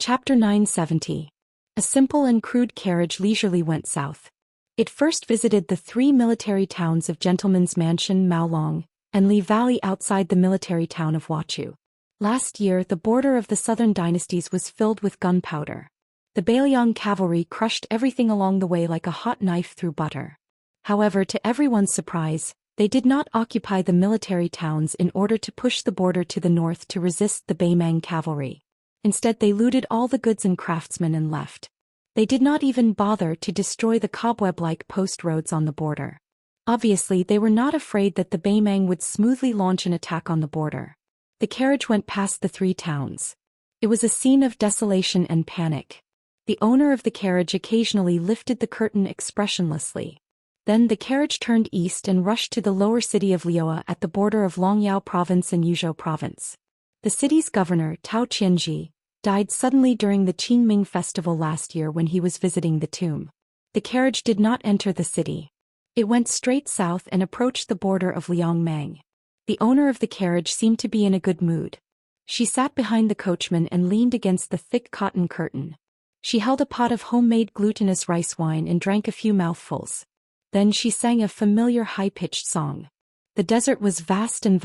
Chapter 970. A simple and crude carriage leisurely went south. It first visited the three military towns of Gentleman's Mansion Maolong and Li Valley outside the military town of Huachu. Last year the border of the southern dynasties was filled with gunpowder. The Bailiang cavalry crushed everything along the way like a hot knife through butter. However, to everyone's surprise, they did not occupy the military towns in order to push the border to the north to resist the Baimang cavalry. Instead they looted all the goods and craftsmen and left. They did not even bother to destroy the cobweb-like post roads on the border. Obviously they were not afraid that the Baimang would smoothly launch an attack on the border. The carriage went past the three towns. It was a scene of desolation and panic. The owner of the carriage occasionally lifted the curtain expressionlessly. Then the carriage turned east and rushed to the lower city of Lioa at the border of Longyao Province and Yuzhou Province. The city's governor, Tao Qianji, died suddenly during the Qingming festival last year when he was visiting the tomb. The carriage did not enter the city. It went straight south and approached the border of Liangmang. The owner of the carriage seemed to be in a good mood. She sat behind the coachman and leaned against the thick cotton curtain. She held a pot of homemade glutinous rice wine and drank a few mouthfuls. Then she sang a familiar high-pitched song. The desert was vast and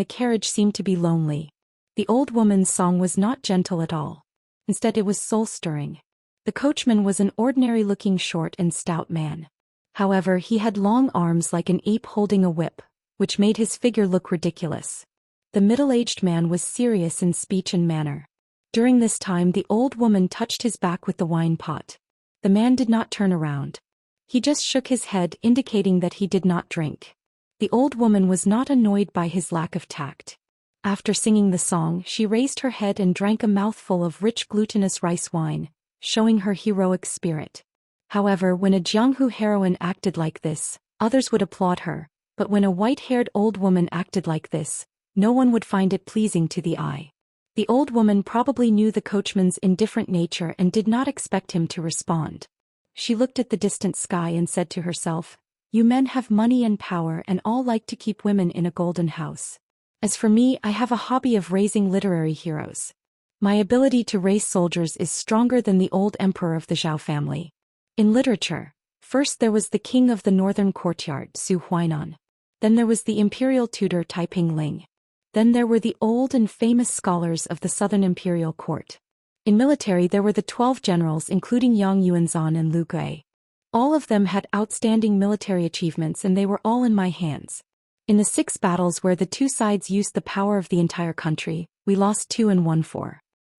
the carriage seemed to be lonely. The old woman's song was not gentle at all. Instead it was soul-stirring. The coachman was an ordinary-looking short and stout man. However, he had long arms like an ape holding a whip, which made his figure look ridiculous. The middle-aged man was serious in speech and manner. During this time the old woman touched his back with the wine pot. The man did not turn around. He just shook his head, indicating that he did not drink. The old woman was not annoyed by his lack of tact. After singing the song, she raised her head and drank a mouthful of rich glutinous rice wine, showing her heroic spirit. However, when a Jianghu heroine acted like this, others would applaud her, but when a white-haired old woman acted like this, no one would find it pleasing to the eye. The old woman probably knew the coachman's indifferent nature and did not expect him to respond. She looked at the distant sky and said to herself, "You men have money and power and all like to keep women in a golden house. As for me, I have a hobby of raising literary heroes. My ability to raise soldiers is stronger than the old emperor of the Zhou family." In literature, first there was the king of the northern courtyard, Su Huainan. Then there was the imperial tutor Taiping Ling. Then there were the old and famous scholars of the southern imperial court. In military there were the 12 generals including Yang Yuanzhan and Lu Gui. All of them had outstanding military achievements and they were all in my hands. In the 6 battles where the two sides used the power of the entire country, we lost 2 and won 4.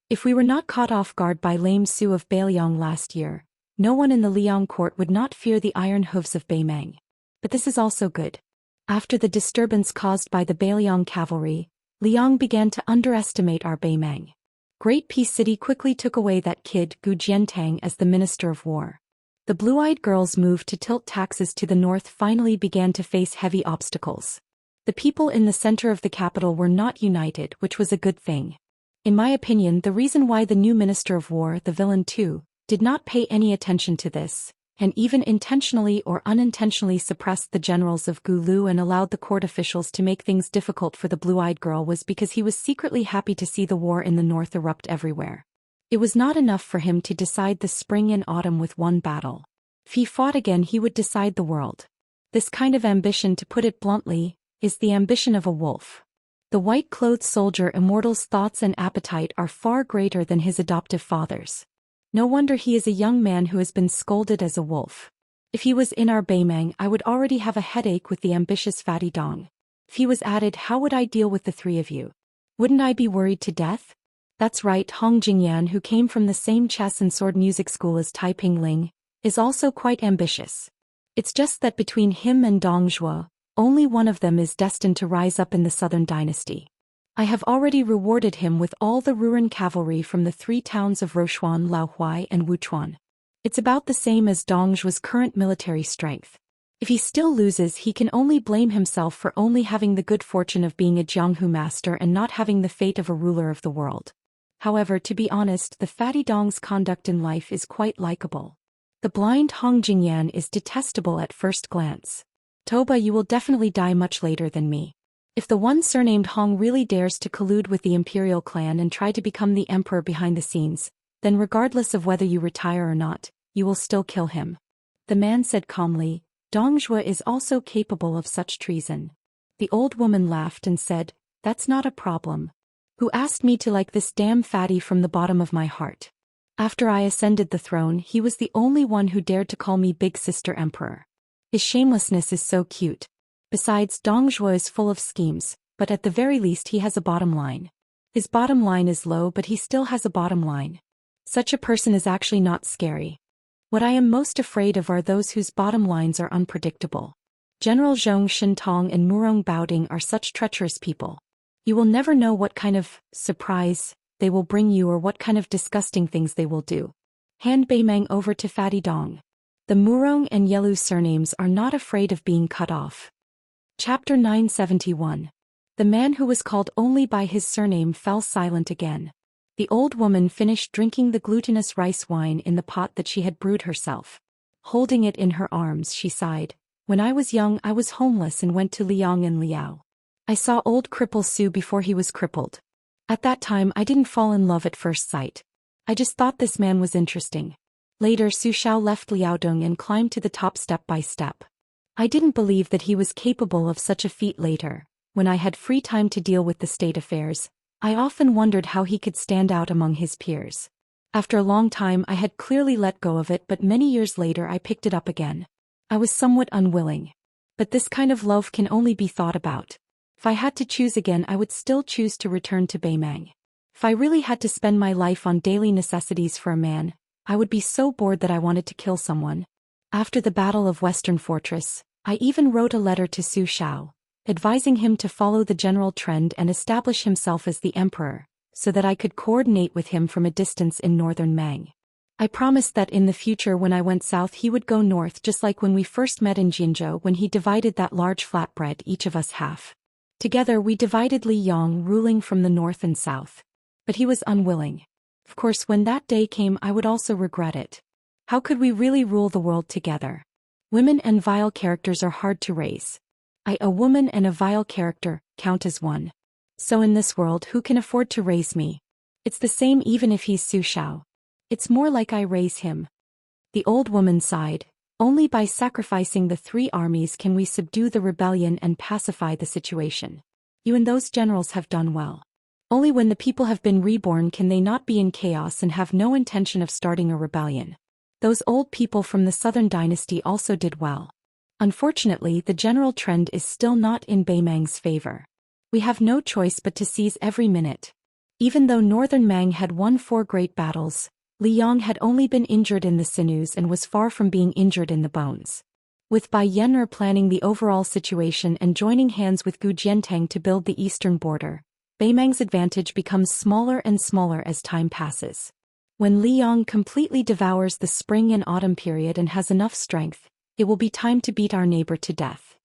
If we were not caught off guard by lame Su of Bailiang last year, no one in the Liang court would not fear the iron hooves of Baimang. But this is also good. After the disturbance caused by the Bailiang cavalry, Liang began to underestimate our Baimang. Great Peace City quickly took away that kid Gu Jiantang as the Minister of War. The blue-eyed girls' move to tilt taxes to the north finally began to face heavy obstacles. The people in the center of the capital were not united, which was a good thing. In my opinion, the reason why the new Minister of War, the villain too, did not pay any attention to this, and even intentionally or unintentionally suppressed the generals of Gulu and allowed the court officials to make things difficult for the blue-eyed girl was because he was secretly happy to see the war in the north erupt everywhere. It was not enough for him to decide the spring and autumn with one battle. If he fought again he would decide the world. This kind of ambition, to put it bluntly, is the ambition of a wolf. The white-clothed soldier Immortal's thoughts and appetite are far greater than his adoptive father's. No wonder he is a young man who has been scolded as a wolf. If he was in our Baimang, I would already have a headache with the ambitious Fatty Dong. If he was added, how would I deal with the 3 of you? Wouldn't I be worried to death? That's right, Hong Jingyan, who came from the same chess and sword music school as Taiping Ling, is also quite ambitious. It's just that between him and Dong Zhuo, only one of them is destined to rise up in the southern dynasty. I have already rewarded him with all the Ruran cavalry from the 3 towns of Rochuan, Laohuai and Wuchuan. It's about the same as Dong Zhuo's current military strength. If he still loses, he can only blame himself for only having the good fortune of being a Jianghu master and not having the fate of a ruler of the world. However, to be honest, the Fatty Dong's conduct in life is quite likable. The blind Hong Jingyan is detestable at first glance. Toba, you will definitely die much later than me. If the one surnamed Hong really dares to collude with the imperial clan and try to become the emperor behind the scenes, then regardless of whether you retire or not, you will still kill him. The man said calmly, Dongzhuo is also capable of such treason. The old woman laughed and said, that's not a problem. Who asked me to like this damn fatty from the bottom of my heart? After I ascended the throne, he was the only one who dared to call me Big Sister Emperor. His shamelessness is so cute. Besides, Dongzhuo is full of schemes, but at the very least he has a bottom line. His bottom line is low, but he still has a bottom line. Such a person is actually not scary. What I am most afraid of are those whose bottom lines are unpredictable. General Zhou Xian and Murong Baoding are such treacherous people. You will never know what kind of surprise they will bring you or what kind of disgusting things they will do. Hand Beimeng over to Fatty Dong. The Murong and Yelu surnames are not afraid of being cut off. Chapter 971. The man who was called only by his surname fell silent again. The old woman finished drinking the glutinous rice wine in the pot that she had brewed herself. Holding it in her arms, she sighed. When I was young, I was homeless and went to Liang and Liao. I saw old cripple Su before he was crippled. At that time, I didn't fall in love at first sight. I just thought this man was interesting. Later, Su Xiao left Liaodong and climbed to the top step by step. I didn't believe that he was capable of such a feat later. When I had free time to deal with the state affairs, I often wondered how he could stand out among his peers. After a long time I had clearly let go of it, but many years later I picked it up again. I was somewhat unwilling. But this kind of love can only be thought about. If I had to choose again, I would still choose to return to Beimeng. If I really had to spend my life on daily necessities for a man, I would be so bored that I wanted to kill someone. After the Battle of Western Fortress, I even wrote a letter to Su Xiao, advising him to follow the general trend and establish himself as the emperor, so that I could coordinate with him from a distance in northern Mang. I promised that in the future when I went south he would go north, just like when we first met in Jinzhou when he divided that large flatbread, each of us half. Together we divided Li Yong, ruling from the north and south. But he was unwilling. Of course, when that day came I would also regret it. How could we really rule the world together? Women and vile characters are hard to raise. A woman and a vile character, count as one. So in this world, who can afford to raise me? It's the same even if he's Su Xiao. It's more like I raise him. The old woman sighed. Only by sacrificing the 3 armies can we subdue the rebellion and pacify the situation. You and those generals have done well. Only when the people have been reborn can they not be in chaos and have no intention of starting a rebellion. Those old people from the southern dynasty also did well. Unfortunately, the general trend is still not in Beimeng's favor. We have no choice but to seize every minute. Even though northern Mang had won 4 great battles, Li Yong had only been injured in the sinews and was far from being injured in the bones. With Bai Yan'er planning the overall situation and joining hands with Gu Jianteng to build the eastern border, Beimeng's advantage becomes smaller and smaller as time passes. When Li Yong completely devours the spring and autumn period and has enough strength, it will be time to beat our neighbor to death.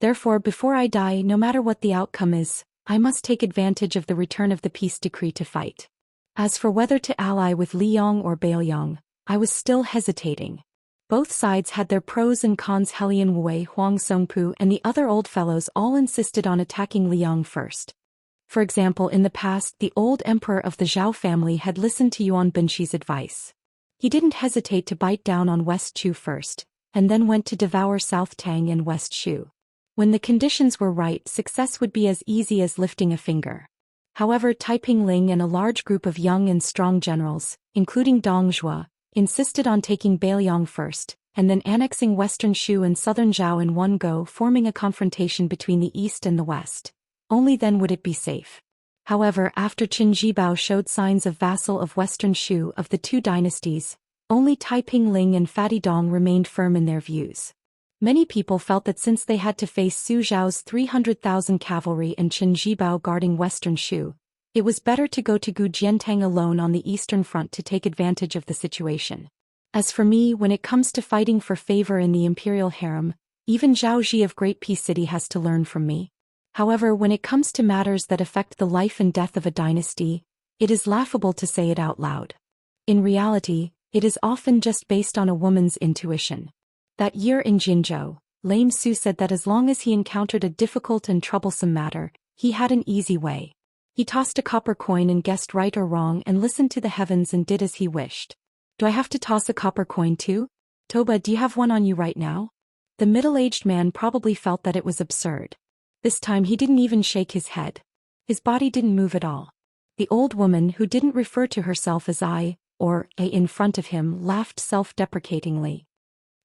Therefore, before I die, no matter what the outcome is, I must take advantage of the return of the peace decree to fight. As for whether to ally with Li Yong or Baoyang, I was still hesitating. Both sides had their pros and cons. Helian Wei, Huang Songpu and the other old fellows all insisted on attacking Li Yong first. For example, in the past, the old emperor of the Zhao family had listened to Yuan Binshi's advice. He didn't hesitate to bite down on West Chu first, and then went to devour South Tang and West Shu. When the conditions were right, success would be as easy as lifting a finger. However, Taiping Ling and a large group of young and strong generals, including Dong Zhuo, insisted on taking Baoyang first, and then annexing western Shu and southern Zhao in one go, forming a confrontation between the east and the west. Only then would it be safe. However, after Qin Jibao showed signs of vassal of western Shu of the 2 dynasties, only Taiping Ling and Fatty Dong remained firm in their views. Many people felt that since they had to face Su Zhao's 300,000 cavalry and Qin Jibao guarding western Shu, it was better to go to Gu Jianteng alone on the eastern front to take advantage of the situation. As for me, when it comes to fighting for favor in the imperial harem, even Zhao Ji of Great Peace City has to learn from me. However, when it comes to matters that affect the life and death of a dynasty, it is laughable to say it out loud. In reality, it is often just based on a woman's intuition. That year in Jinzhou, Lame Su said that as long as he encountered a difficult and troublesome matter, he had an easy way. He tossed a copper coin and guessed right or wrong and listened to the heavens and did as he wished. Do I have to toss a copper coin too? Toba, do you have one on you right now? The middle-aged man probably felt that it was absurd. This time he didn't even shake his head. His body didn't move at all. The old woman, who didn't refer to herself as I, or A in front of him, laughed self-deprecatingly.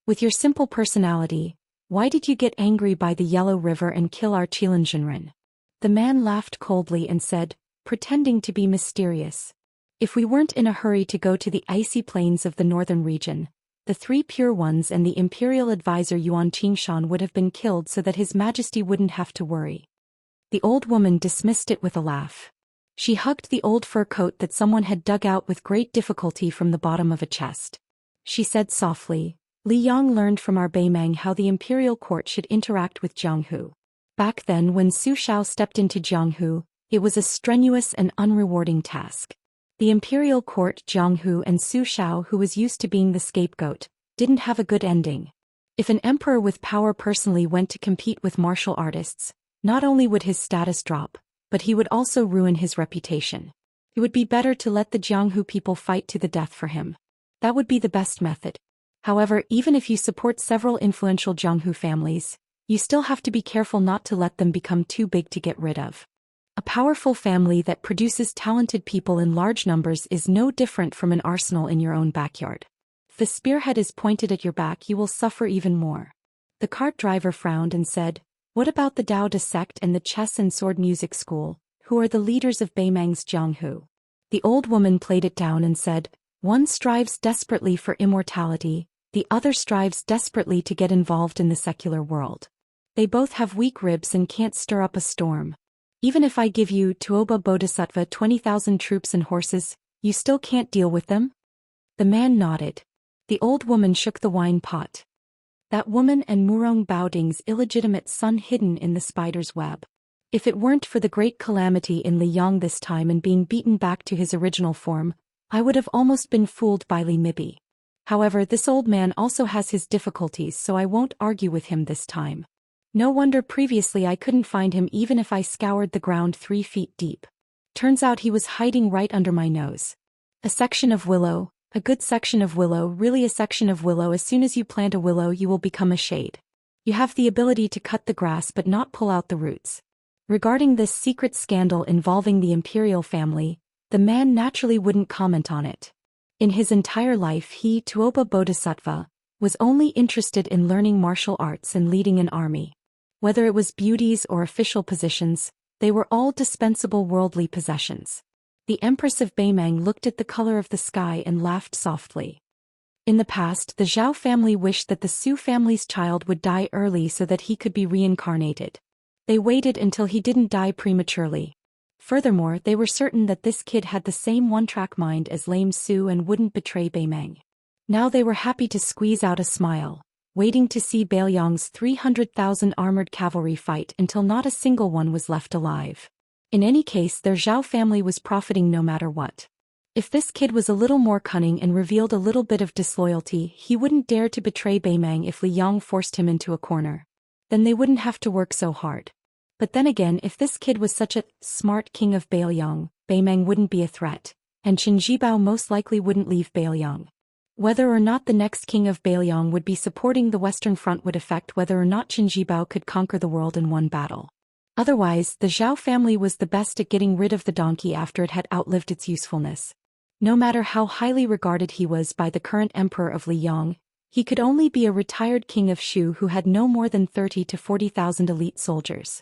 With your simple personality, why did you get angry by the Yellow River and kill our Qilanzhenren? The man laughed coldly and said, pretending to be mysterious. If we weren't in a hurry to go to the icy plains of the northern region, the three pure ones and the imperial advisor Yuan Qingshan would have been killed so that His Majesty wouldn't have to worry. The old woman dismissed it with a laugh. She hugged the old fur coat that someone had dug out with great difficulty from the bottom of a chest. She said softly, Li Yang learned from our Beimang how the imperial court should interact with Jianghu. Back then when Su Xiao stepped into Jianghu, it was a strenuous and unrewarding task. The imperial court, Jianghu, and Su Xiao, who was used to being the scapegoat, didn't have a good ending. If an emperor with power personally went to compete with martial artists, not only would his status drop, but he would also ruin his reputation. It would be better to let the Jianghu people fight to the death for him. That would be the best method. However, even if you support several influential Jianghu families, you still have to be careful not to let them become too big to get rid of. A powerful family that produces talented people in large numbers is no different from an arsenal in your own backyard. If the spearhead is pointed at your back, you will suffer even more. The cart driver frowned and said, what about the Daoist sect and the chess and sword music school, who are the leaders of Beimang's Jianghu? The old woman played it down and said, one strives desperately for immortality, the other strives desperately to get involved in the secular world. They both have weak ribs and can't stir up a storm. Even if I give you, Tuoba Bodhisattva, 20,000 troops and horses, you still can't deal with them? The man nodded. The old woman shook the wine pot. That woman and Murong Baoding's illegitimate son hidden in the spider's web. If it weren't for the great calamity in Liyang this time and being beaten back to his original form, I would have almost been fooled by Li Mibi. However, this old man also has his difficulties, so I won't argue with him this time. No wonder previously I couldn't find him even if I scoured the ground 3 feet deep. Turns out he was hiding right under my nose. A section of willow, a good section of willow, really a section of willow. As soon as you plant a willow, you will become a shade. You have the ability to cut the grass but not pull out the roots. Regarding this secret scandal involving the imperial family, the man naturally wouldn't comment on it. In his entire life he, Tuoba Bodhisattva, was only interested in learning martial arts and leading an army. Whether it was beauties or official positions, they were all dispensable worldly possessions. The Empress of Beimang looked at the color of the sky and laughed softly. In the past, the Zhao family wished that the Su family's child would die early so that he could be reincarnated. They waited until he didn't die prematurely. Furthermore, they were certain that this kid had the same one-track mind as lame Su and wouldn't betray Beimang. Now they were happy to squeeze out a smile, waiting to see Beiliang's 300,000 armored cavalry fight until not a single one was left alive. In any case, their Zhao family was profiting no matter what. If this kid was a little more cunning and revealed a little bit of disloyalty, he wouldn't dare to betray Beimang if Li Yang forced him into a corner. Then they wouldn't have to work so hard. But then again, if this kid was such a smart king of Beiliang, Beimang wouldn't be a threat, and Qin Jibao most likely wouldn't leave Beiliang. Whether or not the next king of Beiliang would be supporting the Western Front would affect whether or not Qin Jibao could conquer the world in one battle. Otherwise, the Zhao family was the best at getting rid of the donkey after it had outlived its usefulness. No matter how highly regarded he was by the current emperor of Liyang, he could only be a retired king of Shu who had no more than 30 to 40,000 elite soldiers.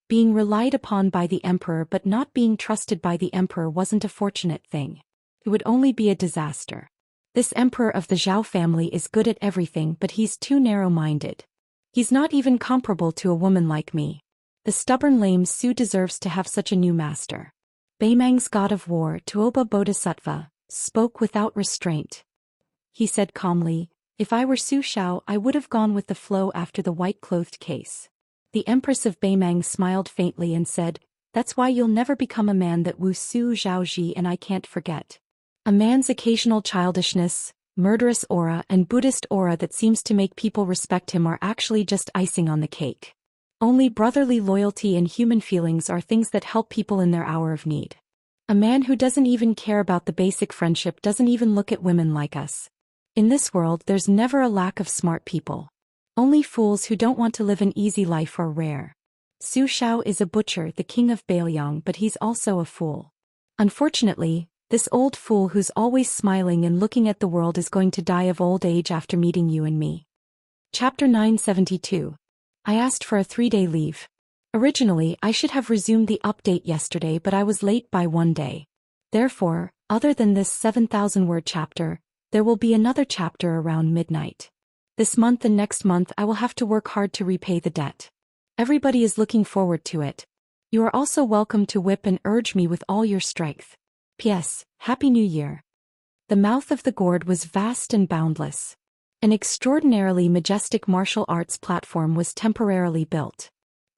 Being relied upon by the emperor but not being trusted by the emperor wasn't a fortunate thing. It would only be a disaster. This emperor of the Zhao family is good at everything, but he's too narrow-minded. He's not even comparable to a woman like me. The stubborn lame Su deserves to have such a new master. Beimang's god of war, Tuoba Bodhisattva, spoke without restraint. He said calmly, if I were Su Xiao, I would have gone with the flow after the white-clothed case. The Empress of Beimang smiled faintly and said, that's why you'll never become a man that Wu Su Zhaoji and I can't forget. A man's occasional childishness, murderous aura and Buddhist aura that seems to make people respect him are actually just icing on the cake. Only brotherly loyalty and human feelings are things that help people in their hour of need. A man who doesn't even care about the basic friendship doesn't even look at women like us. In this world there's never a lack of smart people. Only fools who don't want to live an easy life are rare. Su Xiao is a butcher, the king of Bailiang, but he's also a fool. Unfortunately, this old fool who's always smiling and looking at the world is going to die of old age after meeting you and me. Chapter 972. I asked for a 3-day leave. Originally, I should have resumed the update yesterday, but I was late by 1 day. Therefore, other than this 7,000-word chapter, there will be another chapter around midnight. This month and next month I will have to work hard to repay the debt. Everybody is looking forward to it. You are also welcome to whip and urge me with all your strength. P.S. Happy New Year. The mouth of the gourd was vast and boundless. An extraordinarily majestic martial arts platform was temporarily built.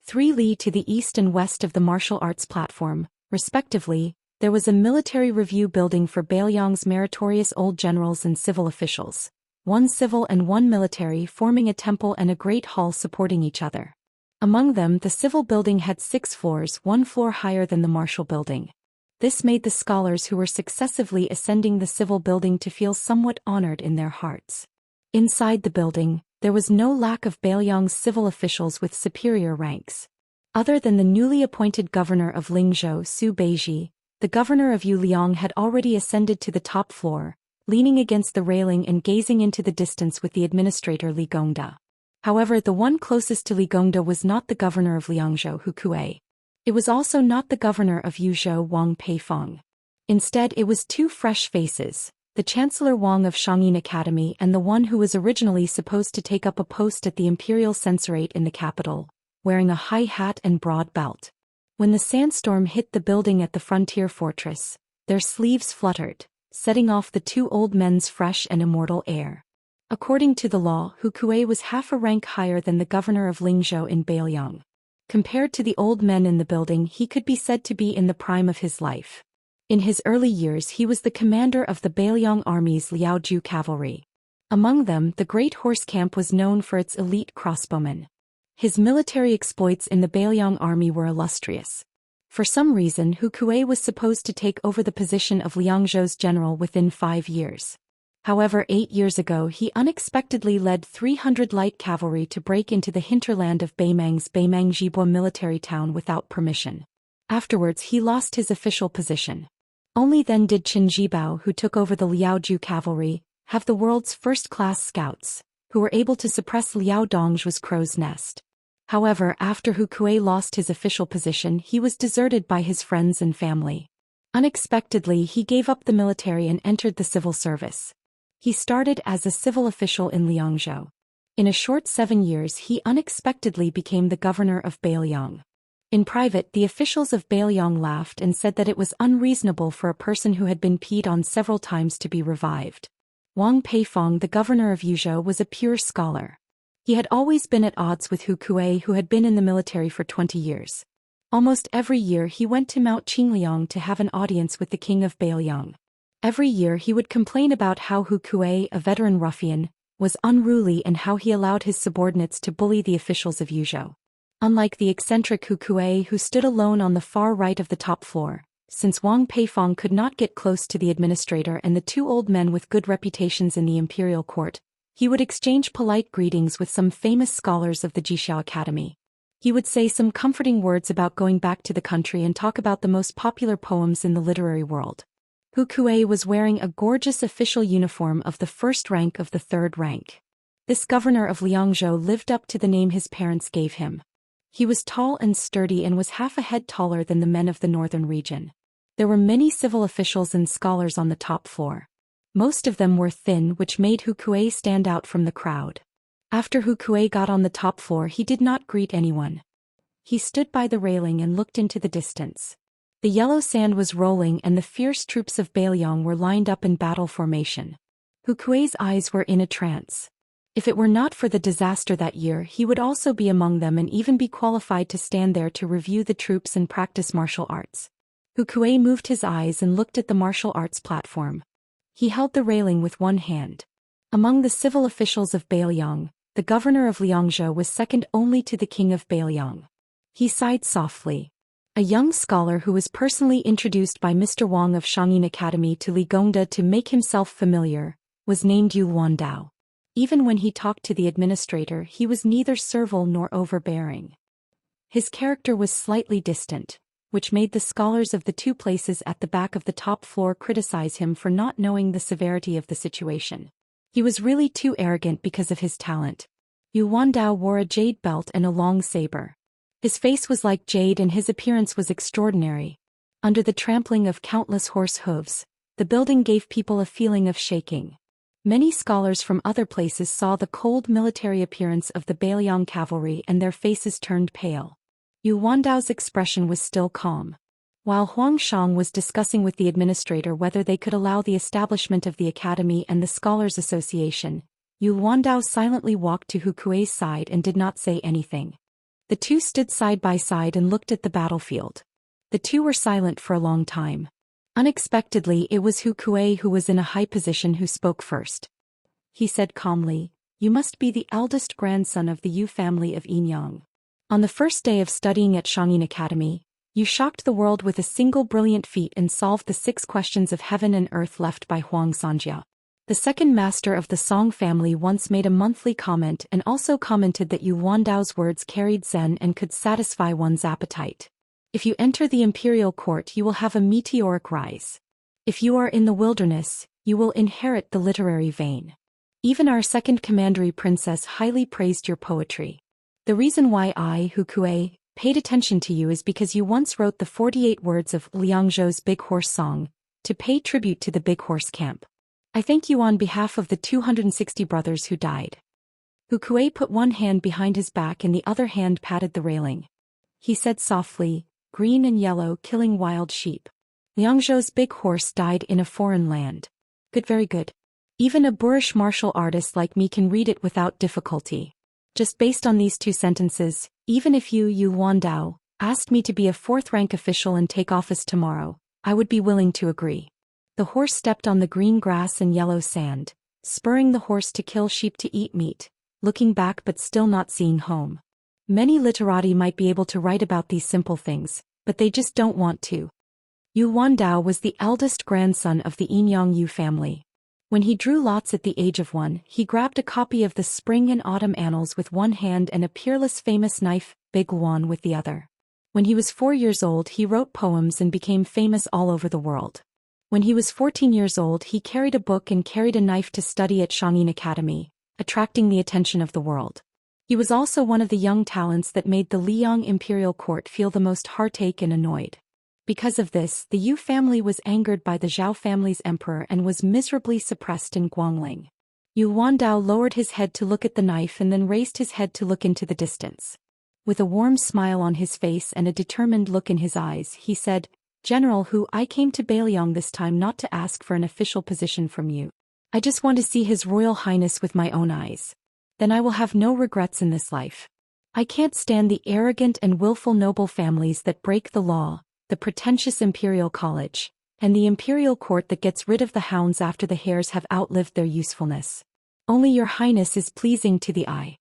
3 li to the east and west of the martial arts platform, respectively, there was a military review building for Bailiang's meritorious old generals and civil officials, 1 civil and 1 military, forming a temple and a great hall supporting each other. Among them, the civil building had 6 floors, 1 floor higher than the martial building. This made the scholars who were successively ascending the civil building to feel somewhat honored in their hearts. Inside the building, there was no lack of Bailiang's civil officials with superior ranks. Other than the newly appointed governor of Lingzhou, Su Beiji, the governor of Yuliang had already ascended to the top floor, leaning against the railing and gazing into the distance with the administrator Li Gongda. However, the one closest to Li Gongda was not the governor of Liangzhou, Hu Kuei. It was also not the governor of Yuzhou, Wang Peifeng. Instead, it was 2 fresh faces, the Chancellor Wang of Shangyin Academy and the one who was originally supposed to take up a post at the Imperial Censorate in the capital, wearing a high hat and broad belt. When the sandstorm hit the building at the frontier fortress, their sleeves fluttered, setting off the 2 old men's fresh and immortal air. According to the law, Hu Kuei was half a rank higher than the governor of Lingzhou in Bailiang. Compared to the old men in the building, he could be said to be in the prime of his life. In his early years he was the commander of the Bailiang army's Liaoju cavalry. Among them, the Great Horse Camp was known for its elite crossbowmen. His military exploits in the Bailiang army were illustrious. For some reason, Hu Kuei was supposed to take over the position of Liangzhou's general within 5 years. However, 8 years ago he unexpectedly led 300 light cavalry to break into the hinterland of Beimang's Beimang military town without permission. Afterwards he lost his official position. Only then did Qin Jibao, who took over the Liaoju cavalry, have the world's first-class scouts, who were able to suppress Liao Dongzhu's crow's nest. However, after Hu Kuei lost his official position, he was deserted by his friends and family. Unexpectedly, he gave up the military and entered the civil service. He started as a civil official in Liangzhou. In a short 7 years he unexpectedly became the governor of Bailiang. In private, the officials of Bailiang laughed and said that it was unreasonable for a person who had been peed on several times to be revived. Wang Peifeng, the governor of Yuzhou, was a pure scholar. He had always been at odds with Hu Kuei, who had been in the military for 20 years. Almost every year he went to Mount Qingliang to have an audience with the king of Bailiang. Every year he would complain about how Hu Kuei, a veteran ruffian, was unruly and how he allowed his subordinates to bully the officials of Yuzhou. Unlike the eccentric Hu Kuei, who stood alone on the far right of the top floor, since Wang Peifeng could not get close to the administrator and the 2 old men with good reputations in the imperial court, he would exchange polite greetings with some famous scholars of the Jixiao Academy. He would say some comforting words about going back to the country and talk about the most popular poems in the literary world. Hu Kuei was wearing a gorgeous official uniform of the 1st rank of the 3rd rank. This governor of Liangzhou lived up to the name his parents gave him. He was tall and sturdy and was half a head taller than the men of the northern region. There were many civil officials and scholars on the top floor. Most of them were thin, which made Hu Kuei stand out from the crowd. After Hu Kuei got on the top floor he did not greet anyone. He stood by the railing and looked into the distance. The yellow sand was rolling and the fierce troops of Bailiang were lined up in battle formation. Hu Kuei's eyes were in a trance. If it were not for the disaster that year, he would also be among them and even be qualified to stand there to review the troops and practice martial arts. Hu Kuei moved his eyes and looked at the martial arts platform. He held the railing with one hand. Among the civil officials of Bailiang, the governor of Liangzhou was second only to the king of Beiliang. He sighed softly. A young scholar who was personally introduced by Mr. Wang of Xianxia Academy to Li Gongda to make himself familiar, was named Yu Wandao. Even when he talked to the administrator, he was neither servile nor overbearing. His character was slightly distant, which made the scholars of the two places at the back of the top floor criticize him for not knowing the severity of the situation. He was really too arrogant because of his talent. Yu Wandao wore a jade belt and a long saber. His face was like jade and his appearance was extraordinary. Under the trampling of countless horse hooves, the building gave people a feeling of shaking. Many scholars from other places saw the cold military appearance of the Beiliang cavalry and their faces turned pale. Yu Wandao's expression was still calm. While Huang Shang was discussing with the administrator whether they could allow the establishment of the academy and the Scholars Association, Yu Wandao silently walked to Hu Kuei's side and did not say anything. The two stood side by side and looked at the battlefield. The two were silent for a long time. Unexpectedly, it was Hu Kuei who was in a high position who spoke first. He said calmly, "You must be the eldest grandson of the Yu family of Yinyang. On the first day of studying at Xianxia Academy, you shocked the world with a single brilliant feat and solved the 6 questions of heaven and earth left by Huang Sanjia. The second master of the Song family once made a monthly comment and also commented that Yu Wandao's words carried zen and could satisfy one's appetite. If you enter the imperial court, you will have a meteoric rise. If you are in the wilderness, you will inherit the literary vein. Even our second commandery princess highly praised your poetry. The reason why I, Hu Kuei, paid attention to you is because you once wrote the 48 words of Liangzhou's Big Horse Song to pay tribute to the Big Horse Camp. I thank you on behalf of the 260 brothers who died." Hu Kuei put one hand behind his back and the other hand patted the railing. He said softly, "Green and yellow killing wild sheep. Liangzhou's big horse died in a foreign land. Good, very good. Even a boorish martial artist like me can read it without difficulty. Just based on these 2 sentences, even if you, Yu Wandao, asked me to be a 4th-rank official and take office tomorrow, I would be willing to agree." The horse stepped on the green grass and yellow sand, spurring the horse to kill sheep to eat meat, looking back but still not seeing home. Many literati might be able to write about these simple things, but they just don't want to. Yu Wandao was the eldest grandson of the Yinyang Yu family. When he drew lots at the age of 1, he grabbed a copy of the Spring and Autumn Annals with one hand and a peerless famous knife, Big Yuan, with the other. When he was 4 years old, he wrote poems and became famous all over the world. When he was 14 years old, he carried a book and carried a knife to study at Xianxia Academy, attracting the attention of the world. He was also one of the young talents that made the Liang imperial court feel the most heartache and annoyed. Because of this, the Yu family was angered by the Zhao family's emperor and was miserably suppressed in Guangling. Yu Wandao lowered his head to look at the knife and then raised his head to look into the distance. With a warm smile on his face and a determined look in his eyes, he said, "General Hu, I came to Beiliang this time not to ask for an official position from you. I just want to see His Royal Highness with my own eyes. Then I will have no regrets in this life. I can't stand the arrogant and willful noble families that break the law, the pretentious imperial college, and the imperial court that gets rid of the hounds after the hares have outlived their usefulness. Only your highness is pleasing to the eye.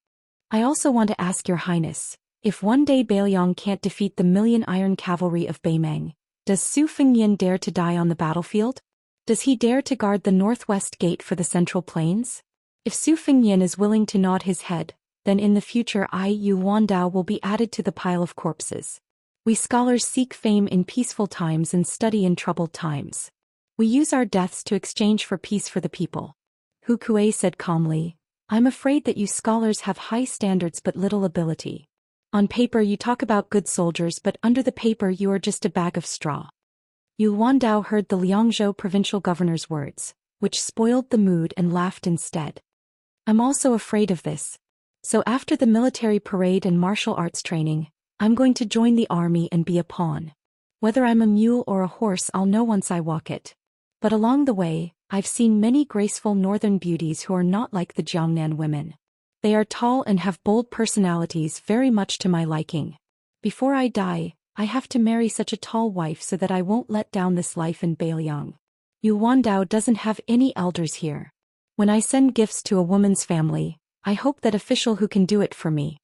I also want to ask your highness, if one day Beiliang can't defeat the million iron cavalry of Beimeng, does Su Fengyan dare to die on the battlefield? Does he dare to guard the northwest gate for the central plains? If Su Fengyan is willing to nod his head, then in the future I, Yu Wandao, will be added to the pile of corpses. We scholars seek fame in peaceful times and study in troubled times. We use our deaths to exchange for peace for the people." Hu Kuei said calmly, "I'm afraid that you scholars have high standards but little ability. On paper you talk about good soldiers, but under the paper you are just a bag of straw." Yu Wandao heard the Liangzhou provincial governor's words, which spoiled the mood, and laughed instead. "I'm also afraid of this. So after the military parade and martial arts training, I'm going to join the army and be a pawn. Whether I'm a mule or a horse, I'll know once I walk it. But along the way, I've seen many graceful northern beauties who are not like the Jiangnan women. They are tall and have bold personalities, very much to my liking. Before I die, I have to marry such a tall wife so that I won't let down this life in Beiliang. Yu Wandao doesn't have any elders here. When I send gifts to a woman's family, I hope that official who can do it for me.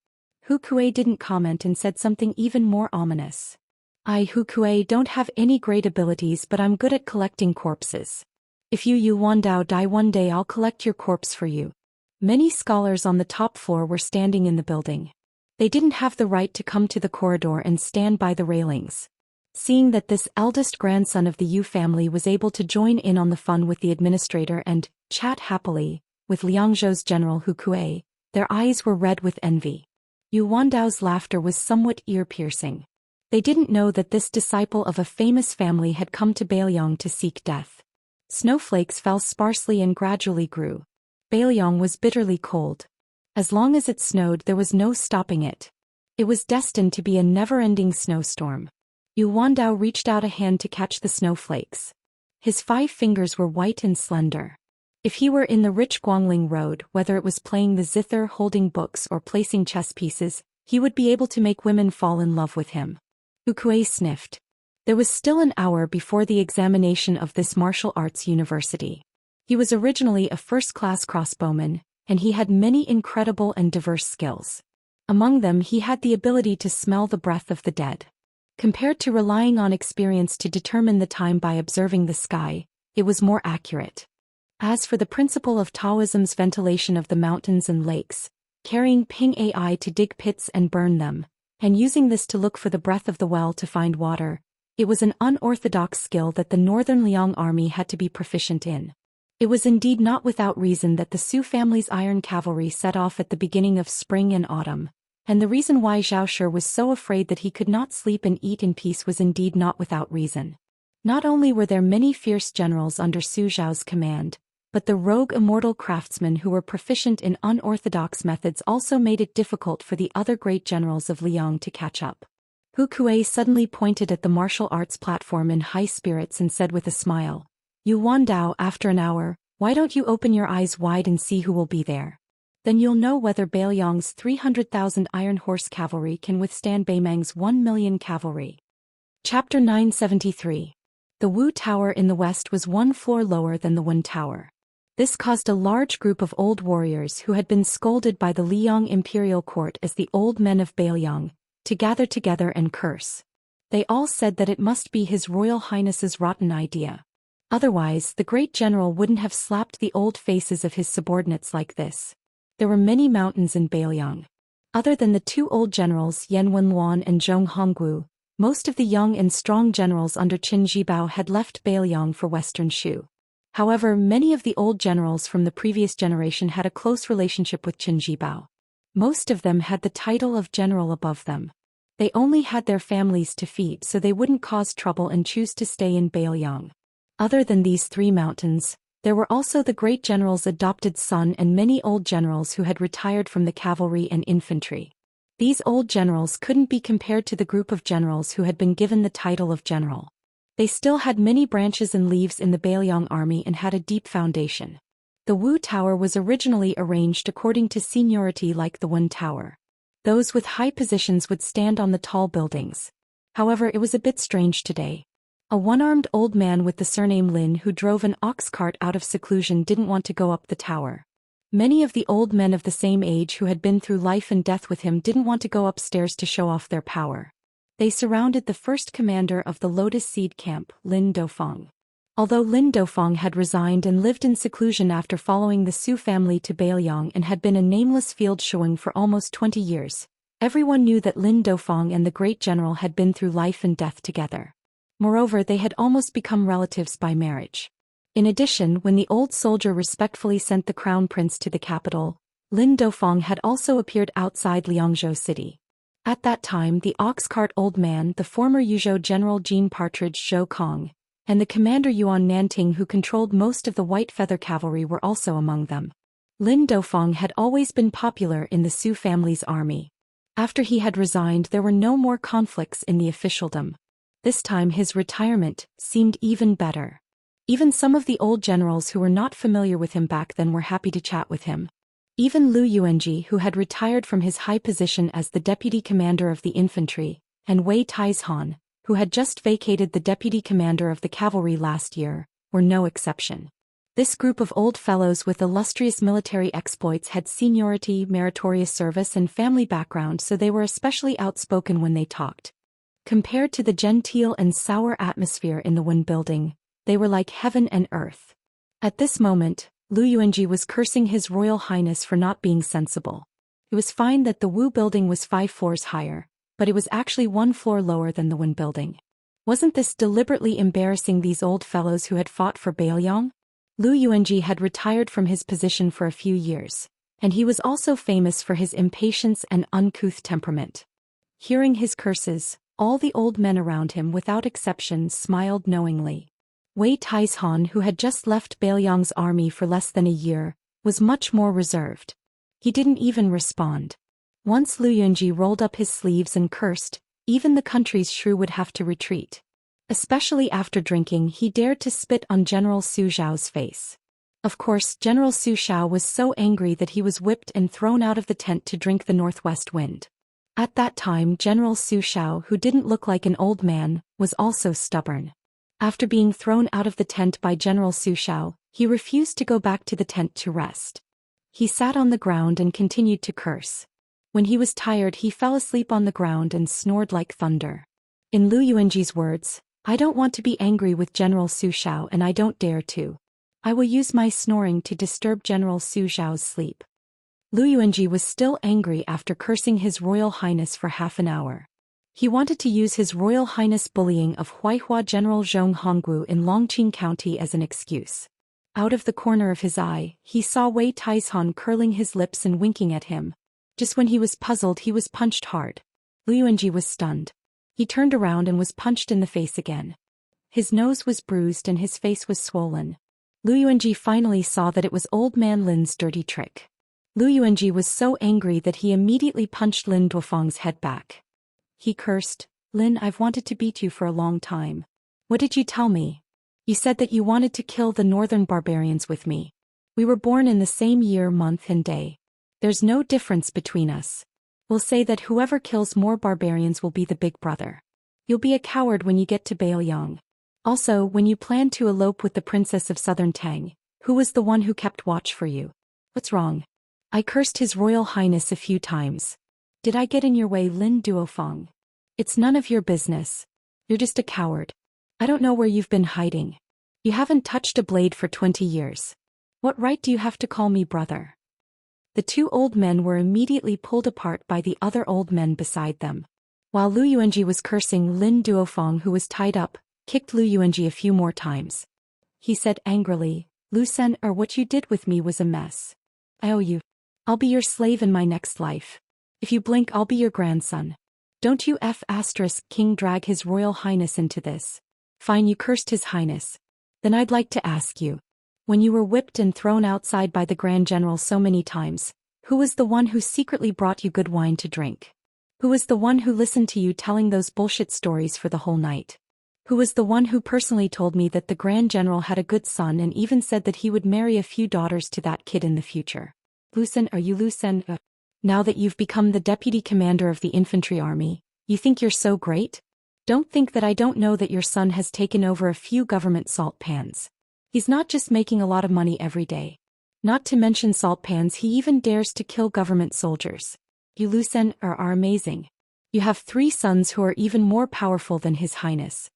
Hu Kuei didn't comment and said something even more ominous. I, Hu Kuei, don't have any great abilities, but I'm good at collecting corpses. If you Wandao die one day, I'll collect your corpse for you. Many scholars on the top floor were standing in the building. They didn't have the right to come to the corridor and stand by the railings. Seeing that this eldest grandson of the Yu family was able to join in on the fun with the administrator and chat happily with Liangzhou's general Hu Kuei, their eyes were red with envy. Yu Wandao's laughter was somewhat ear-piercing. They didn't know that this disciple of a famous family had come to Beiliang to seek death. Snowflakes fell sparsely and gradually grew. Beiliang was bitterly cold. As long as it snowed, there was no stopping it. It was destined to be a never-ending snowstorm. Yu Wandao reached out a hand to catch the snowflakes. His 5 fingers were white and slender. If he were in the rich Guangling Road, whether it was playing the zither, holding books, or placing chess pieces, he would be able to make women fall in love with him. Hu Kuei sniffed. There was still an hour before the examination of this martial arts university. He was originally a first-class crossbowman, and he had many incredible and diverse skills. Among them, he had the ability to smell the breath of the dead. Compared to relying on experience to determine the time by observing the sky, it was more accurate. As for the principle of Taoism's ventilation of the mountains and lakes, carrying Ping AI to dig pits and burn them, and using this to look for the breath of the well to find water, it was an unorthodox skill that the Northern Liang army had to be proficient in. It was indeed not without reason that the Su family's iron cavalry set off at the beginning of spring and autumn, and the reason why Zhou Xian was so afraid that he could not sleep and eat in peace was indeed not without reason. Not only were there many fierce generals under Su Zhao's command, but the rogue immortal craftsmen who were proficient in unorthodox methods also made it difficult for the other great generals of Liang to catch up. Hu Kuei suddenly pointed at the martial arts platform in high spirits and said with a smile, "Yu Wandao, after an hour, why don't you open your eyes wide and see who will be there? Then you'll know whether Beiliang's 300,000 iron horse cavalry can withstand Beimang's 1 million cavalry." Chapter 973. The Wu Tower in the west was 1 floor lower than the Wen Tower. This caused a large group of old warriors who had been scolded by the Liang imperial court as the old men of Beiliang, to gather together and curse. They all said that it must be His Royal Highness's rotten idea. Otherwise, the great general wouldn't have slapped the old faces of his subordinates like this. There were many mountains in Beiliang. Other than the 2 old generals Yan Wenluan and Zhong Honggu, most of the young and strong generals under Qin Jibao had left Beiliang for Western Shu. However, many of the old generals from the previous generation had a close relationship with Qin Jibao. Most of them had the title of general above them. They only had their families to feed, so they wouldn't cause trouble and choose to stay in Beiliang. Other than these 3 mountains, there were also the great general's adopted son and many old generals who had retired from the cavalry and infantry. These old generals couldn't be compared to the group of generals who had been given the title of general. They still had many branches and leaves in the Beiliang army and had a deep foundation. The Wu Tower was originally arranged according to seniority like the Wen Tower. Those with high positions would stand on the tall buildings. However, it was a bit strange today. A one-armed old man with the surname Lin who drove an ox cart out of seclusion didn't want to go up the tower. Many of the old men of the same age who had been through life and death with him didn't want to go upstairs to show off their power. They surrounded the first commander of the Lotus Seed Camp, Lin Dofeng. Although Lin Dofeng had resigned and lived in seclusion after following the Su family to Beiliang and had been a nameless field shuang for almost 20 years, everyone knew that Lin Dofeng and the great general had been through life and death together. Moreover, they had almost become relatives by marriage. In addition, when the old soldier respectfully sent the crown prince to the capital, Lin Dofeng had also appeared outside Liangzhou city. At that time, the ox cart old man, the former Yuzhou general Jean Partridge Zhou Kong, and the commander Yuan Nanting who controlled most of the white feather cavalry were also among them. Lin Dofeng had always been popular in the Su family's army. After he had resigned, there were no more conflicts in the officialdom. This time his retirement seemed even better. Even some of the old generals who were not familiar with him back then were happy to chat with him. Even Lu Yuanji, who had retired from his high position as the deputy commander of the infantry, and Wei Taizhan, who had just vacated the deputy commander of the cavalry last year, were no exception. This group of old fellows with illustrious military exploits had seniority, meritorious service and family background, so they were especially outspoken when they talked. Compared to the genteel and sour atmosphere in the Wen building, they were like heaven and earth. At this moment, Lu Yuanji was cursing His Royal Highness for not being sensible. It was fine that the Wu building was 5 floors higher, but it was actually 1 floor lower than the Wen building. Wasn't this deliberately embarrassing these old fellows who had fought for Baoyang? Lu Yuanji had retired from his position for a few years, and he was also famous for his impatience and uncouth temperament. Hearing his curses, all the old men around him without exception smiled knowingly. Wei Taishan, who had just left Baoyang's army for less than a year, was much more reserved. He didn't even respond. Once Lu Yuanji rolled up his sleeves and cursed, even the country's shrew would have to retreat. Especially after drinking, he dared to spit on General Su Xiao's face. Of course, General Su Xiao was so angry that he was whipped and thrown out of the tent to drink the northwest wind. At that time, General Su Xiao, who didn't look like an old man, was also stubborn. After being thrown out of the tent by General Su Xiao, he refused to go back to the tent to rest. He sat on the ground and continued to curse. When he was tired, he fell asleep on the ground and snored like thunder. In Lu Yuanji's words, "I don't want to be angry with General Su Xiao and I don't dare to. I will use my snoring to disturb General Su Xiao's sleep." Lu Yuanji was still angry after cursing His Royal Highness for half an hour. He wanted to use His Royal Highness' bullying of Huaihua General Zhong Honggu in Longqing County as an excuse. Out of the corner of his eye, he saw Wei Taishan curling his lips and winking at him. Just when he was puzzled, he was punched hard. Lu Yuanji was stunned. He turned around and was punched in the face again. His nose was bruised and his face was swollen. Lu Yuanji finally saw that it was old man Lin's dirty trick. Lu Yuanji was so angry that he immediately punched Lin Duofeng's head back. He cursed, "Lin, I've wanted to beat you for a long time. What did you tell me? You said that you wanted to kill the northern barbarians with me. We were born in the same year, month and day. There's no difference between us. We'll say that whoever kills more barbarians will be the big brother. You'll be a coward when you get to Baoyang. Also, when you planned to elope with the princess of southern Tang, who was the one who kept watch for you? What's wrong? I cursed His Royal Highness a few times. Did I get in your way, Lin Duofeng? It's none of your business. You're just a coward. I don't know where you've been hiding. You haven't touched a blade for 20 years. What right do you have to call me brother?" The 2 old men were immediately pulled apart by the other old men beside them. While Lu Yuanji was cursing, Lin Duofeng, who was tied up, kicked Lu Yuanji a few more times. He said angrily, "Lu Sen, what you did with me was a mess. I owe you. I'll be your slave in my next life. If you blink, I'll be your grandson. Don't you King drag His Royal Highness into this. Fine, you cursed His Highness. Then I'd like to ask you. When you were whipped and thrown outside by the Grand General so many times, who was the one who secretly brought you good wine to drink? Who was the one who listened to you telling those bullshit stories for the whole night? Who was the one who personally told me that the Grand General had a good son and even said that he would marry a few daughters to that kid in the future? Lu Sen, are you Lu Sen? Now that you've become the deputy commander of the infantry army, you think you're so great? Don't think that I don't know that your son has taken over a few government salt pans. He's not just making a lot of money every day. Not to mention salt pans, he even dares to kill government soldiers. You Lu Sen are amazing. You have 3 sons who are even more powerful than His Highness.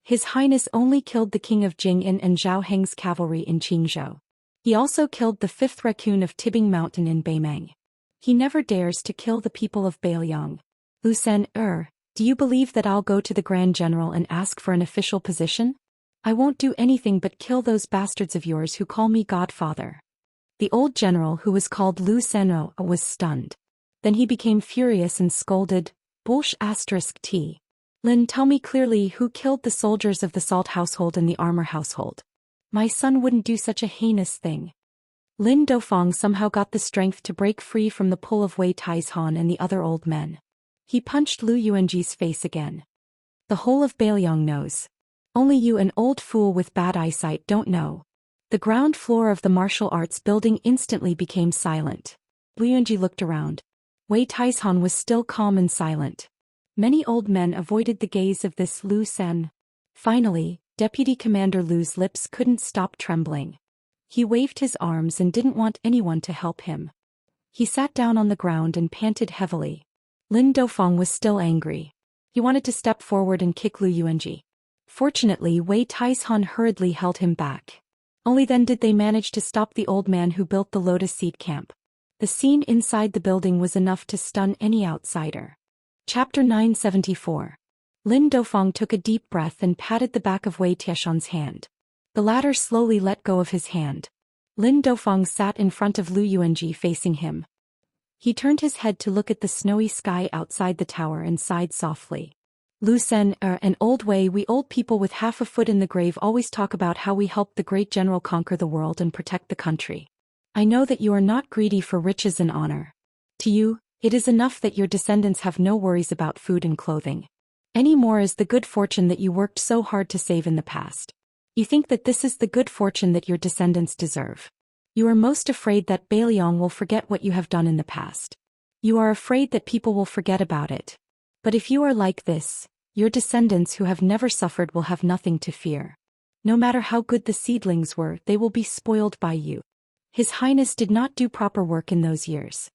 His Highness only killed the king of Jing'an and Zhao Heng's cavalry in Qingzhou. He also killed the 5th raccoon of Tibing Mountain in Beimang. He never dares to kill the people of Baoyang. Lu Sen, do you believe that I'll go to the Grand General and ask for an official position? I won't do anything but kill those bastards of yours who call me godfather." The old general, who was called Lu Seno, was stunned. Then he became furious and scolded, "T. Lin, tell me clearly who killed the soldiers of the Salt household and the Armor household. My son wouldn't do such a heinous thing." Lin Dofeng somehow got the strength to break free from the pull of Wei Taishan and the other old men. He punched Lu Yuanji's face again. "The whole of Baoyang knows. Only you, an old fool with bad eyesight, don't know." The ground floor of the martial arts building instantly became silent. Lu Yuanji looked around. Wei Taishan was still calm and silent. Many old men avoided the gaze of this Lu Sen. Finally, Deputy Commander Lu's lips couldn't stop trembling. He waved his arms and didn't want anyone to help him. He sat down on the ground and panted heavily. Lin Dofeng was still angry. He wanted to step forward and kick Lu Yuanji. Fortunately, Wei Taishan hurriedly held him back. Only then did they manage to stop the old man who built the Lotus Seed Camp. The scene inside the building was enough to stun any outsider. Chapter 974. Lin Dofeng took a deep breath and patted the back of Wei Taishan's hand. The latter slowly let go of his hand. Lin Dofeng sat in front of Lu Yuanji facing him. He turned his head to look at the snowy sky outside the tower and sighed softly. Lu Sen, an old Wei, we old people with half a foot in the grave always talk about how we helped the great general conquer the world and protect the country. I know that you are not greedy for riches and honor. To you, it is enough that your descendants have no worries about food and clothing. Any more is the good fortune that you worked so hard to save in the past. You think that this is the good fortune that your descendants deserve. You are most afraid that Beiliang will forget what you have done in the past. You are afraid that people will forget about it. But if you are like this, your descendants who have never suffered will have nothing to fear. No matter how good the seedlings were, they will be spoiled by you. His Highness did not do proper work in those years.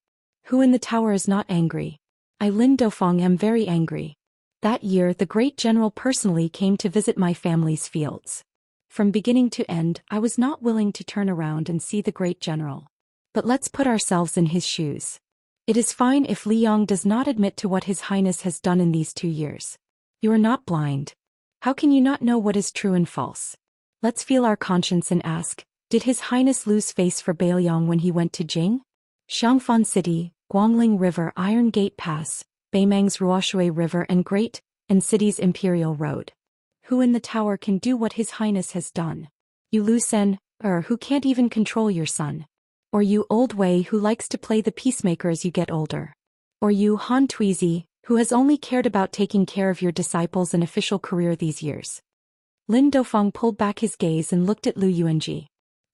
Who in the tower is not angry? I, Lin Dofeng, am very angry. That year the great general personally came to visit my family's fields. From beginning to end, I was not willing to turn around and see the great general. But let's put ourselves in his shoes. It is fine if Li Yang does not admit to what His Highness has done in these 2 years. You are not blind. How can you not know what is true and false? Let's feel our conscience and ask, did His Highness lose face for Beiliang when he went to Jing? Xiangfan City, Guangling River, Iron Gate Pass, Beimang's Ruoshui River and City's Imperial Road. Who in the tower can do what His Highness has done? You Lu Sen, who can't even control your son. Or you old Wei who likes to play the peacemaker as you get older. Or you Han Tuizi, who has only cared about taking care of your disciples and official career these years. Lin Dofeng pulled back his gaze and looked at Lu Yuanji.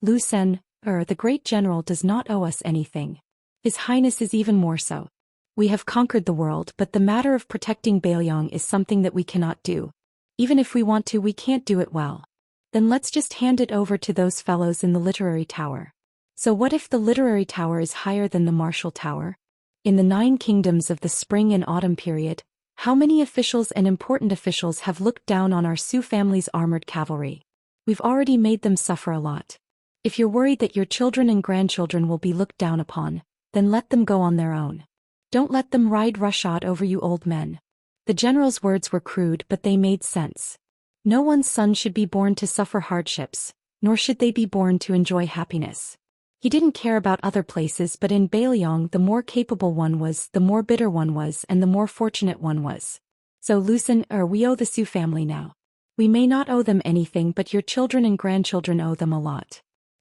Lu Sen, the great general does not owe us anything. His Highness is even more so. We have conquered the world, but the matter of protecting Beiliang is something that we cannot do. Even if we want to, we can't do it well. Then let's just hand it over to those fellows in the literary tower. So what if the literary tower is higher than the martial tower? In the 9 kingdoms of the spring and autumn period, how many officials and important officials have looked down on our Su family's armored cavalry? We've already made them suffer a lot. If you're worried that your children and grandchildren will be looked down upon, then let them go on their own. Don't let them ride roughshod over you old men. The general's words were crude, but they made sense. No one's son should be born to suffer hardships, nor should they be born to enjoy happiness. He didn't care about other places, but in Beiliang the more capable one was, the more bitter one was, and the more fortunate one was. So Lu Sen, we owe the Su family now. We may not owe them anything, but your children and grandchildren owe them a lot.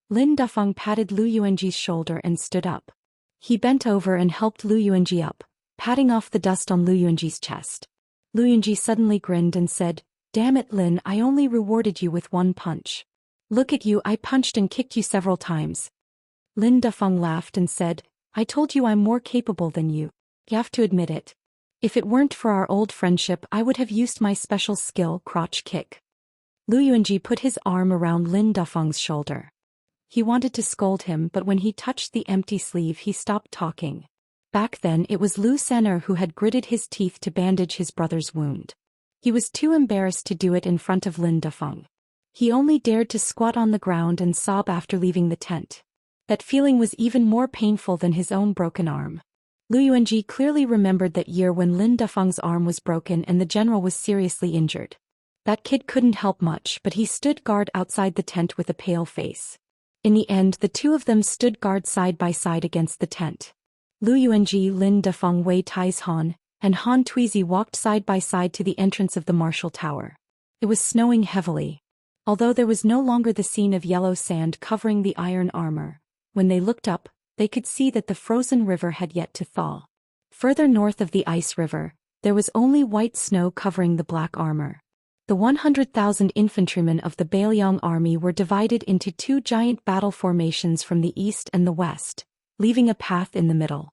Lin Dofeng patted Lu Yuanji's shoulder and stood up. He bent over and helped Lu Yuanji up, patting off the dust on Lu Yuanji's chest. Lu Yuanji suddenly grinned and said, "Damn it, Lin, I only rewarded you with 1 punch. Look at you, I punched and kicked you several times." Lin Dofeng laughed and said, "I told you I'm more capable than you. You have to admit it. If it weren't for our old friendship, I would have used my special skill, crotch kick." Lu Yuanji put his arm around Lin Dofeng's shoulder. He wanted to scold him, but when he touched the empty sleeve he stopped talking. Back then it was Lu Sen who had gritted his teeth to bandage his brother's wound. He was too embarrassed to do it in front of Lin Dofeng. He only dared to squat on the ground and sob after leaving the tent. That feeling was even more painful than his own broken arm. Lu Yuanji clearly remembered that year when Lin Dofeng's arm was broken and the general was seriously injured. That kid couldn't help much, but he stood guard outside the tent with a pale face. In the end, the 2 of them stood guard side by side against the tent. Lu Yuanji, Lin Dofeng, Wei Taishan, and Han Tuizi walked side by side to the entrance of the martial tower. It was snowing heavily. Although there was no longer the scene of yellow sand covering the iron armor, when they looked up, they could see that the frozen river had yet to thaw. Further north of the ice river, there was only white snow covering the black armor. The 100,000 infantrymen of the Beiliang army were divided into 2 giant battle formations from the east and the west, leaving a path in the middle.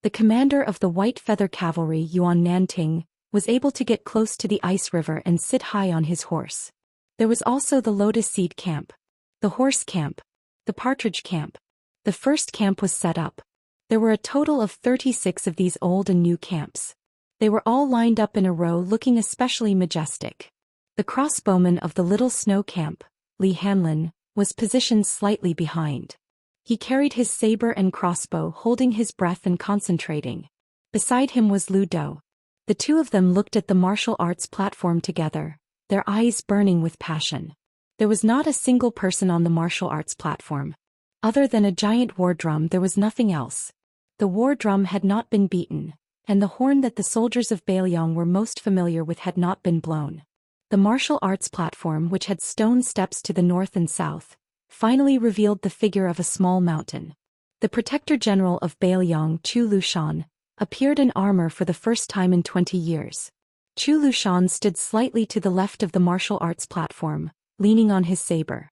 The commander of the White Feather Cavalry, Yuan Nanting, was able to get close to the ice river and sit high on his horse. There was also the Lotus Seed Camp. The horse camp. The Partridge Camp. The first camp was set up. There were a total of 36 of these old and new camps. They were all lined up in a row looking especially majestic. The crossbowman of the Little Snow Camp, Li Hanlin, was positioned slightly behind. He carried his saber and crossbow, holding his breath and concentrating. Beside him was Lu Do. The two of them looked at the martial arts platform together, their eyes burning with passion. There was not a single person on the martial arts platform. Other than a giant war drum, there was nothing else. The war drum had not been beaten, and the horn that the soldiers of Bailiang were most familiar with had not been blown. The martial arts platform, which had stone steps to the north and south, finally revealed the figure of a small mountain. The Protector General of Bailiang, Zhou Xian, appeared in armor for the first time in 20 years. Zhou Xian stood slightly to the left of the martial arts platform, leaning on his saber.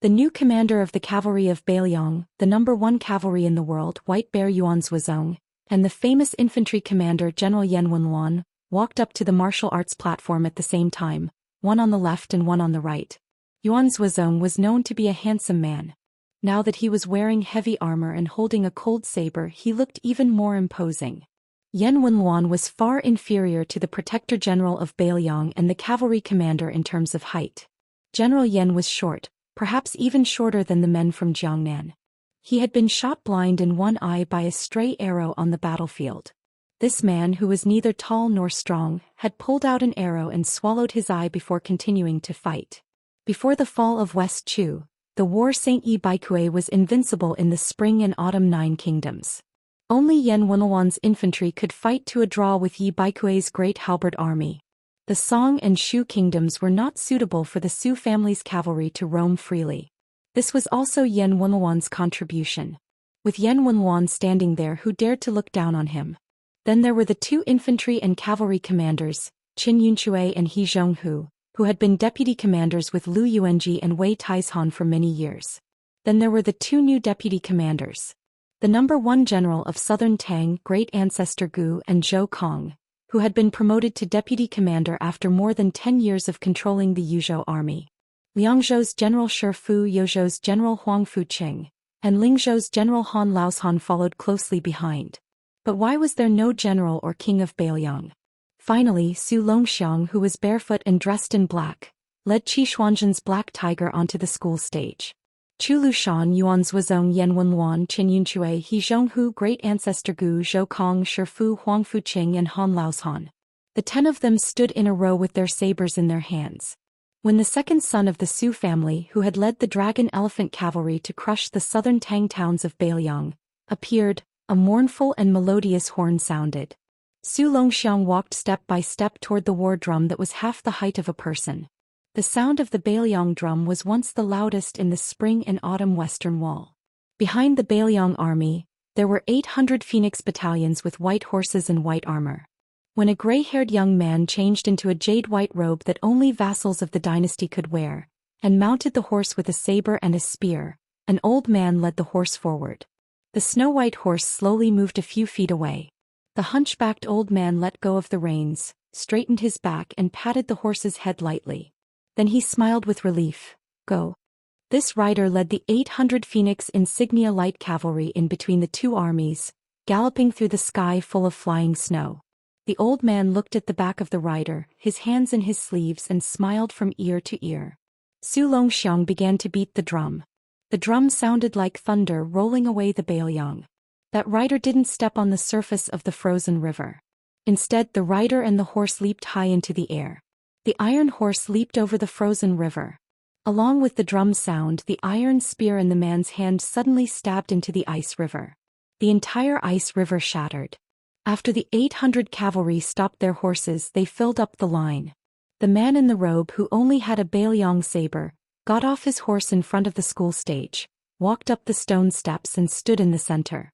The new commander of the cavalry of Bailiang, the #1 cavalry in the world, White Bear Yuan Zhuozong, and the famous infantry commander General Yan Wenluan, walked up to the martial arts platform at the same time, one on the left and one on the right. Yuan Zhuozong was known to be a handsome man. Now that he was wearing heavy armor and holding a cold saber, he looked even more imposing. Yan Wenluan was far inferior to the Protector General of Bailiang and the cavalry commander in terms of height. General Yan was short, perhaps even shorter than the men from Jiangnan. He had been shot blind in one eye by a stray arrow on the battlefield. This man, who was neither tall nor strong, had pulled out an arrow and swallowed his eye before continuing to fight. Before the fall of West Chu, the war Saint Yi Baikue was invincible in the spring and autumn 9 kingdoms. Only Yan Wenluan's infantry could fight to a draw with Yi Baikue's great halberd army. The Song and Shu kingdoms were not suitable for the Su family's cavalry to roam freely. This was also Yan Wenluan's contribution. With Yan Wenluan standing there, who dared to look down on him? Then there were the two infantry and cavalry commanders, Qin Yunque and He Zhonghu, who had been deputy commanders with Lu Yuanji and Wei Taizhan for many years. Then there were the two new deputy commanders. The #1 general of Southern Tang, great ancestor Gu, and Zhou Kong, who had been promoted to deputy commander after more than 10 years of controlling the Yuzhou army. Liangzhou's general Shi Fu, Yozhou's general Huang Fuqing, and Lingzhou's general Han Laoshan followed closely behind. But why was there no general or king of Bailiang? Finally, Su Longxiang, who was barefoot and dressed in black, led Qi Xuanzhen's black tiger onto the school stage. Chu Lushan, Yuan Zhuozong, Yan Wenluan, Qin Yunque, He Zhonghu, great ancestor Gu, Zhou Kong, Shi Fu, Huang Fuqing, and Han Laoshan. The 10 of them stood in a row with their sabers in their hands. When the second son of the Su family, who had led the dragon elephant cavalry to crush the southern Tang towns of Bailiang, appeared, a mournful and melodious horn sounded. Su Longxiang walked step by step toward the war drum that was half the height of a person. The sound of the Bailiang drum was once the loudest in the spring and autumn western wall. Behind the Bailiang army, there were 800 phoenix battalions with white horses and white armor. When a gray-haired young man changed into a jade-white robe that only vassals of the dynasty could wear, and mounted the horse with a saber and a spear, an old man led the horse forward. The snow-white horse slowly moved a few feet away. The hunchbacked old man let go of the reins, straightened his back and patted the horse's head lightly. Then he smiled with relief. Go. This rider led the 800 Phoenix Insignia light cavalry in between the two armies, galloping through the sky full of flying snow. The old man looked at the back of the rider, his hands in his sleeves, and smiled from ear to ear. Su Longxiang began to beat the drum. The drum sounded like thunder rolling away the Bailiang. That rider didn't step on the surface of the frozen river. Instead, the rider and the horse leaped high into the air. The iron horse leaped over the frozen river. Along with the drum sound, the iron spear in the man's hand suddenly stabbed into the ice river. The entire ice river shattered. After the 800 cavalry stopped their horses, they filled up the line. The man in the robe, who only had a Bailiang saber, got off his horse in front of the school stage, walked up the stone steps and stood in the center.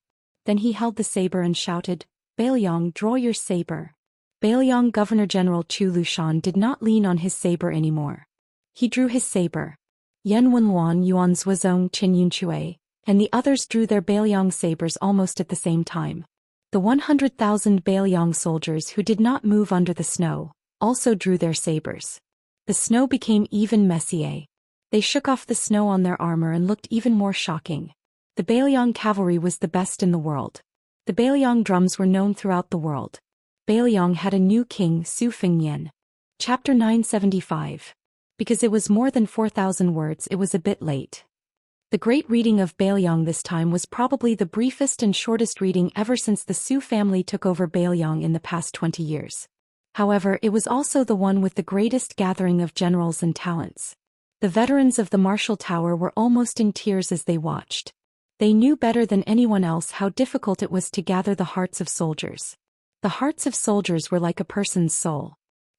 Then he held the saber and shouted, "Bailiang, draw your saber." Bailiang Governor-General Chu Lushan did not lean on his saber anymore. He drew his saber. Yan Wenluan, Yuan Zhuozong, Qin Yunque, and the others drew their Bailiang sabers almost at the same time. The 100,000 Bailiang soldiers who did not move under the snow also drew their sabers. The snow became even messier. They shook off the snow on their armor and looked even more shocking. The Bailiang cavalry was the best in the world. The Bailiang drums were known throughout the world. Bailiang had a new king, Su Fengnian. Chapter 975. Because it was more than 4,000 words, it was a bit late. The great reading of Bailiang this time was probably the briefest and shortest reading ever since the Su family took over Bailiang in the past 20 years. However, it was also the one with the greatest gathering of generals and talents. The veterans of the Martial Tower were almost in tears as they watched. They knew better than anyone else how difficult it was to gather the hearts of soldiers. The hearts of soldiers were like a person's soul.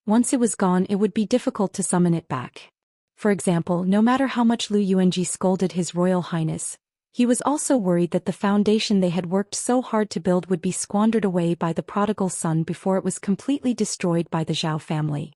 Once it was gone, it would be difficult to summon it back. For example, no matter how much Lu Yuanji scolded His Royal Highness, he was also worried that the foundation they had worked so hard to build would be squandered away by the prodigal son before it was completely destroyed by the Zhou family.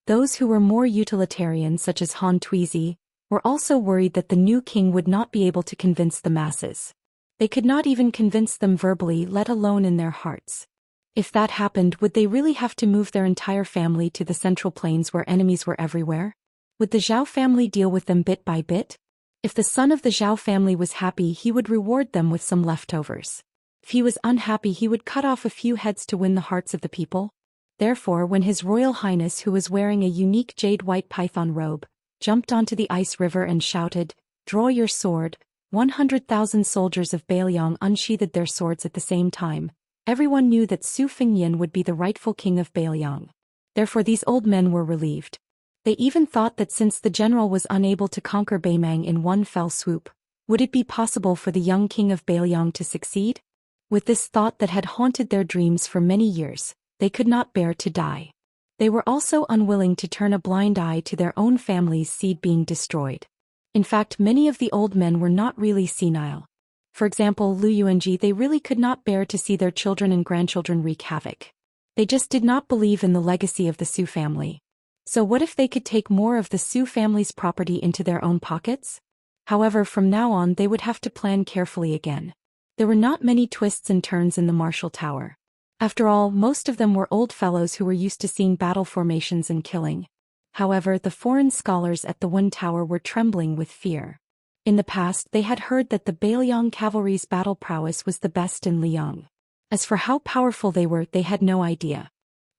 Those who were more utilitarian, such as Han Tuizi, were also worried that the new king would not be able to convince the masses. They could not even convince them verbally, let alone in their hearts. If that happened, would they really have to move their entire family to the Central Plains where enemies were everywhere? Would the Zhou family deal with them bit by bit? If the son of the Zhou family was happy, he would reward them with some leftovers. If he was unhappy, he would cut off a few heads to win the hearts of the people. Therefore, when His Royal Highness, who was wearing a unique jade-white python robe, jumped onto the ice river and shouted, "Draw your sword," 100,000 soldiers of Bailiang unsheathed their swords at the same time. Everyone knew that Su Fengnian would be the rightful king of Bailiang. Therefore these old men were relieved. They even thought that since the general was unable to conquer Baimang in one fell swoop, would it be possible for the young king of Bailiang to succeed? With this thought that had haunted their dreams for many years, they could not bear to die. They were also unwilling to turn a blind eye to their own family's seed being destroyed. In fact, many of the old men were not really senile. For example, Lu Yuanji, they really could not bear to see their children and grandchildren wreak havoc. They just did not believe in the legacy of the Su family. So what if they could take more of the Su family's property into their own pockets? However, from now on they would have to plan carefully again. There were not many twists and turns in the Martial Tower. After all, most of them were old fellows who were used to seeing battle formations and killing. However, the foreign scholars at the Wen Tower were trembling with fear. In the past, they had heard that the Bailiang cavalry's battle prowess was the best in Liang. As for how powerful they were, they had no idea.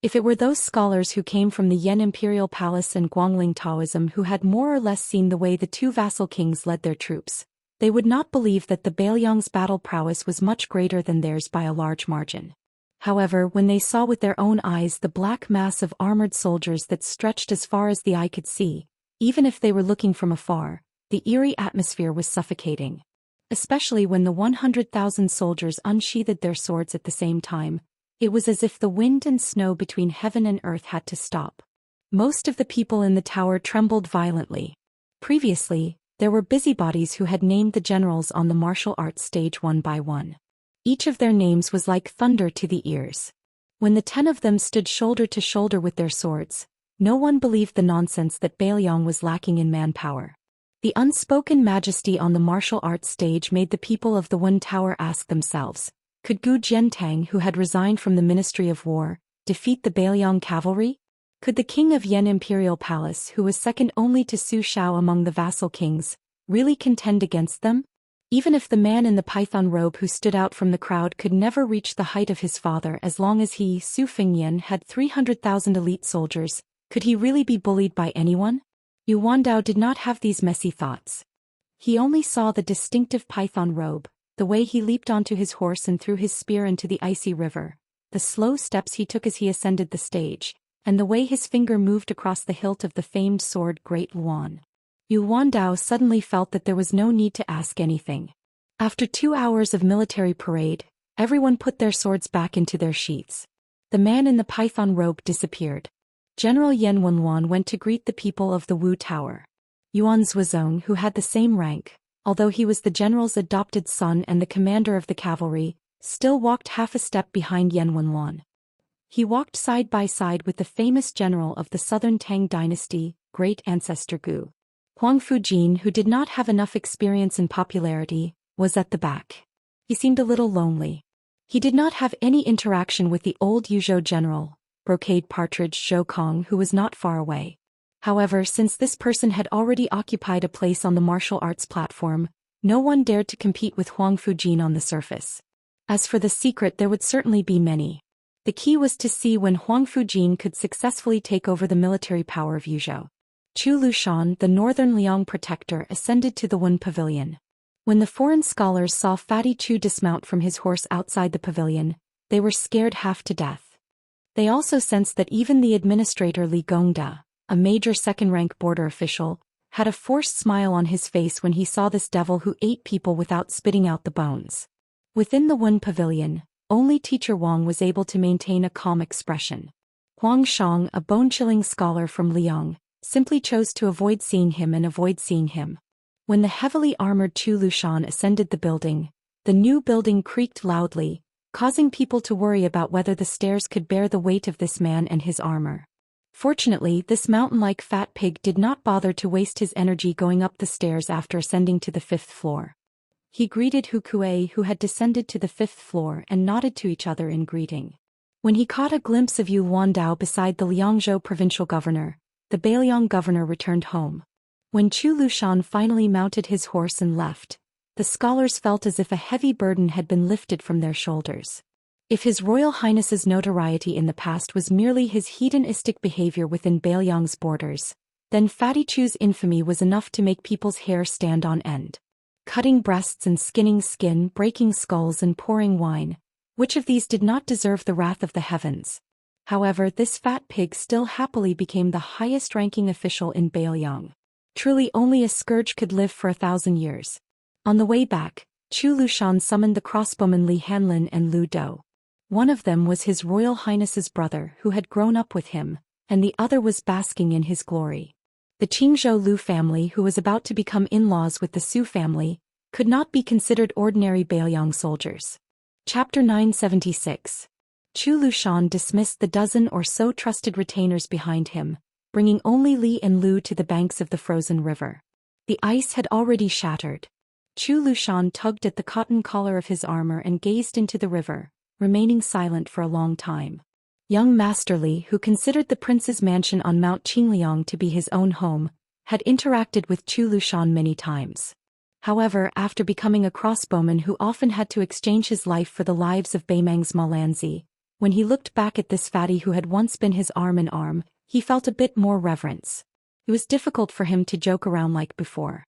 If it were those scholars who came from the Yan Imperial Palace and Guangling Taoism who had more or less seen the way the two vassal kings led their troops, they would not believe that the Bailiang's battle prowess was much greater than theirs by a large margin. However, when they saw with their own eyes the black mass of armored soldiers that stretched as far as the eye could see, even if they were looking from afar, the eerie atmosphere was suffocating. Especially when the 100,000 soldiers unsheathed their swords at the same time, it was as if the wind and snow between heaven and earth had to stop. Most of the people in the tower trembled violently. Previously, there were busybodies who had named the generals on the martial arts stage one by one. Each of their names was like thunder to the ears. When the 10 of them stood shoulder to shoulder with their swords, no one believed the nonsense that Bailiang was lacking in manpower. The unspoken majesty on the martial arts stage made the people of the Wen Tower ask themselves, could Gu Jiantang, who had resigned from the Ministry of War, defeat the Bailiang cavalry? Could the king of Yan Imperial Palace, who was second only to Su Xiao among the vassal kings, really contend against them? Even if the man in the python robe who stood out from the crowd could never reach the height of his father, as long as he, Su Fengnian, had 300,000 elite soldiers, could he really be bullied by anyone? Yu Wandao did not have these messy thoughts. He only saw the distinctive python robe, the way he leaped onto his horse and threw his spear into the icy river, the slow steps he took as he ascended the stage, and the way his finger moved across the hilt of the famed sword Great Luan. Yu Wandao suddenly felt that there was no need to ask anything. After 2 hours of military parade, everyone put their swords back into their sheaths. The man in the python robe disappeared. General Yan Wenluan went to greet the people of the Wu Tower. Yuan Zuozong, who had the same rank, although he was the general's adopted son and the commander of the cavalry, still walked half a step behind Yan Wenluan. He walked side by side with the famous general of the southern Tang dynasty, great ancestor Gu. Huang Fujin, who did not have enough experience and popularity, was at the back. He seemed a little lonely. He did not have any interaction with the old Yuzhou general, Brocade Partridge Zhou Kong, who was not far away. However, since this person had already occupied a place on the martial arts platform, no one dared to compete with Huang Fujin on the surface. As for the secret, there would certainly be many. The key was to see when Huang Fujin could successfully take over the military power of Yuzhou. Chu Lushan, the northern Liang protector, ascended to the Wen pavilion. When the foreign scholars saw Fatty Chu dismount from his horse outside the pavilion, they were scared half to death. They also sensed that even the administrator Li Gongda, a major second-rank border official, had a forced smile on his face when he saw this devil who ate people without spitting out the bones. Within the Wen pavilion, only teacher Wang was able to maintain a calm expression. Huang Shang, a bone-chilling scholar from Liang, simply chose to avoid seeing him. When the heavily armored Chu Lushan ascended the building, the new building creaked loudly, causing people to worry about whether the stairs could bear the weight of this man and his armor. Fortunately, this mountain-like fat pig did not bother to waste his energy going up the stairs after ascending to the 5th floor. He greeted Hu Kuei, who had descended to the 5th floor, and nodded to each other in greeting. When he caught a glimpse of Yu Luandao beside the Liangzhou provincial governor, the Beiliang governor returned home. When Chu Lushan finally mounted his horse and left, the scholars felt as if a heavy burden had been lifted from their shoulders. If His Royal Highness's notoriety in the past was merely his hedonistic behavior within Beiliang's borders, then Fatty Chu's infamy was enough to make people's hair stand on end. Cutting breasts and skinning skin, breaking skulls and pouring wine, which of these did not deserve the wrath of the heavens? However, this fat pig still happily became the highest-ranking official in Beiliang. Truly only a scourge could live for 1,000 years. On the way back, Chu Lushan summoned the crossbowmen Li Hanlin and Lu Dou. One of them was His Royal Highness's brother who had grown up with him, and the other was basking in his glory. The Qingzhou Lu family, who was about to become in-laws with the Su family, could not be considered ordinary Beiliang soldiers. Chapter 976. Chu Lushan dismissed the dozen or so trusted retainers behind him, bringing only Li and Lu to the banks of the frozen river. The ice had already shattered. Chu Lushan tugged at the cotton collar of his armor and gazed into the river, remaining silent for a long time. Young Master Li, who considered the prince's mansion on Mount Qingliang to be his own home, had interacted with Chu Lushan many times. However, after becoming a crossbowman who often had to exchange his life for the lives of Beimang's Malanzi, when he looked back at this fatty who had once been his arm in arm, he felt a bit more reverence. It was difficult for him to joke around like before.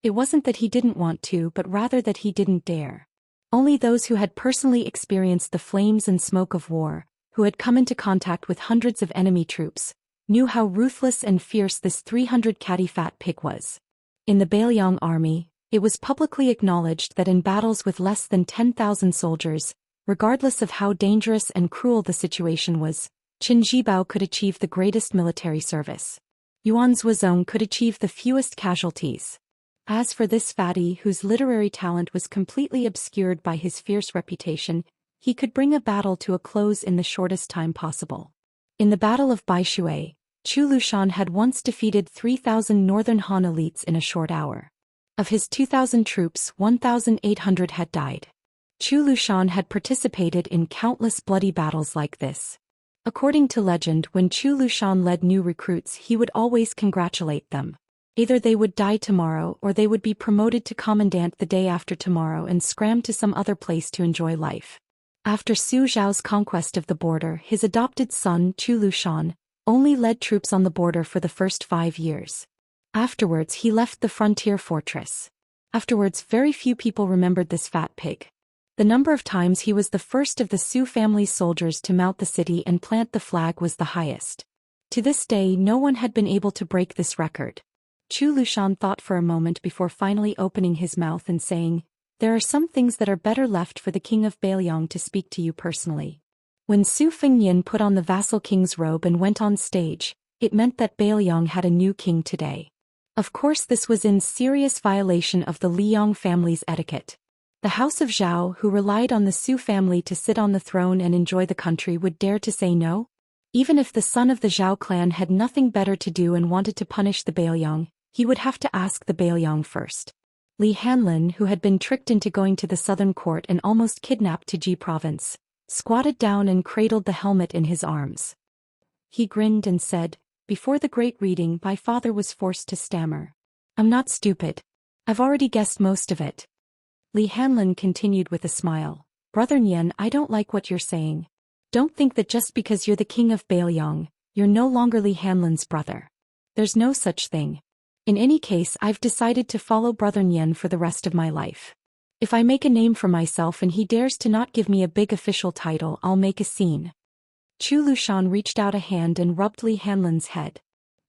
It wasn't that he didn't want to, but rather that he didn't dare. Only those who had personally experienced the flames and smoke of war, who had come into contact with hundreds of enemy troops, knew how ruthless and fierce this 300 fat pig was. In the Beiliang army, it was publicly acknowledged that in battles with less than 10,000 soldiers, regardless of how dangerous and cruel the situation was, Qin Zhibao could achieve the greatest military service. Yuan Zuozong could achieve the fewest casualties. As for this fatty whose literary talent was completely obscured by his fierce reputation, he could bring a battle to a close in the shortest time possible. In the Battle of Baishui, Chu Lushan had once defeated 3,000 Northern Han elites in a short hour. Of his 2,000 troops, 1,800 had died. Chu Lushan had participated in countless bloody battles like this. According to legend, when Chu Lushan led new recruits, he would always congratulate them. Either they would die tomorrow or they would be promoted to commandant the day after tomorrow and scram to some other place to enjoy life. After Su Zhao's conquest of the border, his adopted son, Chu Lushan, only led troops on the border for the first 5 years. Afterwards, he left the frontier fortress. Afterwards, very few people remembered this fat pig. The number of times he was the first of the Su family's soldiers to mount the city and plant the flag was the highest. To this day, no one had been able to break this record. Chu Lushan thought for a moment before finally opening his mouth and saying, "There are some things that are better left for the king of Beiliang to speak to you personally." When Su Fengnian put on the vassal king's robe and went on stage, it meant that Beiliang had a new king today. Of course, this was in serious violation of the Liang family's etiquette. The House of Zhao, who relied on the Su family to sit on the throne and enjoy the country, would dare to say no? Even if the son of the Zhao clan had nothing better to do and wanted to punish the Beiliang, he would have to ask the Beiliang first. Li Hanlin, who had been tricked into going to the southern court and almost kidnapped to Ji province, squatted down and cradled the helmet in his arms. He grinned and said, Before the great reading, my father was forced to stammer. I'm not stupid. I've already guessed most of it. Li Hanlin continued with a smile. Brother Nian, I don't like what you're saying. Don't think that just because you're the king of Bailiang, you're no longer Li Hanlin's brother. There's no such thing. In any case, I've decided to follow Brother Nian for the rest of my life. If I make a name for myself and he dares to not give me a big official title, I'll make a scene. Chu Lushan reached out a hand and rubbed Li Hanlin's head.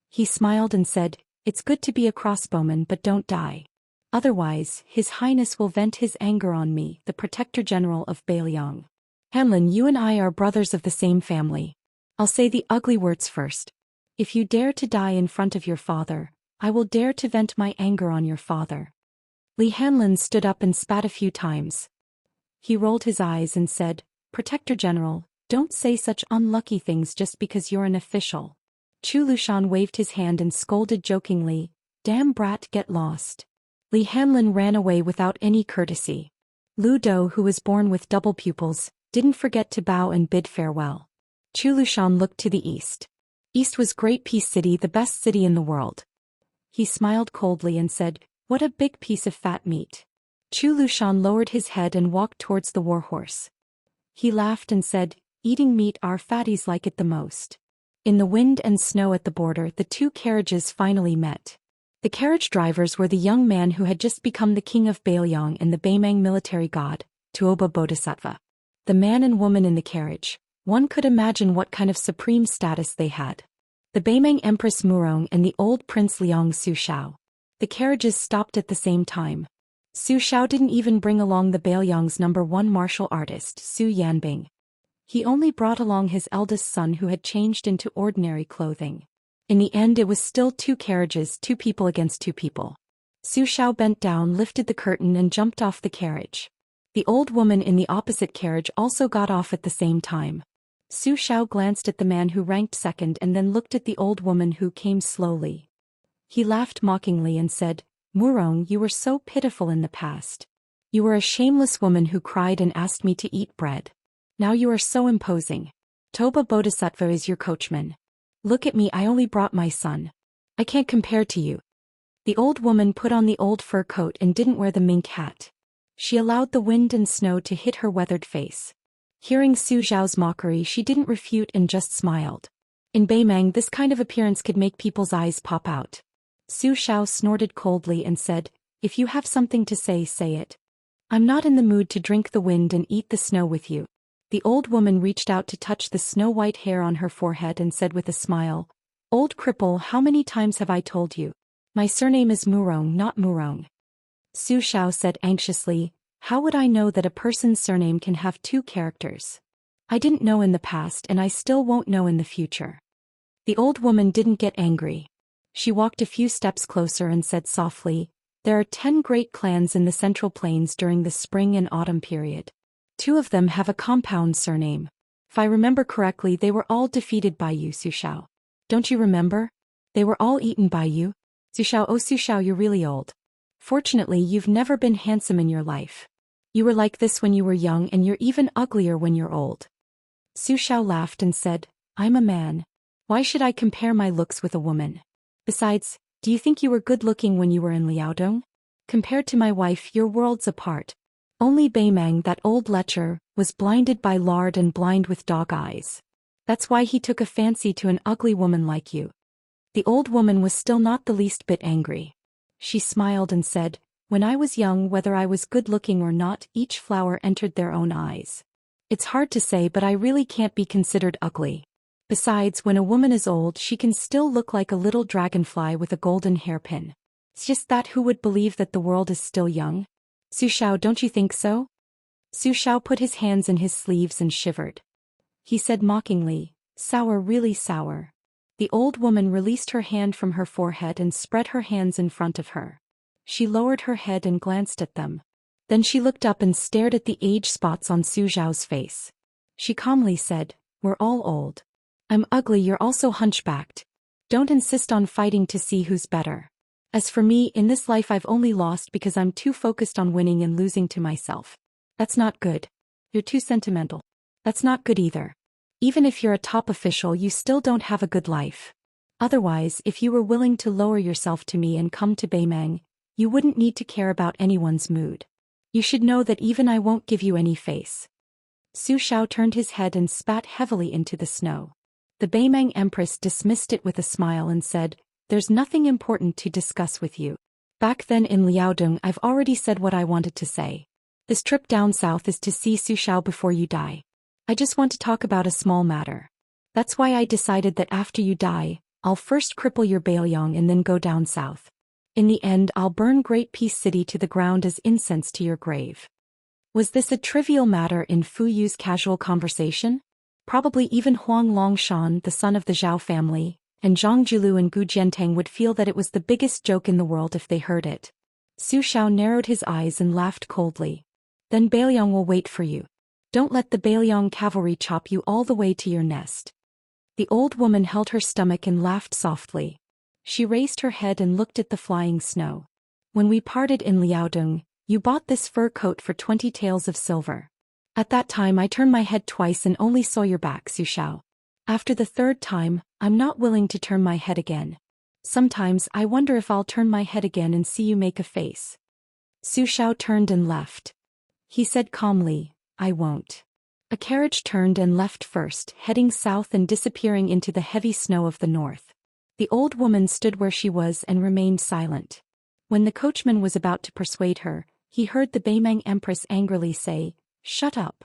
He smiled and said, It's good to be a crossbowman, but don't die. Otherwise, His Highness will vent his anger on me, the Protector General of Bailiang. Hanlin, you and I are brothers of the same family. I'll say the ugly words first. If you dare to die in front of your father, I will dare to vent my anger on your father. Li Hanlin stood up and spat a few times. He rolled his eyes and said, Protector General, don't say such unlucky things just because you're an official. Chu Lushan waved his hand and scolded jokingly, Damn brat, get lost. Li Hanlin ran away without any courtesy. Lu Dou, who was born with double pupils, didn't forget to bow and bid farewell. Chu Lushan looked to the east. East was Great Peace City, the best city in the world. He smiled coldly and said, What a big piece of fat meat. Chu Lushan lowered his head and walked towards the warhorse. He laughed and said, Eating meat, our fatties like it the most. In the wind and snow at the border, the two carriages finally met. The carriage drivers were the young man who had just become the king of Bailiang and the Baimang military god, Tuoba Bodhisattva. The man and woman in the carriage, one could imagine what kind of supreme status they had. The Baimang Empress Murong and the old Prince Liang Su Xiao. The carriages stopped at the same time. Su Xiao didn't even bring along the Bailiang's #1 martial artist, Su Yanbing. He only brought along his eldest son who had changed into ordinary clothing. In the end, it was still two carriages, two people against two people. Su Xiao bent down, lifted the curtain and jumped off the carriage. The old woman in the opposite carriage also got off at the same time. Su Xiao glanced at the man who ranked second and then looked at the old woman who came slowly. He laughed mockingly and said, Murong, you were so pitiful in the past. You were a shameless woman who cried and asked me to eat bread. Now you are so imposing. Toba Bodhisattva is your coachman. Look at me, I only brought my son. I can't compare to you. The old woman put on the old fur coat and didn't wear the mink hat. She allowed the wind and snow to hit her weathered face. Hearing Su Xiao's mockery, she didn't refute and just smiled. In Baimang, this kind of appearance could make people's eyes pop out. Su Xiao snorted coldly and said, If you have something to say, say it. I'm not in the mood to drink the wind and eat the snow with you. The old woman reached out to touch the snow-white hair on her forehead and said with a smile, Old cripple, how many times have I told you? My surname is Murong, not Murong. Su Xiao said anxiously, How would I know that a person's surname can have two characters? I didn't know in the past and I still won't know in the future. The old woman didn't get angry. She walked a few steps closer and said softly, There are 10 great clans in the Central Plains during the spring and autumn period. 2 of them have a compound surname. If I remember correctly, they were all defeated by you, Su Xiao. Don't you remember? They were all eaten by you. Su Xiao, oh Su Xiao, you're really old. Fortunately, you've never been handsome in your life. You were like this when you were young and you're even uglier when you're old. Su Xiao laughed and said, I'm a man. Why should I compare my looks with a woman? Besides, do you think you were good looking when you were in Liaodong? Compared to my wife, you're worlds apart. Only Baimang, that old lecher, was blinded by lard and blind with dog eyes. That's why he took a fancy to an ugly woman like you. The old woman was still not the least bit angry. She smiled and said, When I was young, whether I was good looking or not, each flower entered their own eyes. It's hard to say, but I really can't be considered ugly. Besides, when a woman is old, she can still look like a little dragonfly with a golden hairpin. It's just that who would believe that the world is still young? Su Xiao, don't you think so? Su Xiao put his hands in his sleeves and shivered. He said mockingly, Sour, really sour. The old woman released her hand from her forehead and spread her hands in front of her. She lowered her head and glanced at them. Then she looked up and stared at the age spots on Su Xiao's face. She calmly said, We're all old. I'm ugly, you're also hunchbacked. Don't insist on fighting to see who's better. As for me, in this life I've only lost because I'm too focused on winning and losing to myself. That's not good. You're too sentimental. That's not good either. Even if you're a top official, you still don't have a good life. Otherwise, if you were willing to lower yourself to me and come to Beimang, you wouldn't need to care about anyone's mood. You should know that even I won't give you any face." Su Xiao turned his head and spat heavily into the snow. The Beimang Empress dismissed it with a smile and said, "There's nothing important to discuss with you. Back then in Liaodong I've already said what I wanted to say. This trip down south is to see Su Xiao before you die. I just want to talk about a small matter. That's why I decided that after you die, I'll first cripple your Bailiang and then go down south. In the end I'll burn Great Peace City to the ground as incense to your grave." Was this a trivial matter in Fu Yu's casual conversation? Probably even Huang Longshan, the son of the Zhao family, and Zhang Julu and Gu Jiantang would feel that it was the biggest joke in the world if they heard it. Su Xiao narrowed his eyes and laughed coldly. "Then Bailiang will wait for you. Don't let the Bailiang cavalry chop you all the way to your nest." The old woman held her stomach and laughed softly. She raised her head and looked at the flying snow. "When we parted in Liaodong, you bought this fur coat for 20 taels of silver. At that time I turned my head twice and only saw your back, Su Xiao. After the third time, I'm not willing to turn my head again. Sometimes I wonder if I'll turn my head again and see you make a face." Su Xiao turned and left. He said calmly, "I won't." A carriage turned and left first, heading south and disappearing into the heavy snow of the north. The old woman stood where she was and remained silent. When the coachman was about to persuade her, he heard the Beimang Empress angrily say, "Shut up."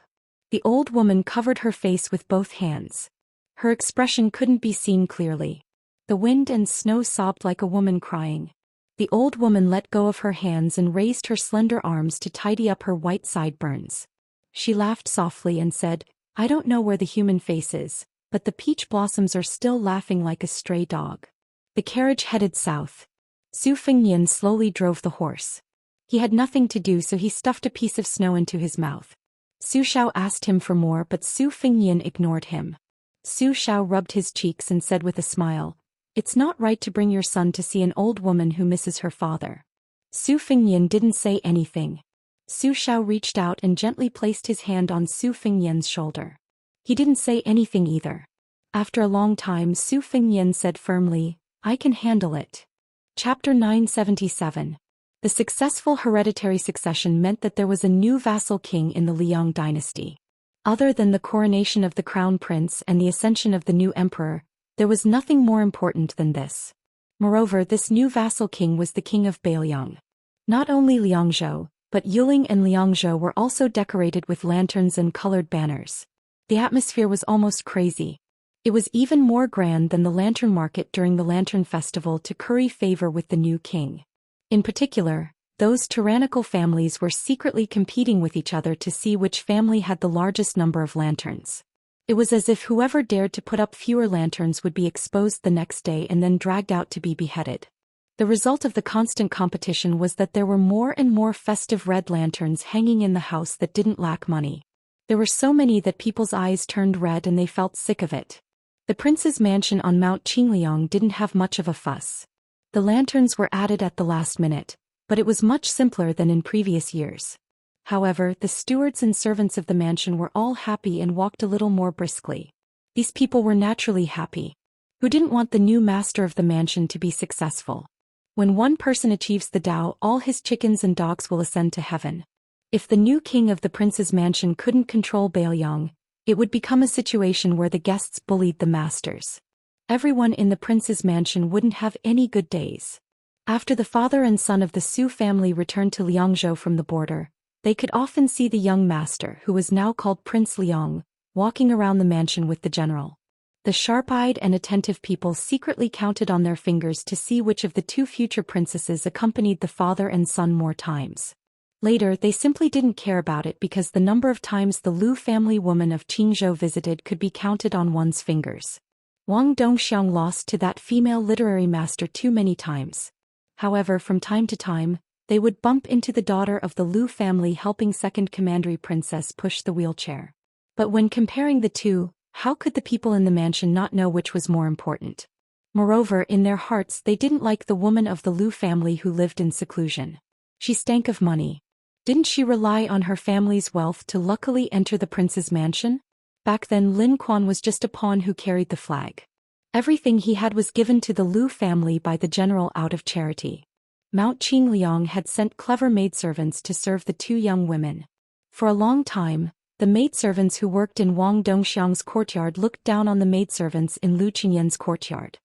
The old woman covered her face with both hands. Her expression couldn't be seen clearly. The wind and snow sobbed like a woman crying. The old woman let go of her hands and raised her slender arms to tidy up her white sideburns. She laughed softly and said, "I don't know where the human face is, but the peach blossoms are still laughing like a stray dog." The carriage headed south. Su Fengnian slowly drove the horse. He had nothing to do, so he stuffed a piece of snow into his mouth. Su Xiao asked him for more, but Su Fengnian ignored him. Su Xiao rubbed his cheeks and said with a smile, "It's not right to bring your son to see an old woman who misses her father." Su Fengnian didn't say anything. Su Xiao reached out and gently placed his hand on Su Fengnian's shoulder. He didn't say anything either. After a long time, Su Fengnian said firmly, "I can handle it." Chapter 977. The successful hereditary succession meant that there was a new vassal king in the Liang dynasty. Other than the coronation of the crown prince and the ascension of the new emperor, there was nothing more important than this. Moreover, this new vassal king was the king of Bailiang. Not only Liangzhou, but Yuling and Liangzhou were also decorated with lanterns and colored banners. The atmosphere was almost crazy. It was even more grand than the lantern market during the lantern festival to curry favor with the new king. In particular, those tyrannical families were secretly competing with each other to see which family had the largest number of lanterns. It was as if whoever dared to put up fewer lanterns would be exposed the next day and then dragged out to be beheaded. The result of the constant competition was that there were more and more festive red lanterns hanging in the house that didn't lack money. There were so many that people's eyes turned red and they felt sick of it. The prince's mansion on Mount Qingliang didn't have much of a fuss. The lanterns were added at the last minute, but it was much simpler than in previous years. However, the stewards and servants of the mansion were all happy and walked a little more briskly. These people were naturally happy. Who didn't want the new master of the mansion to be successful? When one person achieves the Tao, all his chickens and dogs will ascend to heaven. If the new king of the prince's mansion couldn't control Bailiang, it would become a situation where the guests bullied the masters. Everyone in the prince's mansion wouldn't have any good days. After the father and son of the Su family returned to Liangzhou from the border, they could often see the young master, who was now called Prince Liang, walking around the mansion with the general. The sharp-eyed and attentive people secretly counted on their fingers to see which of the two future princesses accompanied the father and son more times. Later, they simply didn't care about it because the number of times the Lu family woman of Qingzhou visited could be counted on one's fingers. Wang Dongxiang lost to that female literary master too many times. However, from time to time, they would bump into the daughter of the Lu family helping second commandery princess push the wheelchair. But when comparing the two, how could the people in the mansion not know which was more important? Moreover, in their hearts they didn't like the woman of the Lu family who lived in seclusion. She stank of money. Didn't she rely on her family's wealth to luckily enter the prince's mansion? Back then Lin Quan was just a pawn who carried the flag. Everything he had was given to the Lu family by the general out of charity. Mount Qingliang had sent clever maidservants to serve the two young women. For a long time, the maidservants who worked in Wang Dongxiang's courtyard looked down on the maidservants in Lu Qingyan's courtyard.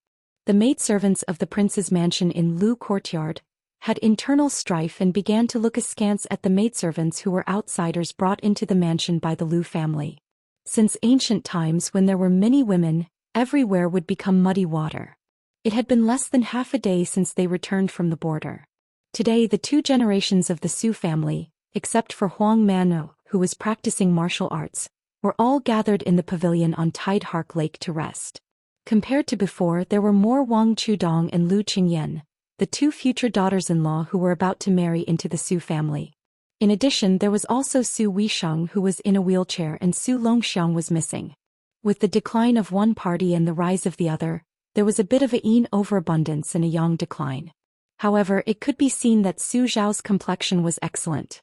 The maidservants of the prince's mansion in Lu courtyard had internal strife and began to look askance at the maidservants who were outsiders brought into the mansion by the Lu family. Since ancient times when there were many women, everywhere would become muddy water. It had been less than half a day since they returned from the border. Today the two generations of the Su family, except for Huang Mano, who was practicing martial arts, were all gathered in the pavilion on Tidehark Lake to rest. Compared to before, there were more Wang Chudong and Lu Qingyan, the two future daughters-in-law who were about to marry into the Su family. In addition, there was also Su Weisheng, who was in a wheelchair, and Su Longxiang was missing. With the decline of one party and the rise of the other, there was a bit of a yin overabundance and a yang decline. However, it could be seen that Su Zhao's complexion was excellent.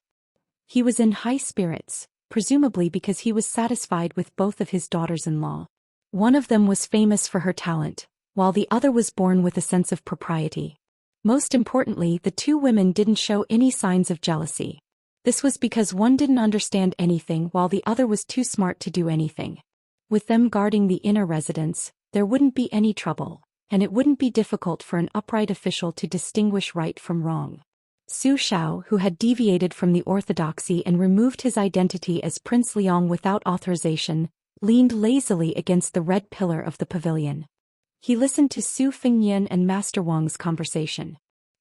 He was in high spirits, presumably because he was satisfied with both of his daughters-in-law. One of them was famous for her talent, while the other was born with a sense of propriety. Most importantly, the two women didn't show any signs of jealousy. This was because one didn't understand anything while the other was too smart to do anything. With them guarding the inner residence, there wouldn't be any trouble, and it wouldn't be difficult for an upright official to distinguish right from wrong. Su Xiao, who had deviated from the orthodoxy and removed his identity as Prince Liang without authorization, leaned lazily against the red pillar of the pavilion. He listened to Su Fengyan and Master Wang's conversation.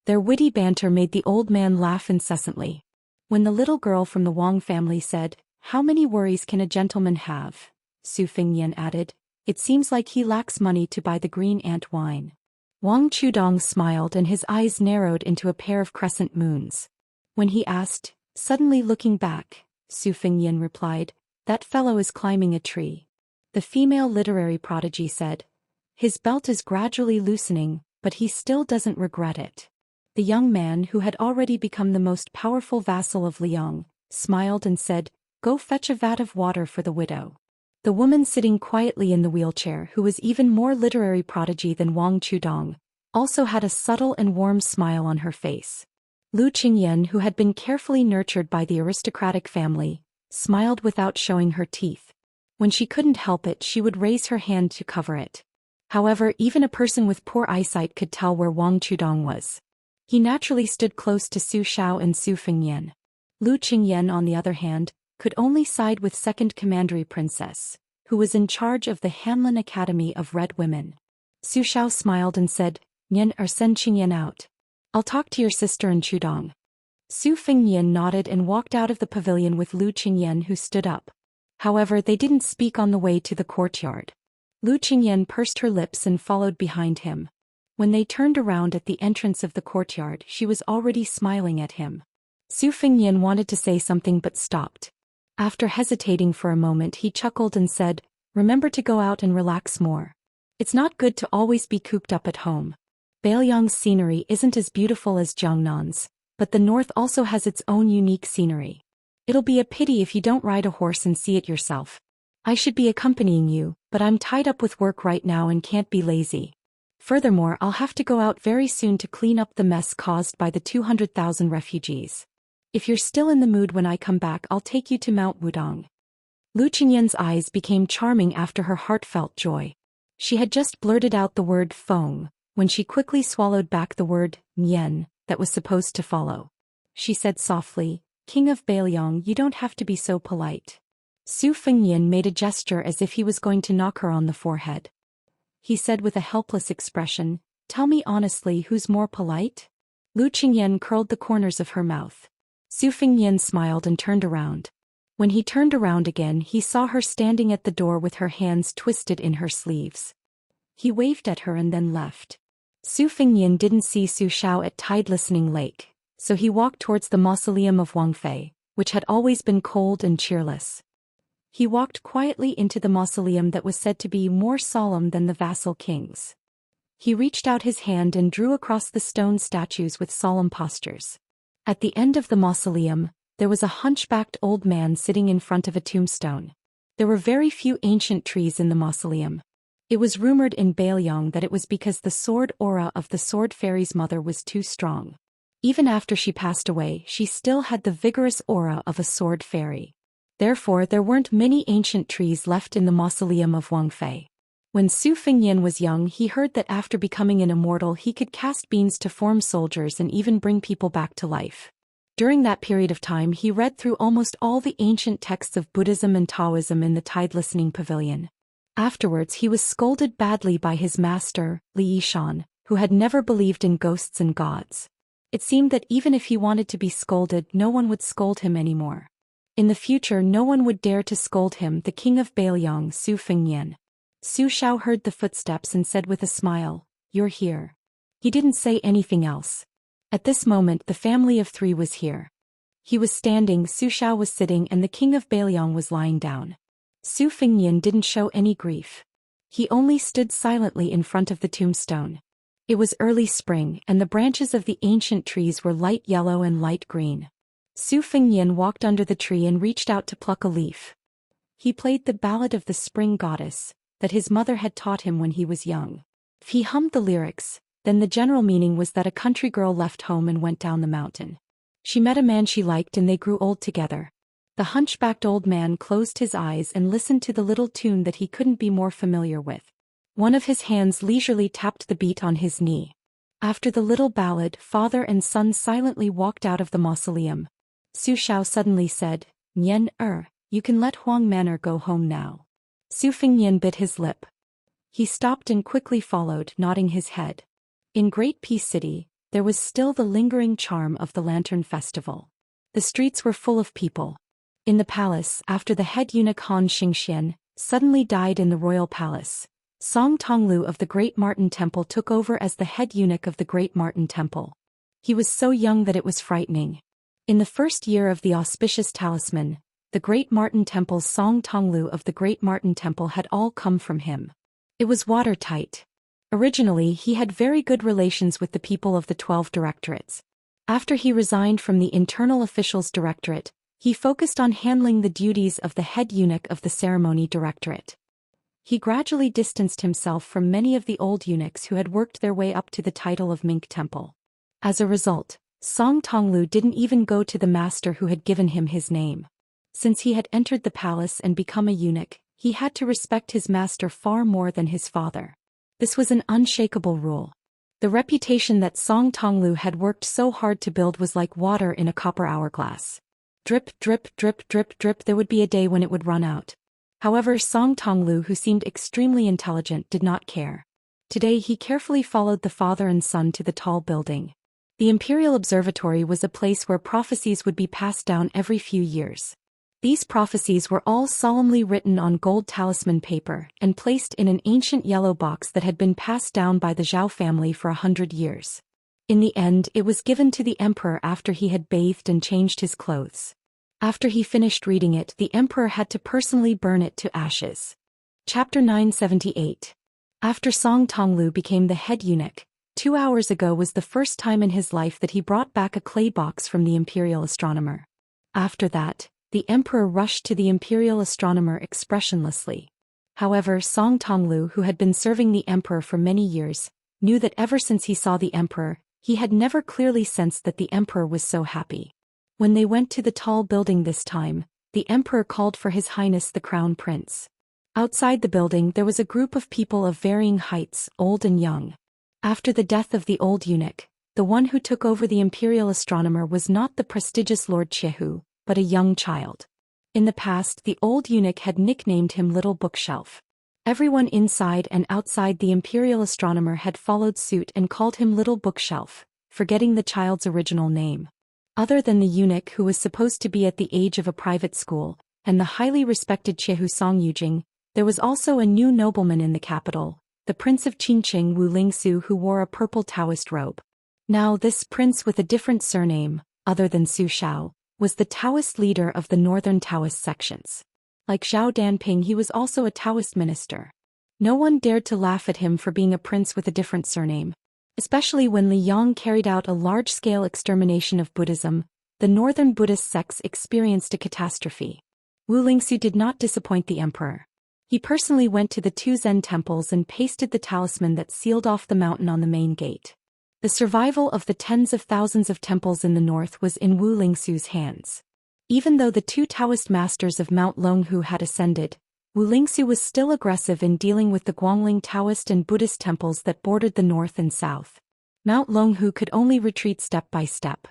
Their witty banter made the old man laugh incessantly. When the little girl from the Wang family said, "How many worries can a gentleman have?" Su Fengyan added, "It seems like he lacks money to buy the green ant wine." Wang Chudong smiled and his eyes narrowed into a pair of crescent moons. When he asked, suddenly looking back, Su Fengyan replied, "That fellow is climbing a tree." The female literary prodigy said, "His belt is gradually loosening, but he still doesn't regret it." The young man, who had already become the most powerful vassal of Liang, smiled and said, "Go fetch a vat of water for the widow." The woman sitting quietly in the wheelchair, who was even more literary prodigy than Wang Chudong, also had a subtle and warm smile on her face. Lu Qingyan, who had been carefully nurtured by the aristocratic family, smiled without showing her teeth. When she couldn't help it, she would raise her hand to cover it. However, even a person with poor eyesight could tell where Wang Chudong was. He naturally stood close to Su Xiao and Su Fengyan. Lu Qingyan, on the other hand, could only side with Second Commandery Princess, who was in charge of the Hanlin Academy of Red Women. Su Xiao smiled and said, "Nian or send Qingyan out. I'll talk to your sister and Chudong." Su Fengyan nodded and walked out of the pavilion with Lu Qingyan, who stood up. However, they didn't speak on the way to the courtyard. Lu Qingyan pursed her lips and followed behind him. When they turned around at the entrance of the courtyard, she was already smiling at him. Su Fengyan wanted to say something but stopped. After hesitating for a moment, he chuckled and said, "Remember to go out and relax more. It's not good to always be cooped up at home. Beiliang's scenery isn't as beautiful as Jiangnan's, but the north also has its own unique scenery. It'll be a pity if you don't ride a horse and see it yourself. I should be accompanying you, but I'm tied up with work right now and can't be lazy. Furthermore, I'll have to go out very soon to clean up the mess caused by the 200,000 refugees. If you're still in the mood when I come back, I'll take you to Mount Wudong." Lu Qingyan's eyes became charming after her heartfelt joy. She had just blurted out the word "feng," when she quickly swallowed back the word "nian" that was supposed to follow. She said softly, "King of Beiliang, you don't have to be so polite." Su Fengyan made a gesture as if he was going to knock her on the forehead. He said with a helpless expression, "Tell me honestly, who's more polite?" Lu Qingyan curled the corners of her mouth. Su Fengyan smiled and turned around. When he turned around again, he saw her standing at the door with her hands twisted in her sleeves. He waved at her and then left. Su Fengyan didn't see Su Xiao at Tide Listening Lake, so he walked towards the mausoleum of Wang Fei, which had always been cold and cheerless. He walked quietly into the mausoleum that was said to be more solemn than the vassal kings. He reached out his hand and drew across the stone statues with solemn postures. At the end of the mausoleum, there was a hunchbacked old man sitting in front of a tombstone. There were very few ancient trees in the mausoleum. It was rumored in Bailiang that it was because the sword aura of the sword fairy's mother was too strong. Even after she passed away, she still had the vigorous aura of a sword fairy. Therefore, there weren't many ancient trees left in the mausoleum of Wang Fei. When Su Fengyan was young, he heard that after becoming an immortal he could cast beams to form soldiers and even bring people back to life. During that period of time he read through almost all the ancient texts of Buddhism and Taoism in the Tide Listening Pavilion. Afterwards he was scolded badly by his master, Li Yishan, who had never believed in ghosts and gods. It seemed that even if he wanted to be scolded, no one would scold him anymore. In the future no one would dare to scold him, the king of Bailiang, Su Fengyan. Su Xiao heard the footsteps and said with a smile, "You're here." He didn't say anything else. At this moment the family of three was here. He was standing, Su Xiao was sitting, and the king of Bailiang was lying down. Su Fengyan didn't show any grief. He only stood silently in front of the tombstone. It was early spring, and the branches of the ancient trees were light yellow and light green. Su Fengyan walked under the tree and reached out to pluck a leaf. He played the ballad of the spring goddess that his mother had taught him when he was young. He hummed the lyrics, then the general meaning was that a country girl left home and went down the mountain. She met a man she liked and they grew old together. The hunchbacked old man closed his eyes and listened to the little tune that he couldn't be more familiar with. One of his hands leisurely tapped the beat on his knee. After the little ballad, father and son silently walked out of the mausoleum. Su Xiao suddenly said, "Nian you can let Huang Manor go home now." Su Fengyan bit his lip. He stopped and quickly followed, nodding his head. In Great Peace City, there was still the lingering charm of the Lantern Festival. The streets were full of people. In the palace, after the head eunuch Han Xianxia suddenly died in the royal palace, Song Tonglu of the Great Martin Temple took over as the head eunuch of the Great Martin Temple. He was so young that it was frightening. In the first year of the auspicious talisman, the Great Martin Temple's Song Tonglu of the Great Martin Temple had all come from him. It was watertight. Originally he had very good relations with the people of the 12 directorates. After he resigned from the Internal Officials Directorate, he focused on handling the duties of the head eunuch of the Ceremony Directorate. He gradually distanced himself from many of the old eunuchs who had worked their way up to the title of Mink Temple. As a result, Song Tonglu didn't even go to the master who had given him his name. Since he had entered the palace and become a eunuch, he had to respect his master far more than his father. This was an unshakable rule. The reputation that Song Tonglu had worked so hard to build was like water in a copper hourglass. Drip, drip, drip, drip, drip, there would be a day when it would run out. However, Song Tonglu, who seemed extremely intelligent, did not care. Today he carefully followed the father and son to the tall building. The Imperial Observatory was a place where prophecies would be passed down every few years. These prophecies were all solemnly written on gold talisman paper and placed in an ancient yellow box that had been passed down by the Zhou family for 100 years. In the end, it was given to the emperor after he had bathed and changed his clothes. After he finished reading it, the emperor had to personally burn it to ashes. Chapter 978. After Song Tonglu became the head eunuch, 2 hours ago was the first time in his life that he brought back a clay box from the imperial astronomer. After that, the emperor rushed to the imperial astronomer expressionlessly. However, Song Tonglu, who had been serving the emperor for many years, knew that ever since he saw the emperor, he had never clearly sensed that the emperor was so happy. When they went to the tall building this time, the emperor called for His Highness the Crown Prince. Outside the building there was a group of people of varying heights, old and young. After the death of the old eunuch, the one who took over the imperial astronomer was not the prestigious Lord Chehu, but a young child. In the past, the old eunuch had nicknamed him Little Bookshelf. Everyone inside and outside the imperial astronomer had followed suit and called him Little Bookshelf, forgetting the child's original name. Other than the eunuch who was supposed to be at the age of a private school, and the highly respected Chehu Song Yujing, there was also a new nobleman in the capital, the Prince of Qingqing Wu Lingsu, who wore a purple Taoist robe. Now this prince with a different surname, other than Su Xiao, was the Taoist leader of the northern Taoist sections. Like Zhao Danping, he was also a Taoist minister. No one dared to laugh at him for being a prince with a different surname. Especially when Li Yang carried out a large-scale extermination of Buddhism, the northern Buddhist sects experienced a catastrophe. Wu Lingsu did not disappoint the emperor. He personally went to the two Zen temples and pasted the talisman that sealed off the mountain on the main gate. The survival of the tens of thousands of temples in the north was in Wu Lingsu's hands. Even though the two Taoist masters of Mount Longhu had ascended, Wu Lingsu was still aggressive in dealing with the Guangling Taoist and Buddhist temples that bordered the north and south. Mount Longhu could only retreat step by step.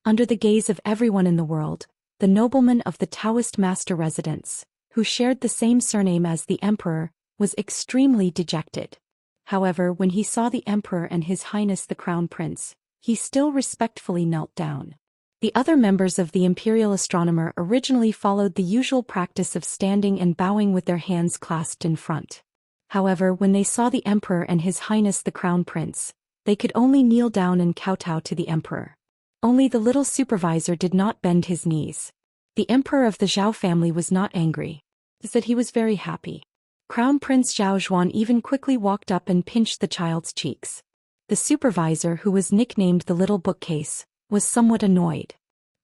Under the gaze of everyone in the world, the nobleman of the Taoist master residence, who shared the same surname as the emperor, was extremely dejected. However, when he saw the emperor and His Highness the Crown Prince, he still respectfully knelt down. The other members of the imperial astronomer originally followed the usual practice of standing and bowing with their hands clasped in front. However, when they saw the emperor and His Highness the Crown Prince, they could only kneel down and kowtow to the emperor. Only the little supervisor did not bend his knees. The emperor of the Zhou family was not angry. He said he was very happy. Crown Prince Zhou Xian even quickly walked up and pinched the child's cheeks. The supervisor, who was nicknamed the Little Bookcase, was somewhat annoyed.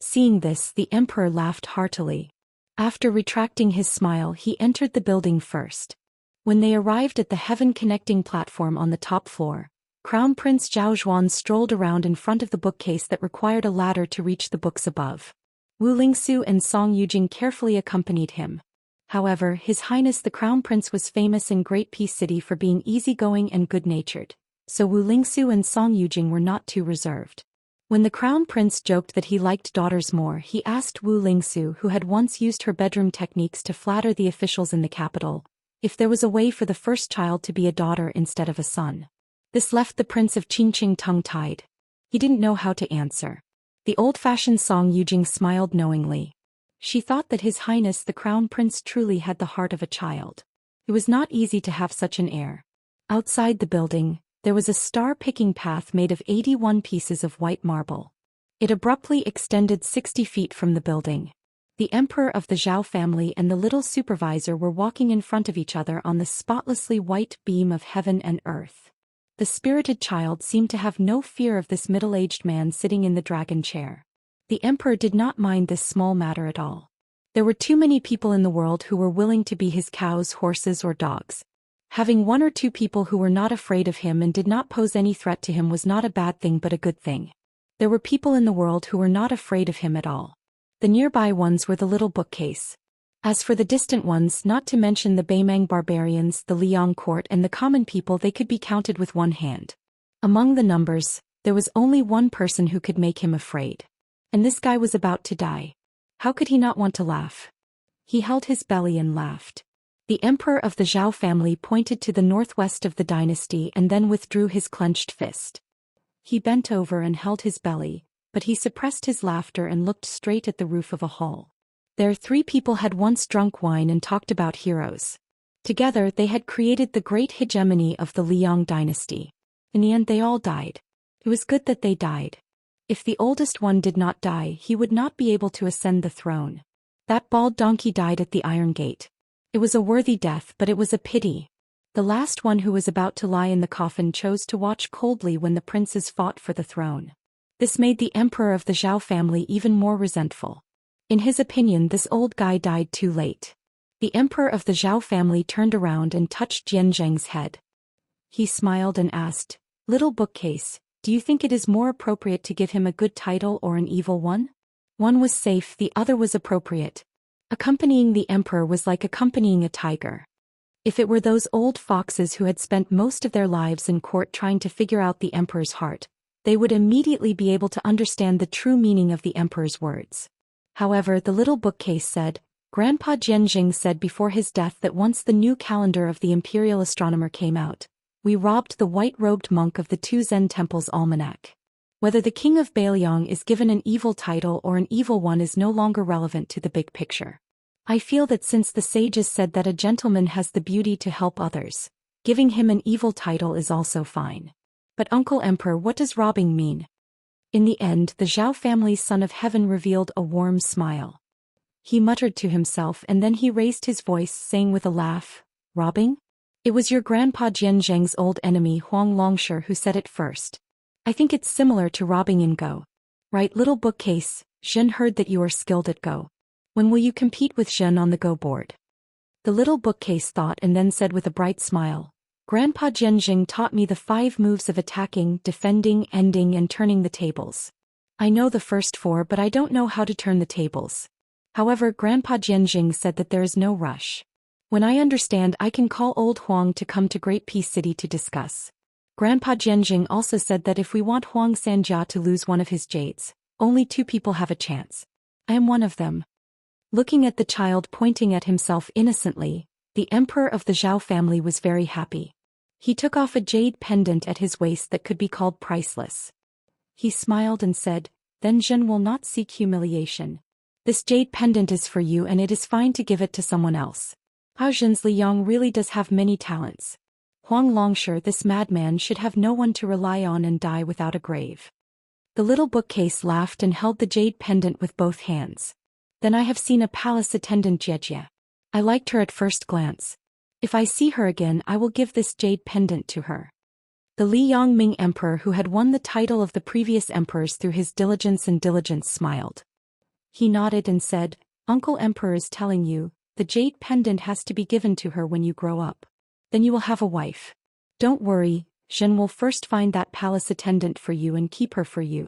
Seeing this, the emperor laughed heartily. After retracting his smile, he entered the building first. When they arrived at the heaven-connecting platform on the top floor, Crown Prince Zhou Xian strolled around in front of the bookcase that required a ladder to reach the books above. Wu Lingsu and Song Yujing carefully accompanied him. However, His Highness the Crown Prince was famous in Great Peace City for being easygoing and good-natured, so Wu Lingsu and Song Yujing were not too reserved. When the Crown Prince joked that he liked daughters more, he asked Wu Lingsu, who had once used her bedroom techniques to flatter the officials in the capital, if there was a way for the first child to be a daughter instead of a son. This left the Prince of Qingqing tongue-tied. He didn't know how to answer. The old-fashioned Song Yujing smiled knowingly. She thought that His Highness the Crown Prince truly had the heart of a child. It was not easy to have such an heir. Outside the building, there was a star-picking path made of 81 pieces of white marble. It abruptly extended 60 feet from the building. The emperor of the Zhou family and the little supervisor were walking in front of each other on the spotlessly white beam of heaven and earth. The spirited child seemed to have no fear of this middle-aged man sitting in the dragon chair. The emperor did not mind this small matter at all. There were too many people in the world who were willing to be his cows, horses, or dogs. Having one or two people who were not afraid of him and did not pose any threat to him was not a bad thing but a good thing. There were people in the world who were not afraid of him at all. The nearby ones were the little bookcase. As for the distant ones, not to mention the Beimang barbarians, the Liang court, and the common people, they could be counted with one hand. Among the numbers, there was only one person who could make him afraid. And this guy was about to die. How could he not want to laugh? He held his belly and laughed. The emperor of the Zhou family pointed to the northwest of the dynasty and then withdrew his clenched fist. He bent over and held his belly, but he suppressed his laughter and looked straight at the roof of a hall. There 3 people had once drunk wine and talked about heroes. Together they had created the great hegemony of the Liang dynasty. In the end they all died. It was good that they died. If the oldest one did not die, he would not be able to ascend the throne. That bald donkey died at the Iron Gate. It was a worthy death, but it was a pity. The last one who was about to lie in the coffin chose to watch coldly when the princes fought for the throne. This made the emperor of the Zhou family even more resentful. In his opinion, this old guy died too late. The emperor of the Zhou family turned around and touched Jian Zheng's head. He smiled and asked, "Little bookcase, do you think it is more appropriate to give him a good title or an evil one?" One was safe, the other was appropriate. Accompanying the emperor was like accompanying a tiger. If it were those old foxes who had spent most of their lives in court trying to figure out the emperor's heart, they would immediately be able to understand the true meaning of the emperor's words. However, the little bookcase said, Grandpa Jianjing said before his death that once the new calendar of the imperial astronomer came out, we robbed the white-robed monk of the 2 Zen temple's almanac. Whether the king of Bailiang is given an evil title or an evil one is no longer relevant to the big picture. I feel that since the sages said that a gentleman has the beauty to help others, giving him an evil title is also fine. But Uncle Emperor, what does robbing mean? In the end, the Zhou family's son of heaven revealed a warm smile. He muttered to himself and then he raised his voice, saying with a laugh, "Robbing? It was your grandpa Jian Zheng's old enemy Huang Longshi who said it first. I think it's similar to robbing in Go. Right, little bookcase, Zhen heard that you are skilled at Go. When will you compete with Zhen on the Go board?" The little bookcase thought and then said with a bright smile, Grandpa Jianjing taught me the 5 moves of attacking, defending, ending and turning the tables. I know the first 4 but I don't know how to turn the tables. However, Grandpa Jianjing said that there is no rush. When I understand I can call old Huang to come to Great Peace City to discuss. Grandpa Jianjing also said that if we want Huang Sanjia to lose one of his jades, only 2 people have a chance. I am one of them. Looking at the child pointing at himself innocently, the emperor of the Zhou family was very happy. He took off a jade pendant at his waist that could be called priceless. He smiled and said, Then Zhen will not seek humiliation. This jade pendant is for you and it is fine to give it to someone else. Hao Zhen's Liang really does have many talents. Huang Longshi, this madman should have no one to rely on and die without a grave. The little bookcase laughed and held the jade pendant with both hands. Then I have seen a palace attendant Jiejie. I liked her at first glance. If I see her again I will give this jade pendant to her. The Li Yongming emperor who had won the title of the previous emperors through his diligence smiled. He nodded and said, Uncle Emperor is telling you, the jade pendant has to be given to her when you grow up. Then you will have a wife. Don't worry, Zhen will first find that palace attendant for you and keep her for you.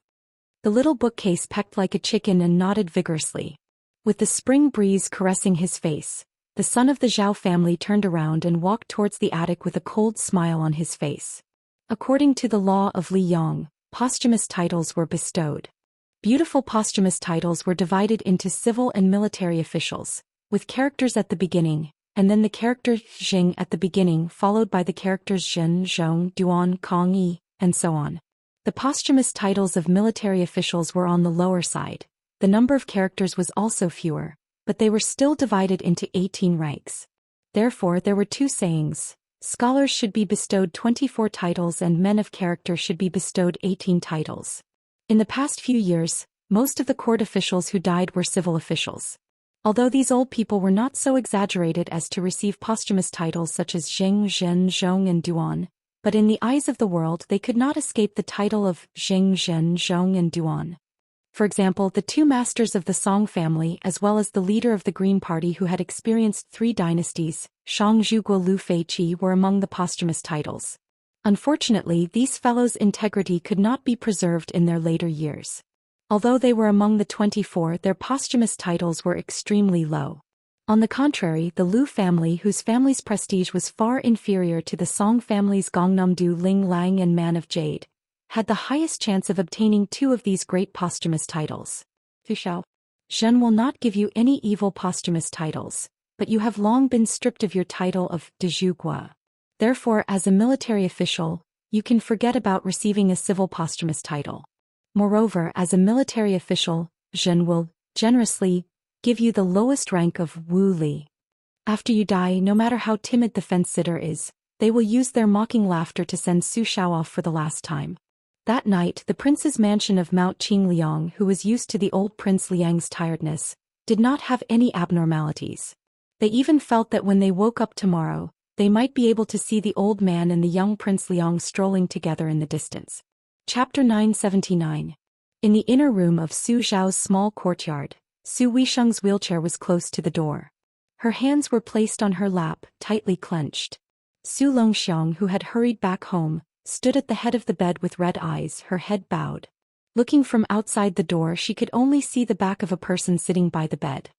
The little bookcase pecked like a chicken and nodded vigorously. With the spring breeze caressing his face, the son of the Zhou family turned around and walked towards the attic with a cold smile on his face. According to the law of Li Yong, posthumous titles were bestowed. Beautiful posthumous titles were divided into civil and military officials, with characters at the beginning, and then the character Xing at the beginning followed by the characters Zhen, Zhong, Duan, Kong Yi, and so on. The posthumous titles of military officials were on the lower side. The number of characters was also fewer, but they were still divided into 18 ranks. Therefore there were 2 sayings. Scholars should be bestowed 24 titles and men of character should be bestowed 18 titles. In the past few years, most of the court officials who died were civil officials. Although these old people were not so exaggerated as to receive posthumous titles such as Xing, Zhen, Zhong and Duan, but in the eyes of the world they could not escape the title of Xing, Zhen, Zhong and Duan. For example, the 2 masters of the Song family as well as the leader of the Green Party who had experienced 3 dynasties, Shang Zhuguo Lu Feiqi, were among the posthumous titles. Unfortunately, these fellows' integrity could not be preserved in their later years. Although they were among the 24, their posthumous titles were extremely low. On the contrary, the Lu family, whose family's prestige was far inferior to the Song family's Gongnamdu, Ling Lang and Man of Jade, had the highest chance of obtaining 2 of these great posthumous titles. Zhen will not give you any evil posthumous titles, but you have long been stripped of your title of de Zhuguo. Therefore, as a military official, you can forget about receiving a civil posthumous title. Moreover, as a military official, Zhen will, generously, give you the lowest rank of Wu Li. After you die, no matter how timid the fence-sitter is, they will use their mocking laughter to send Su Shao off for the last time. That night, the prince's mansion of Mount Qingliang, who was used to the old Prince Liang's tiredness, did not have any abnormalities. They even felt that when they woke up tomorrow, they might be able to see the old man and the young Prince Liang strolling together in the distance. Chapter 979. In the inner room of Su Zhao's small courtyard, Su Weisheng's wheelchair was close to the door. Her hands were placed on her lap, tightly clenched. Su Longxiang, who had hurried back home, stood at the head of the bed with red eyes, her head bowed. Looking from outside the door, she could only see the back of a person sitting by the bed.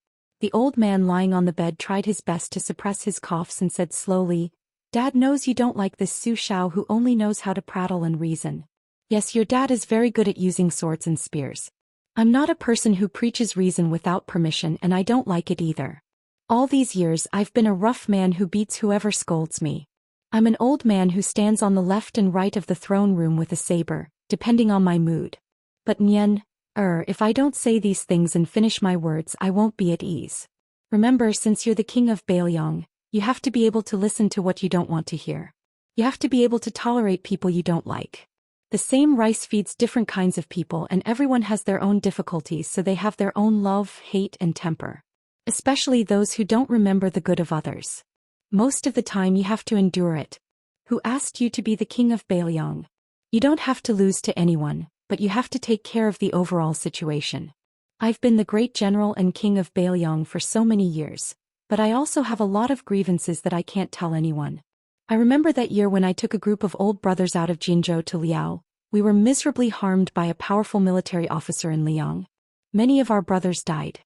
The old man lying on the bed tried his best to suppress his coughs and said slowly, "Dad knows you don't like this Su Shao who only knows how to prattle and reason. Yes, your dad is very good at using swords and spears. I'm not a person who preaches reason without permission and I don't like it either. All these years I've been a rough man who beats whoever scolds me. I'm an old man who stands on the left and right of the throne room with a saber, depending on my mood. But if I don't say these things and finish my words I won't be at ease. Remember, since you're the king of Bailiang, you have to be able to listen to what you don't want to hear. You have to be able to tolerate people you don't like. The same rice feeds different kinds of people and everyone has their own difficulties, so they have their own love, hate and temper. Especially those who don't remember the good of others. Most of the time you have to endure it. Who asked you to be the king of Bailiang? You don't have to lose to anyone, but you have to take care of the overall situation. I've been the great general and king of Bailiang for so many years. but I also have a lot of grievances that I can't tell anyone. I remember that year when I took a group of old brothers out of Jinzhou to Liao. We were miserably harmed by a powerful military officer in Liang. Many of our brothers died.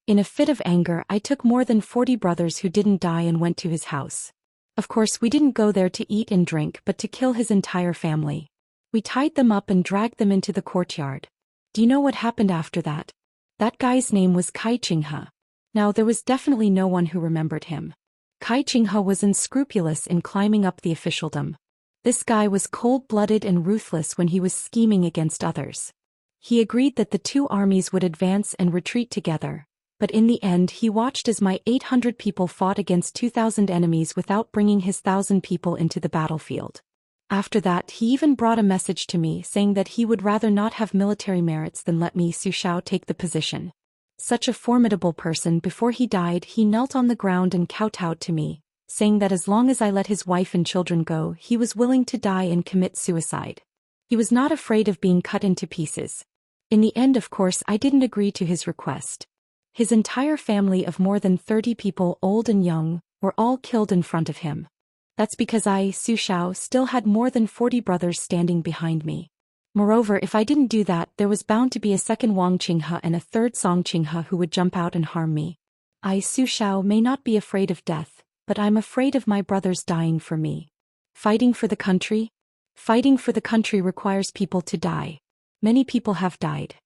In a fit of anger, I took more than 40 brothers who didn't die and went to his house. Of course, we didn't go there to eat and drink but to kill his entire family. We tied them up and dragged them into the courtyard. Do you know what happened after that? That guy's name was Kai Qinghe. Now there was definitely no one who remembered him. Kai Qinghe was unscrupulous in climbing up the officialdom. This guy was cold-blooded and ruthless when he was scheming against others. He agreed that the two armies would advance and retreat together, but in the end he watched as my 800 people fought against 2,000 enemies without bringing his 1,000 people into the battlefield. After that he even brought a message to me saying that he would rather not have military merits than let me, Su Xiao, take the position. Such a formidable person. Before he died, he knelt on the ground and kowtowed to me, saying that as long as I let his wife and children go, he was willing to die and commit suicide. He was not afraid of being cut into pieces. In the end, of course, I didn't agree to his request. His entire family of more than 30 people, old and young, were all killed in front of him. That's because I, Su Xiao, still had more than 40 brothers standing behind me. Moreover, if I didn't do that, there was bound to be a second Wang Qinghe and a third Song Qinghe who would jump out and harm me. I, Su Xiao, may not be afraid of death, but I'm afraid of my brothers dying for me. Fighting for the country? Fighting for the country requires people to die. Many people have died.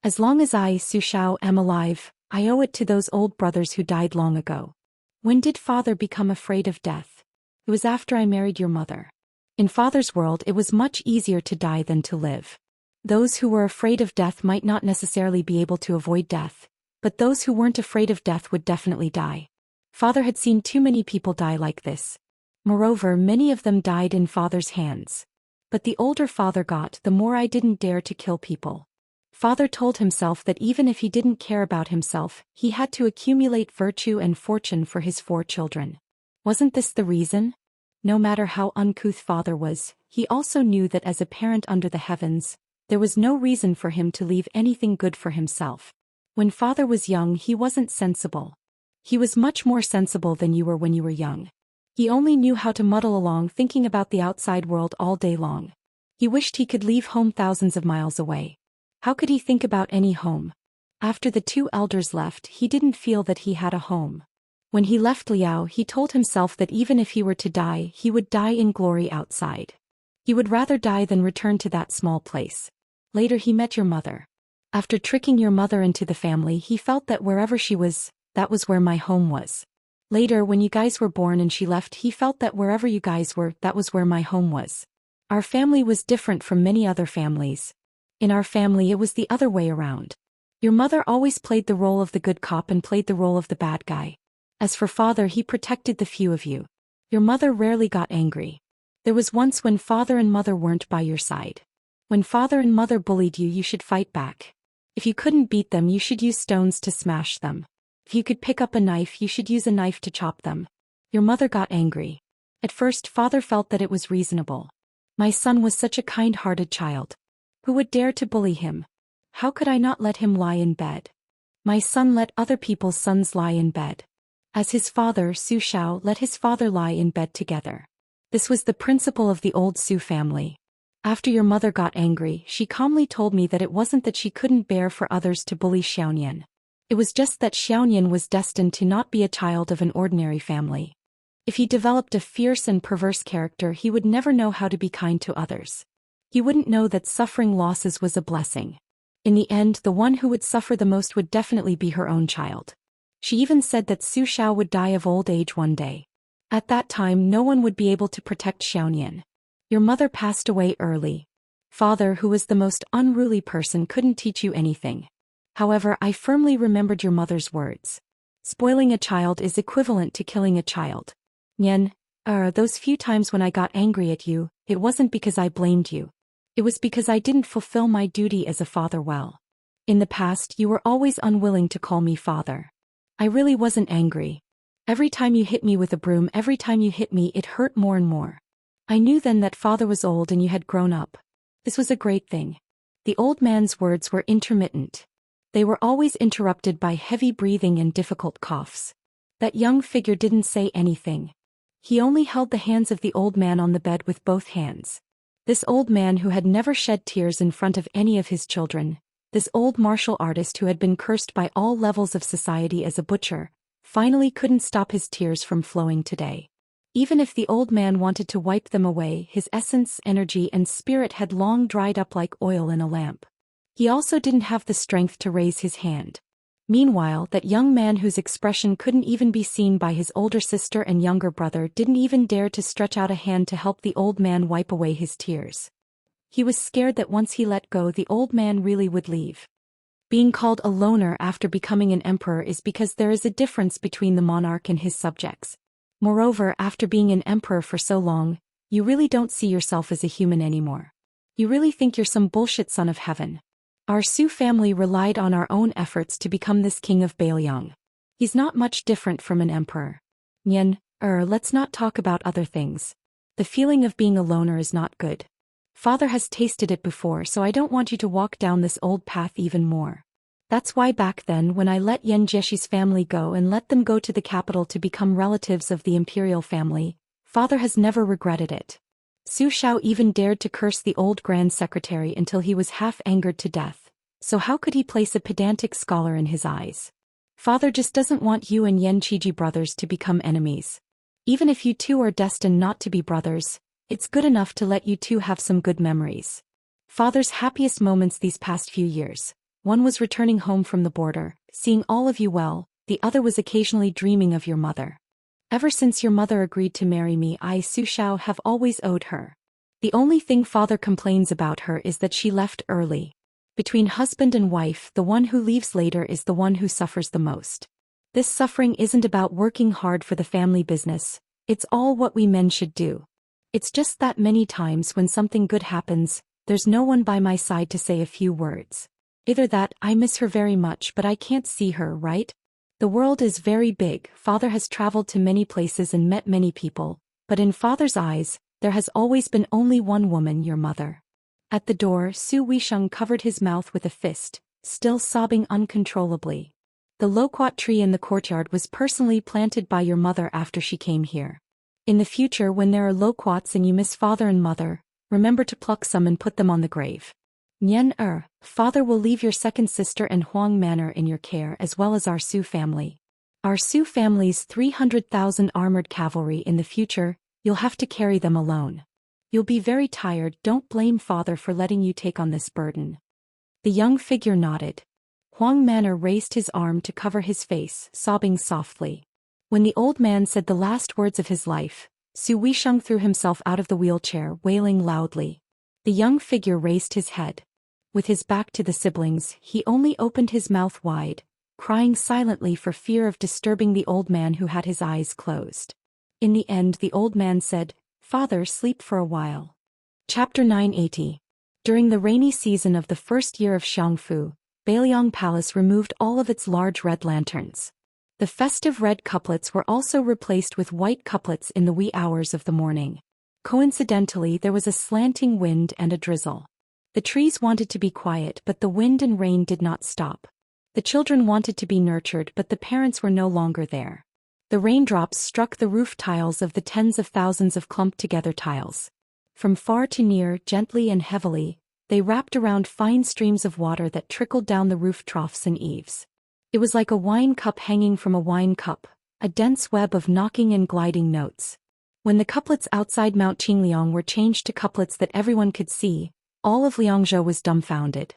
As long as I, Su Xiao, am alive, I owe it to those old brothers who died long ago. When did father become afraid of death? It was after I married your mother. In father's world, it was much easier to die than to live. Those who were afraid of death might not necessarily be able to avoid death, but those who weren't afraid of death would definitely die. Father had seen too many people die like this. Moreover, many of them died in father's hands. But the older father got, the more I didn't dare to kill people. Father told himself that even if he didn't care about himself, he had to accumulate virtue and fortune for his 4 children. Wasn't this the reason? No matter how uncouth father was, he also knew that as a parent under the heavens, there was no reason for him to leave anything good for himself. When father was young, he wasn't sensible. He was much more sensible than you were when you were young. He only knew how to muddle along thinking about the outside world all day long. He wished he could leave home thousands of miles away. How could he think about any home? After the 2 elders left, he didn't feel that he had a home. When he left Liao, he told himself that even if he were to die, he would die in glory outside. He would rather die than return to that small place. Later he met your mother. After tricking your mother into the family, he felt that wherever she was, that was where my home was. Later, when you guys were born and she left, he felt that wherever you guys were, that was where my home was. Our family was different from many other families. In our family, it was the other way around. Your mother always played the role of the good cop and played the role of the bad guy. As for father, he protected the few of you. Your mother rarely got angry. There was once when father and mother weren't by your side. When father and mother bullied you, you should fight back. If you couldn't beat them, you should use stones to smash them. If you could pick up a knife, you should use a knife to chop them. Your mother got angry. At first, father felt that it was reasonable. My son was such a kind-hearted child. Who would dare to bully him? How could I not let him lie in bed? My son let other people's sons lie in bed. As his father, Su Xiao, let his father lie in bed together. This was the principle of the old Su family. After your mother got angry, she calmly told me that it wasn't that she couldn't bear for others to bully Xianyan. It was just that Xianyan was destined to not be a child of an ordinary family. If he developed a fierce and perverse character, he would never know how to be kind to others. He wouldn't know that suffering losses was a blessing. In the end, the one who would suffer the most would definitely be her own child. She even said that Su Xiao would die of old age one day. At that time, no one would be able to protect Xianyan. Your mother passed away early. Father, who was the most unruly person, couldn't teach you anything. However, I firmly remembered your mother's words. Spoiling a child is equivalent to killing a child. Nian, those few times when I got angry at you, it wasn't because I blamed you. It was because I didn't fulfill my duty as a father well. In the past, you were always unwilling to call me father. I really wasn't angry. Every time you hit me with a broom, every time you hit me, it hurt more and more. I knew then that father was old and you had grown up. This was a great thing. The old man's words were intermittent. They were always interrupted by heavy breathing and difficult coughs. That young figure didn't say anything. He only held the hands of the old man on the bed with both hands. This old man who had never shed tears in front of any of his children, this old martial artist who had been cursed by all levels of society as a butcher, finally couldn't stop his tears from flowing today. Even if the old man wanted to wipe them away, his essence, energy, and spirit had long dried up like oil in a lamp. He also didn't have the strength to raise his hand. Meanwhile, that young man whose expression couldn't even be seen by his older sister and younger brother didn't even dare to stretch out a hand to help the old man wipe away his tears. He was scared that once he let go, the old man really would leave. Being called a loner after becoming an emperor is because there is a difference between the monarch and his subjects. Moreover, after being an emperor for so long, you really don't see yourself as a human anymore. You really think you're some bullshit son of heaven. Our Su family relied on our own efforts to become this king of Bailiang. He's not much different from an emperor. Let's not talk about other things. The feeling of being a loner is not good. Father has tasted it before, so I don't want you to walk down this old path even more. That's why back then when I let Yan Jieshi's family go and let them go to the capital to become relatives of the imperial family, Father has never regretted it. Su Xiao even dared to curse the old grand secretary until he was half angered to death, so how could he place a pedantic scholar in his eyes? Father just doesn't want you and Yan Qiji brothers to become enemies. Even if you two are destined not to be brothers, it's good enough to let you two have some good memories. Father's happiest moments these past few years, one was returning home from the border, seeing all of you well, the other was occasionally dreaming of your mother. Ever since your mother agreed to marry me, I, Su Xiao, have always owed her. The only thing Father complains about her is that she left early. Between husband and wife, the one who leaves later is the one who suffers the most. This suffering isn't about working hard for the family business, it's all what we men should do. It's just that many times when something good happens, there's no one by my side to say a few words. Either that, I miss her very much but I can't see her, right? The world is very big, Father has traveled to many places and met many people, but in Father's eyes, there has always been only one woman, your mother. At the door, Su Weisheng covered his mouth with a fist, still sobbing uncontrollably. The loquat tree in the courtyard was personally planted by your mother after she came here. In the future, when there are loquats and you miss father and mother, remember to pluck some and put them on the grave. Father will leave your second sister and Huang Manor in your care as well as our Su family. Our Su family's 300,000 armored cavalry in the future, you'll have to carry them alone. You'll be very tired, don't blame Father for letting you take on this burden. The young figure nodded. Huang Manor raised his arm to cover his face, sobbing softly. When the old man said the last words of his life, Su Weisheng threw himself out of the wheelchair, wailing loudly. The young figure raised his head. With his back to the siblings, he only opened his mouth wide, crying silently for fear of disturbing the old man who had his eyes closed. In the end, the old man said, "Father, sleep for a while." Chapter 980. During the rainy season of the first year of Xiangfu, Bailiang Palace removed all of its large red lanterns. The festive red couplets were also replaced with white couplets in the wee hours of the morning. Coincidentally, there was a slanting wind and a drizzle. The trees wanted to be quiet, but the wind and rain did not stop. The children wanted to be nurtured, but the parents were no longer there. The raindrops struck the roof tiles of the tens of thousands of clumped-together tiles. From far to near, gently and heavily, they wrapped around fine streams of water that trickled down the roof troughs and eaves. It was like a wine cup hanging from a wine cup, a dense web of knocking and gliding notes. When the couplets outside Mount Qingliang were changed to couplets that everyone could see, all of Liangzhou was dumbfounded.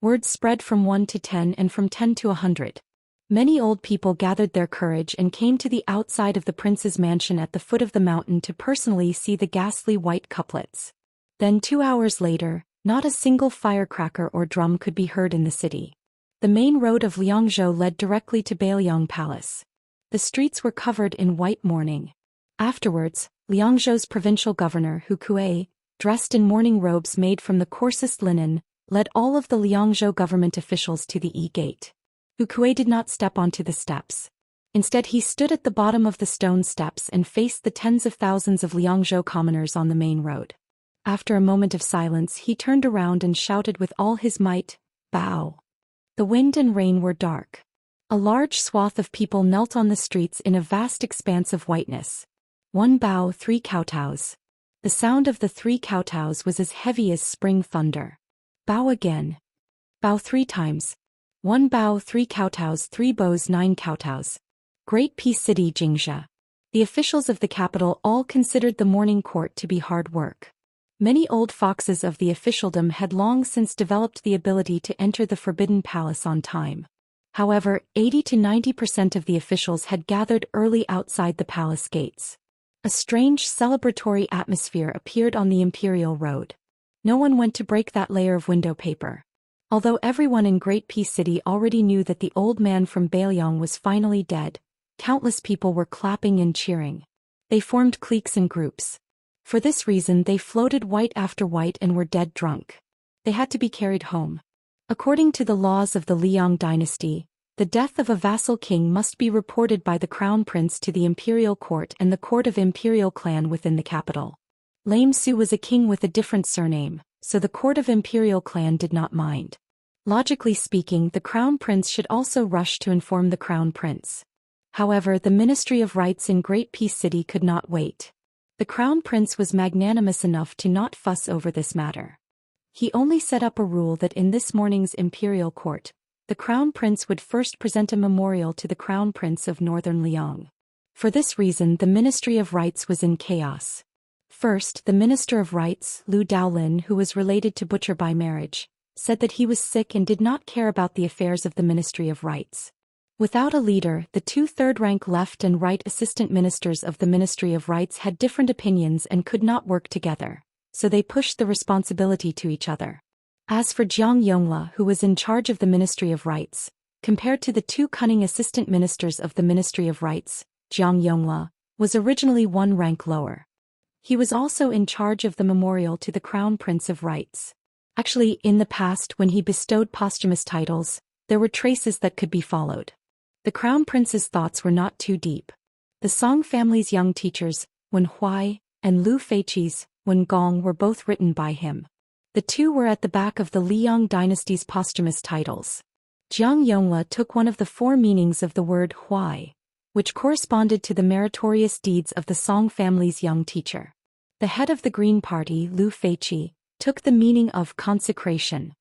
Words spread from 1 to 10 and from 10 to 100. Many old people gathered their courage and came to the outside of the prince's mansion at the foot of the mountain to personally see the ghastly white couplets. Then 2 hours later, not a single firecracker or drum could be heard in the city. The main road of Liangzhou led directly to Bailiang Palace. The streets were covered in white mourning. Afterwards, Liangzhou's provincial governor, Hu Kuei, dressed in mourning robes made from the coarsest linen, led all of the Liangzhou government officials to the E-gate. Hu Kuei did not step onto the steps. Instead, he stood at the bottom of the stone steps and faced the tens of thousands of Liangzhou commoners on the main road. After a moment of silence, he turned around and shouted with all his might, "Bow!" The wind and rain were dark. A large swath of people knelt on the streets in a vast expanse of whiteness. One bow, three kowtows. The sound of the three kowtows was as heavy as spring thunder. Bow again. Bow 3 times. One bow, 3 kowtows, 3 bows, 9 kowtows. Great Peace City, Xianxia. The officials of the capital all considered the morning court to be hard work. Many old foxes of the officialdom had long since developed the ability to enter the Forbidden Palace on time. However, 80 to 90% of the officials had gathered early outside the palace gates. A strange celebratory atmosphere appeared on the Imperial Road. No one went to break that layer of window paper. Although everyone in Great Peace City already knew that the old man from Bailiang was finally dead, countless people were clapping and cheering. They formed cliques and groups. For this reason they floated white after white and were dead drunk. They had to be carried home. According to the laws of the Liang dynasty, the death of a vassal king must be reported by the crown prince to the imperial court and the court of imperial clan within the capital. Lame Su was a king with a different surname, so the court of imperial clan did not mind. Logically speaking, the crown prince should also rush to inform the crown prince. However, the Ministry of Rights in Great Peace City could not wait. The crown prince was magnanimous enough to not fuss over this matter. He only set up a rule that in this morning's imperial court, the crown prince would first present a memorial to the crown prince of northern Liang. For this reason, the Ministry of Rights was in chaos. First, the Minister of Rights, Liu Daolin, who was related to Butcher by marriage, said that he was sick and did not care about the affairs of the Ministry of Rights. Without a leader, the 2 third-rank left and right assistant ministers of the Ministry of Rights had different opinions and could not work together, so they pushed the responsibility to each other. As for Jiang Yongla, who was in charge of the Ministry of Rights, compared to the 2 cunning assistant ministers of the Ministry of Rights, Jiang Yongla was originally 1 rank lower. He was also in charge of the memorial to the Crown Prince of Rights. Actually, in the past when he bestowed posthumous titles, there were traces that could be followed. The Crown Prince's thoughts were not too deep. The Song family's young teachers, Wen Huai, and Lu Feiqi's Wen Gong were both written by him. The 2 were at the back of the Liang dynasty's posthumous titles. Jiang Yongla took one of the 4 meanings of the word Huai, which corresponded to the meritorious deeds of the Song family's young teacher. The head of the Green Party, Lu Feiqi, took the meaning of consecration.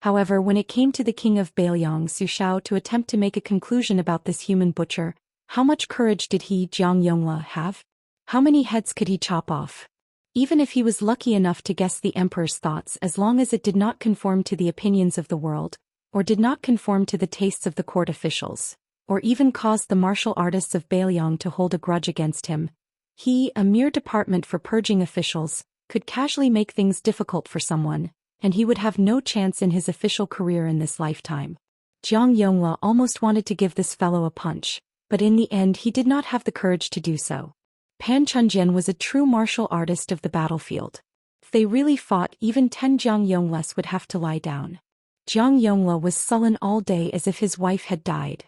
However, when it came to the king of Bailiang Su Shao to attempt to make a conclusion about this human butcher, how much courage did he, Jiang Yongla, have? How many heads could he chop off? Even if he was lucky enough to guess the emperor's thoughts, as long as it did not conform to the opinions of the world, or did not conform to the tastes of the court officials, or even caused the martial artists of Bailiang to hold a grudge against him, he, a mere department for purging officials, could casually make things difficult for someone, and he would have no chance in his official career in this lifetime. Jiang Yongla almost wanted to give this fellow a punch, but in the end he did not have the courage to do so. Pan Chunjian was a true martial artist of the battlefield. If they really fought, even 10 Jiang Yonglas would have to lie down. Jiang Yongla was sullen all day as if his wife had died.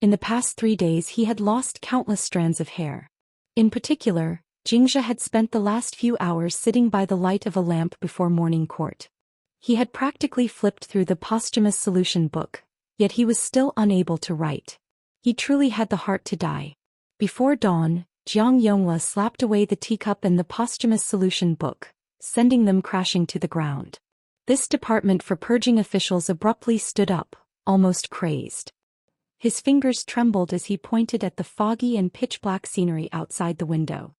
In the past 3 days he had lost countless strands of hair. In particular, Xianxia had spent the last few hours sitting by the light of a lamp before morning court. He had practically flipped through the posthumous solution book, yet he was still unable to write. He truly had the heart to die. Before dawn, Jiang Yongla slapped away the teacup and the posthumous solution book, sending them crashing to the ground. This department for purging officials abruptly stood up, almost crazed. His fingers trembled as he pointed at the foggy and pitch-black scenery outside the window.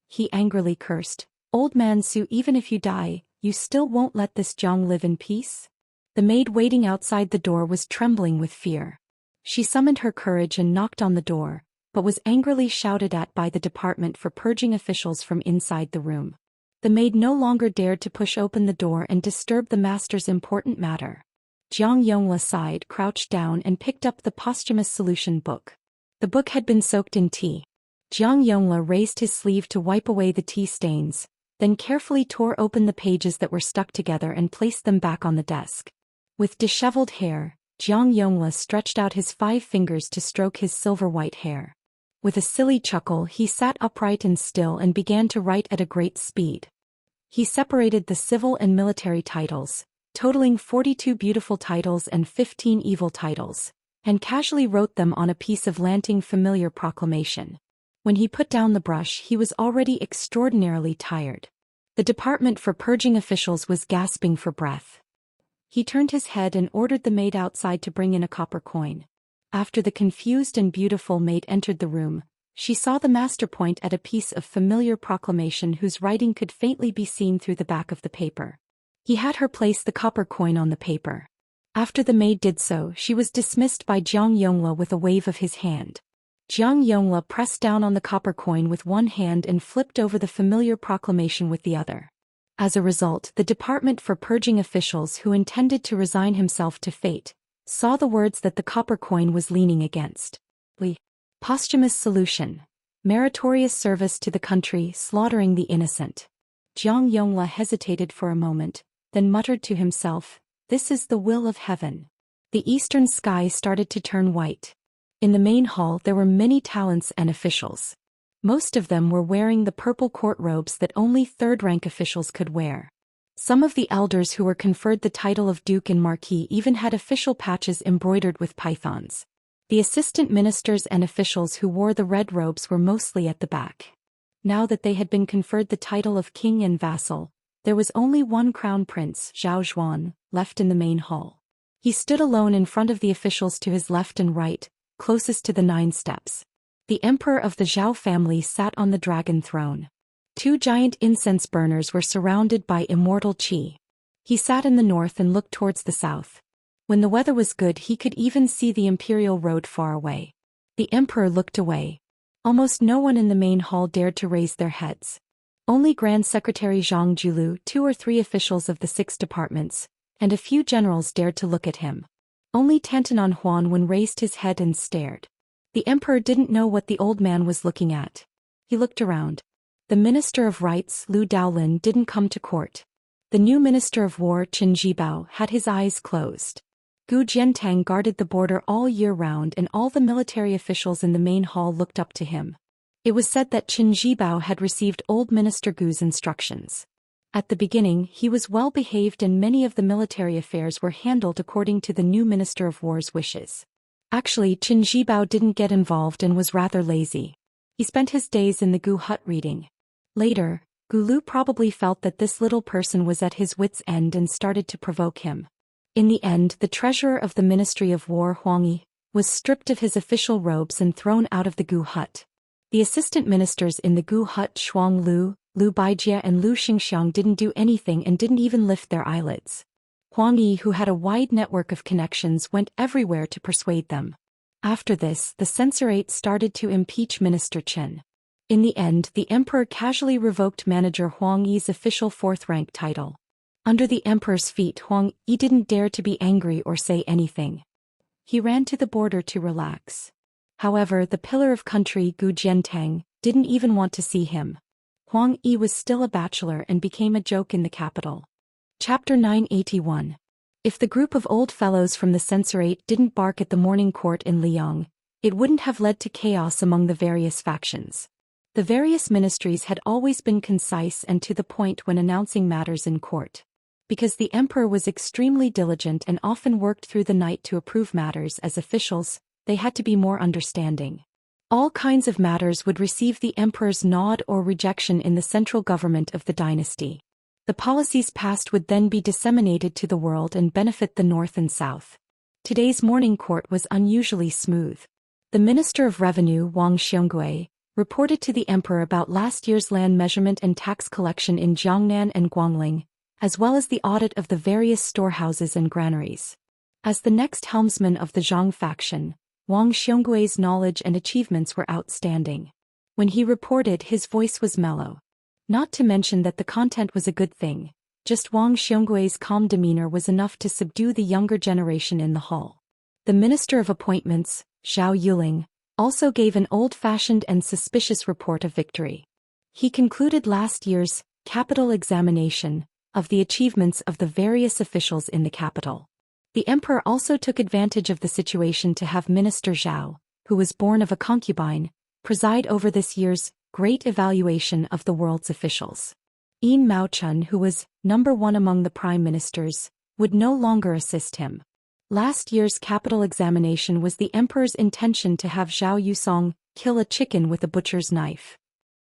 He angrily cursed, "Old man Su, even if you die, you still won't let this Jiang live in peace?" The maid waiting outside the door was trembling with fear. She summoned her courage and knocked on the door, but was angrily shouted at by the department for purging officials from inside the room. The maid no longer dared to push open the door and disturb the master's important matter. Jiang Yongla sighed, crouched down and picked up the posthumous solution book. The book had been soaked in tea. Jiang Yongla raised his sleeve to wipe away the tea stains, then carefully tore open the pages that were stuck together and placed them back on the desk. With disheveled hair, Jiang Yongla stretched out his 5 fingers to stroke his silver-white hair. With a silly chuckle, he sat upright and still and began to write at a great speed. He separated the civil and military titles, totaling 42 beautiful titles and 15 evil titles, and casually wrote them on a piece of lanting familiar proclamation. When he put down the brush, he was already extraordinarily tired. The department for purging officials was gasping for breath. He turned his head and ordered the maid outside to bring in a copper coin. After the confused and beautiful maid entered the room, she saw the master point at a piece of familiar proclamation whose writing could faintly be seen through the back of the paper. He had her place the copper coin on the paper. After the maid did so, she was dismissed by Jiang Yongle with a wave of his hand. Jiang Yongle pressed down on the copper coin with one hand and flipped over the familiar proclamation with the other. As a result, the department for purging officials who intended to resign himself to fate saw the words that the copper coin was leaning against. Posthumous solution. Meritorious service to the country, slaughtering the innocent. Jiang Yongle hesitated for a moment, then muttered to himself, "This is the will of heaven." The eastern sky started to turn white. In the main hall there were many talents and officials. Most of them were wearing the purple court robes that only third-rank officials could wear. Some of the elders who were conferred the title of Duke and Marquis even had official patches embroidered with pythons. The assistant ministers and officials who wore the red robes were mostly at the back. Now that they had been conferred the title of king and vassal, there was only one crown prince, Zhou Xian, left in the main hall. He stood alone in front of the officials to his left and right, closest to the 9 steps. The emperor of the Zhou family sat on the dragon throne. 2 giant incense burners were surrounded by immortal qi. He sat in the north and looked towards the south. When the weather was good, he could even see the imperial road far away. The emperor looked away. Almost no one in the main hall dared to raise their heads. Only Grand Secretary Zhang Julu, 2 or 3 officials of the 6 departments, and a few generals dared to look at him. Only Tantanan Huan raised his head and stared. The emperor didn't know what the old man was looking at. He looked around. The Minister of Rights, Lu Daolin, didn't come to court. The new Minister of War, Qin Jibao, had his eyes closed. Gu Jiantang guarded the border all year round, and all the military officials in the main hall looked up to him. It was said that Qin Jibao had received old Minister Gu's instructions. At the beginning, he was well behaved and many of the military affairs were handled according to the new Minister of War's wishes. Actually, Qin Jibao didn't get involved and was rather lazy. He spent his days in the Gu hut reading. Later, Gu Lu probably felt that this little person was at his wits' end and started to provoke him. In the end, the treasurer of the Ministry of War, Huang Yi, was stripped of his official robes and thrown out of the Gu hut. The assistant ministers in the Gu hut, Shuang Lu, Lu Baijie and Lu Xingxiang, didn't do anything and didn't even lift their eyelids. Huang Yi, who had a wide network of connections, went everywhere to persuade them. After this, the censorate started to impeach Minister Chen. In the end, the emperor casually revoked manager Huang Yi's official 4th-rank title. Under the emperor's feet, Huang Yi didn't dare to be angry or say anything. He ran to the border to relax. However, the pillar of country, Gu Jiantang, didn't even want to see him. Huang Yi was still a bachelor and became a joke in the capital. Chapter 981. If the group of old fellows from the censorate didn't bark at the morning court in Liang, it wouldn't have led to chaos among the various factions. The various ministries had always been concise and to the point when announcing matters in court. Because the emperor was extremely diligent and often worked through the night to approve matters as officials, they had to be more understanding. All kinds of matters would receive the emperor's nod or rejection in the central government of the dynasty. The policies passed would then be disseminated to the world and benefit the north and south. Today's morning court was unusually smooth. The Minister of Revenue, Wang Xiongui, reported to the emperor about last year's land measurement and tax collection in Jiangnan and Guangling, as well as the audit of the various storehouses and granaries. As the next helmsman of the Zhang faction, Wang Xionggui's knowledge and achievements were outstanding. When he reported, his voice was mellow. Not to mention that the content was a good thing, just Wang Xionggui's calm demeanor was enough to subdue the younger generation in the hall. The Minister of Appointments, Zhao Yuling, also gave an old-fashioned and suspicious report of victory. He concluded last year's capital examination of the achievements of the various officials in the capital. The emperor also took advantage of the situation to have Minister Zhao, who was born of a concubine, preside over this year's great evaluation of the world's officials. Yin Maochun, who was number 1 among the prime ministers, would no longer assist him. Last year's capital examination was the emperor's intention to have Zhao Yusong kill a chicken with a butcher's knife.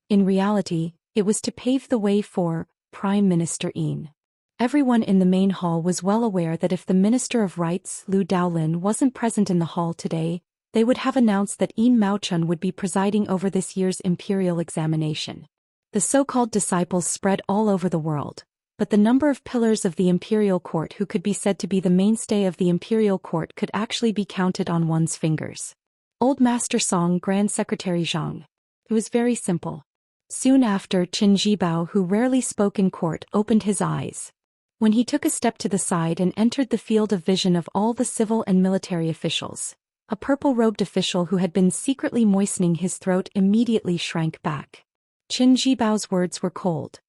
In reality, it was to pave the way for Prime Minister Yin. Everyone in the main hall was well aware that if the Minister of Rites, Lu Daolin, wasn't present in the hall today, they would have announced that Yin Maochun would be presiding over this year's imperial examination. The so-called disciples spread all over the world, but the number of pillars of the imperial court who could be said to be the mainstay of the imperial court could actually be counted on one's fingers. Old Master Song, Grand Secretary Zhang. It was very simple. Soon after, Qin Jibao, who rarely spoke in court, opened his eyes. When he took a step to the side and entered the field of vision of all the civil and military officials, a purple-robed official who had been secretly moistening his throat immediately shrank back. Qin Jibao's words were cold.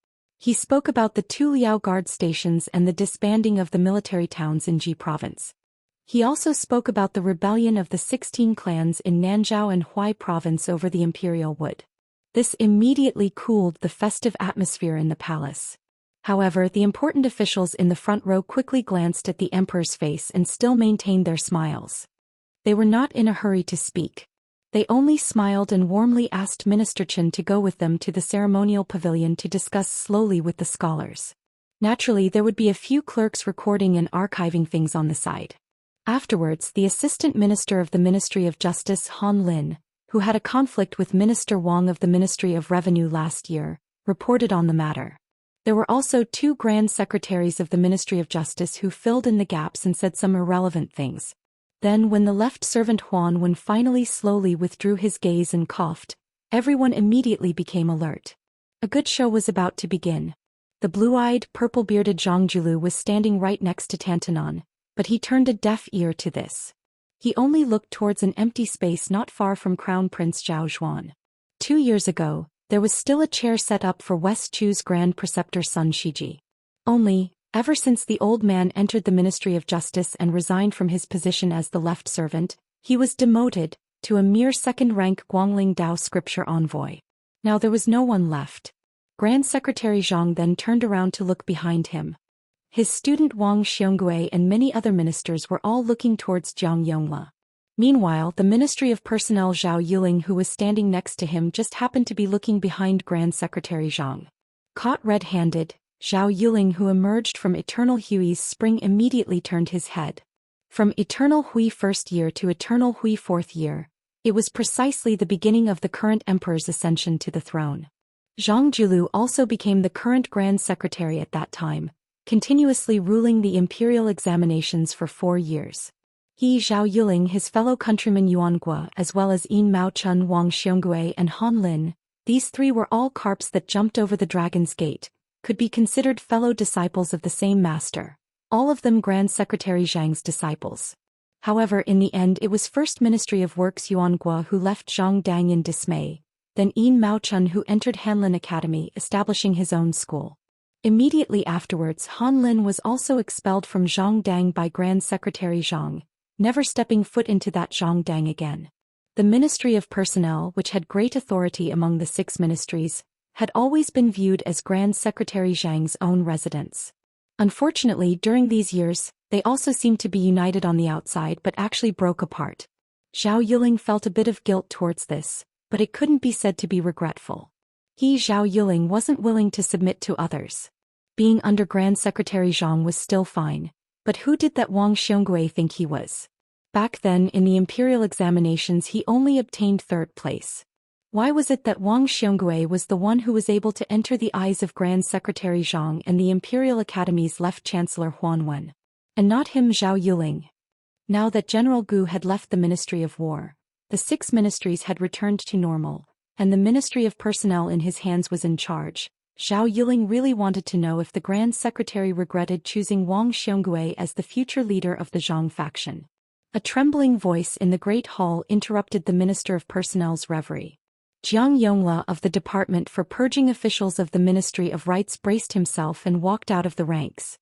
He spoke about the 2 Liao guard stations and the disbanding of the military towns in Ji province. He also spoke about the rebellion of the 16 clans in Nanzhao and Huai province over the imperial wood. This immediately cooled the festive atmosphere in the palace. However, the important officials in the front row quickly glanced at the emperor's face and still maintained their smiles. They were not in a hurry to speak. They only smiled and warmly asked Minister Chen to go with them to the ceremonial pavilion to discuss slowly with the scholars. Naturally, there would be a few clerks recording and archiving things on the side. Afterwards, the Assistant Minister of the Ministry of Justice, Han Lin, who had a conflict with Minister Wang of the Ministry of Revenue last year, reported on the matter. There were also 2 Grand Secretaries of the Ministry of Justice who filled in the gaps and said some irrelevant things. Then when the left servant Huan Wen finally slowly withdrew his gaze and coughed, everyone immediately became alert. A good show was about to begin. The blue-eyed, purple-bearded Zhang Julu was standing right next to Tantanon, but he turned a deaf ear to this. He only looked towards an empty space not far from Crown Prince Zhao Xuan. 2 years ago, there was still a chair set up for West Chu's Grand Preceptor Sun Shiji. Only, ever since the old man entered the Ministry of Justice and resigned from his position as the left servant, he was demoted to a mere second-rank Guangling Dao scripture envoy. Now there was no one left. Grand Secretary Zhang then turned around to look behind him. His student Wang Xiongui and many other ministers were all looking towards Jiang Yongla. Meanwhile, the Ministry of Personnel Zhao Yuling, who was standing next to him, just happened to be looking behind Grand Secretary Zhang. Caught red-handed, Zhao Yuling, who emerged from Eternal Hui's spring, immediately turned his head. From Eternal Hui first year to Eternal Hui fourth year, it was precisely the beginning of the current emperor's ascension to the throne. Zhang Julu also became the current Grand Secretary at that time, continuously ruling the imperial examinations for 4 years. He, Zhao Yuling, his fellow countryman Yuan Gua, as well as Yin Maochun, Wang Xiongui and Han Lin, these 3 were all carps that jumped over the Dragon's Gate, could be considered fellow disciples of the same master, all of them Grand Secretary Zhang's disciples. However, in the end it was first Ministry of Works Yuan Gua who left Zhang Dang in dismay, then Yin Maochun who entered Hanlin Academy, establishing his own school. Immediately afterwards, Han Lin was also expelled from Zhangdang by Grand Secretary Zhang, never stepping foot into that Zhangdang again. The Ministry of Personnel, which had great authority among the 6 ministries, had always been viewed as Grand Secretary Zhang's own residence. Unfortunately, during these years, they also seemed to be united on the outside but actually broke apart. Zhao Yuling felt a bit of guilt towards this, but it couldn't be said to be regretful. He, Zhao Yuling, wasn't willing to submit to others. Being under Grand Secretary Zhang was still fine, but who did that Wang Xiongui think he was? Back then, in the imperial examinations, he only obtained 3rd place. Why was it that Wang Xiongui was the one who was able to enter the eyes of Grand Secretary Zhang and the Imperial Academy's left chancellor Huan Wen, and not him, Zhao Yuling? Now that General Gu had left the Ministry of War, the 6 ministries had returned to normal, and the Ministry of Personnel in his hands was in charge. Zhao Yuling really wanted to know if the Grand Secretary regretted choosing Wang Xiongui as the future leader of the Zhang faction. A trembling voice in the Great Hall interrupted the Minister of Personnel's reverie. Jiang Yongla of the Department for Purging Officials of the Ministry of Rites braced himself and walked out of the ranks.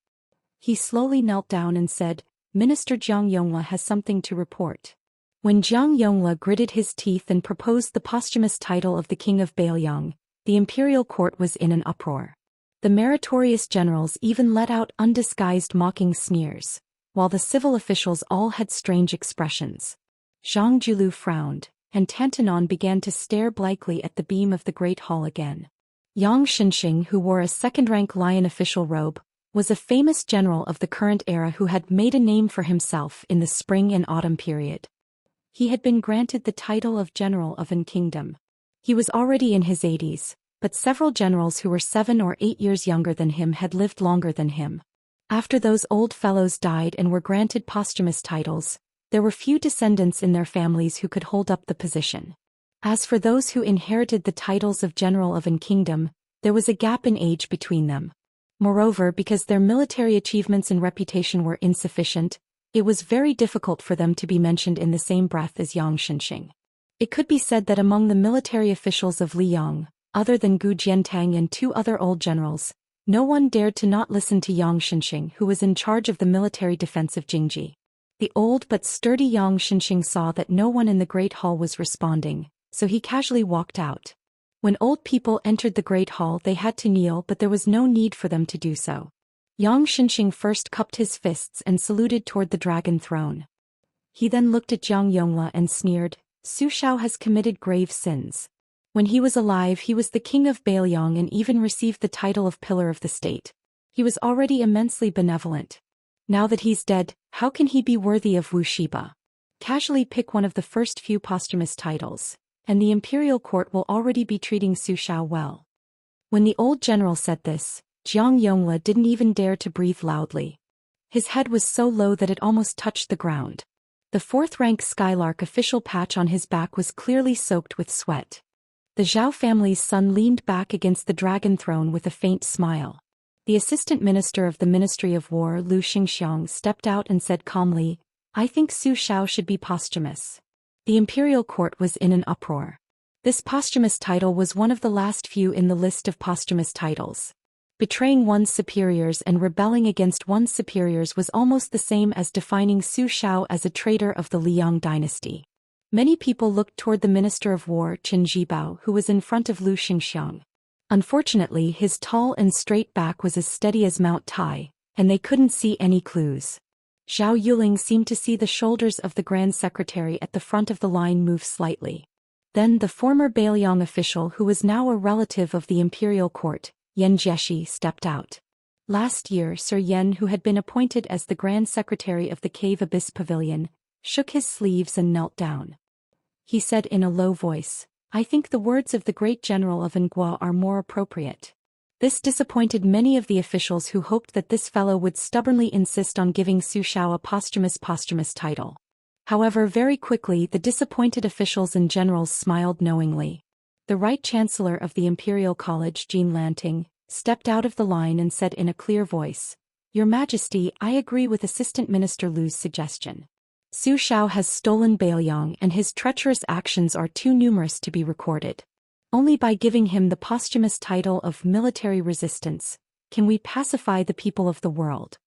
He slowly knelt down and said, "Minister Jiang Yongla has something to report." When Jiang Yongla gritted his teeth and proposed the posthumous title of the King of Bailiang, the imperial court was in an uproar. The meritorious generals even let out undisguised mocking sneers, while the civil officials all had strange expressions. Zhang Julu frowned, and Tantanon began to stare blankly at the beam of the Great Hall again. Yang Xianxia, who wore a second-rank lion official robe, was a famous general of the current era who had made a name for himself in the spring and autumn period. He had been granted the title of General of an Kingdom. He was already in his 80s, but several generals who were 7 or 8 years younger than him had lived longer than him. After those old fellows died and were granted posthumous titles, there were few descendants in their families who could hold up the position. As for those who inherited the titles of General of an Kingdom, there was a gap in age between them. Moreover, because their military achievements and reputation were insufficient, it was very difficult for them to be mentioned in the same breath as Yang Xianxia. It could be said that among the military officials of Liyang, other than Gu Jiantang and 2 other old generals, no one dared to not listen to Yang Xianxia, who was in charge of the military defense of Jingji. The old but sturdy Yang Xianxia saw that no one in the Great Hall was responding, so he casually walked out. When old people entered the Great Hall, they had to kneel, but there was no need for them to do so. Yang Xianxia first cupped his fists and saluted toward the dragon throne. He then looked at Jiang Yongla and sneered, "Su Shao has committed grave sins. When he was alive, he was the king of Bailiang and even received the title of Pillar of the State. He was already immensely benevolent. Now that he's dead, how can he be worthy of Wuxia? Casually pick one of the first few posthumous titles, and the imperial court will already be treating Su Shao well." When the old general said this, Jiang Yongla didn't even dare to breathe loudly. His head was so low that it almost touched the ground. The 4th-rank Skylark official patch on his back was clearly soaked with sweat. The Zhao family's son leaned back against the dragon throne with a faint smile. The assistant minister of the Ministry of War, Lu Xingxiang, stepped out and said calmly, "I think Su Shao should be posthumous." The imperial court was in an uproar. This posthumous title was one of the last few in the list of posthumous titles. Betraying one's superiors and rebelling against one's superiors was almost the same as defining Su Shao as a traitor of the Liang dynasty. Many people looked toward the Minister of War, Qin Zhibao, who was in front of Lu Xingxiang. Unfortunately, his tall and straight back was as steady as Mount Tai, and they couldn't see any clues. Zhao Yuling seemed to see the shoulders of the Grand Secretary at the front of the line move slightly. Then the former Bailiang official, who was now a relative of the imperial court, Yan Jieshi, stepped out. Last year, Sir Yan, who had been appointed as the Grand Secretary of the Cave Abyss Pavilion, shook his sleeves and knelt down. He said in a low voice, "I think the words of the great general of Ngua are more appropriate." This disappointed many of the officials who hoped that this fellow would stubbornly insist on giving Su Shao a posthumous title. However, very quickly the disappointed officials and generals smiled knowingly. The Right Chancellor of the Imperial College, Jean Lanting, stepped out of the line and said in a clear voice, "Your Majesty, I agree with Assistant Minister Lu's suggestion. Su Shao has stolen Bailiang and his treacherous actions are too numerous to be recorded. Only by giving him the posthumous title of Military Resistance can we pacify the people of the world."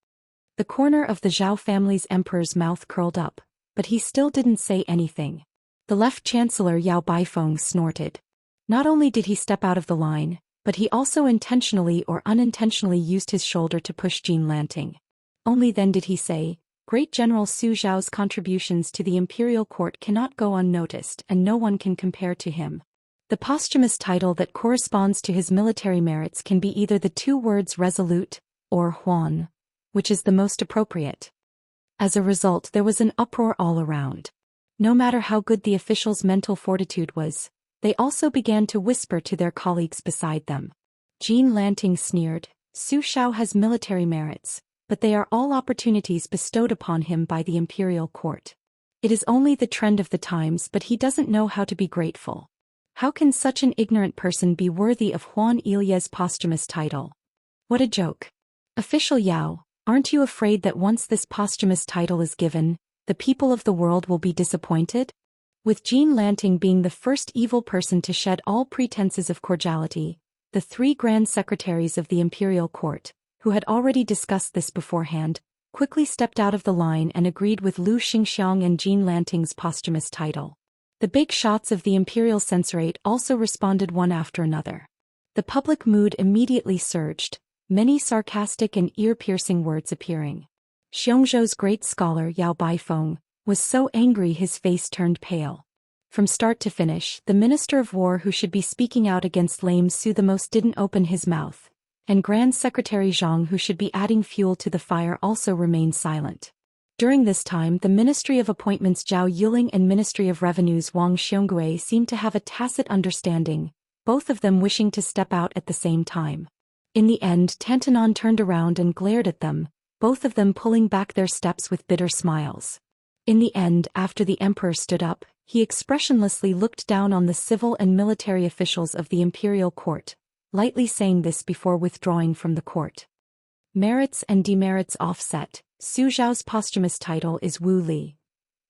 The corner of the Zhao family's emperor's mouth curled up, but he still didn't say anything. The left chancellor Yao Baifeng snorted. Not only did he step out of the line, but he also intentionally or unintentionally used his shoulder to push Jean Lanting. Only then did he say, "Great General Su Zhao's contributions to the imperial court cannot go unnoticed and no one can compare to him. The posthumous title that corresponds to his military merits can be either the 2 words resolute, or Huan, which is the most appropriate." As a result, there was an uproar all around. No matter how good the officials' mental fortitude was, they also began to whisper to their colleagues beside them. Jean Lanting sneered, "Su Shao has military merits, but they are all opportunities bestowed upon him by the imperial court. It is only the trend of the times, but he doesn't know how to be grateful. How can such an ignorant person be worthy of Huan Ilya's posthumous title? What a joke. Official Yao, aren't you afraid that once this posthumous title is given, the people of the world will be disappointed?" With Jean Lanting being the first evil person to shed all pretenses of cordiality, the 3 grand secretaries of the imperial court, who had already discussed this beforehand, quickly stepped out of the line and agreed with Lu Xingxiang and Jean Lanting's posthumous title. The big shots of the imperial censorate also responded one after another. The public mood immediately surged, many sarcastic and ear-piercing words appearing. Xiongzhou's great scholar Yao Baifeng was so angry his face turned pale. From start to finish, the Minister of War who should be speaking out against lame Su the most didn't open his mouth, and Grand Secretary Zhang who should be adding fuel to the fire also remained silent. During this time the Ministry of Appointments Zhao Yuling and Ministry of Revenues Wang Xiongui seemed to have a tacit understanding, both of them wishing to step out at the same time. In the end Tantanon turned around and glared at them, both of them pulling back their steps with bitter smiles. In the end, after the emperor stood up, he expressionlessly looked down on the civil and military officials of the imperial court, lightly saying this before withdrawing from the court. Merits and demerits offset. Su Zhao's posthumous title is Wu Li.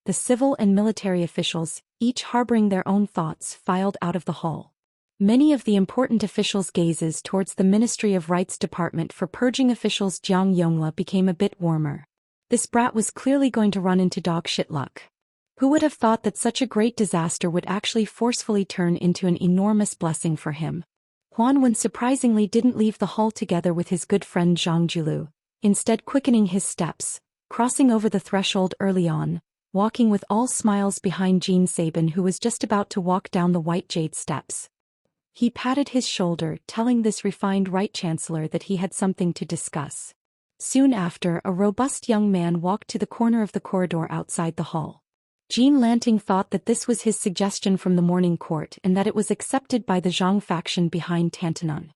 The civil and military officials, each harboring their own thoughts, filed out of the hall. Many of the important officials' gazes towards the Ministry of Rights Department for purging officials Jiang Yongla became a bit warmer. This brat was clearly going to run into dog shit luck. Who would have thought that such a great disaster would actually forcefully turn into an enormous blessing for him? Huan Wen surprisingly didn't leave the hall together with his good friend Zhang Julu, instead quickening his steps, crossing over the threshold early on, walking with all smiles behind Jean Sabin who was just about to walk down the white jade steps. He patted his shoulder, telling this refined right chancellor that he had something to discuss. Soon after, a robust young man walked to the corner of the corridor outside the hall. Jean Lanting thought that this was his suggestion from the morning court and that it was accepted by the Zhang faction behind Tantanon.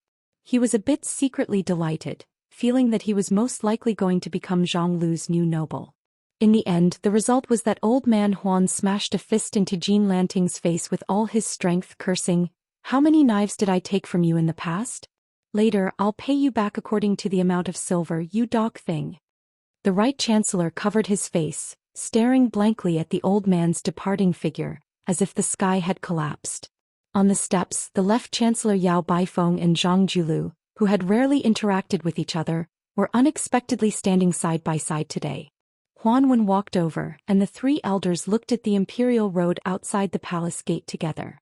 He was a bit secretly delighted, feeling that he was most likely going to become Zhang Lu's new noble. In the end, the result was that old man Huan smashed a fist into Jean Lanting's face with all his strength, cursing, "How many knives did I take from you in the past? Later, I'll pay you back according to the amount of silver, you dog thing." The right chancellor covered his face, staring blankly at the old man's departing figure, as if the sky had collapsed. On the steps, the left chancellor Yao Baifeng and Zhang Julu, who had rarely interacted with each other, were unexpectedly standing side by side today. Huan Wen walked over, and the three elders looked at the imperial road outside the palace gate together.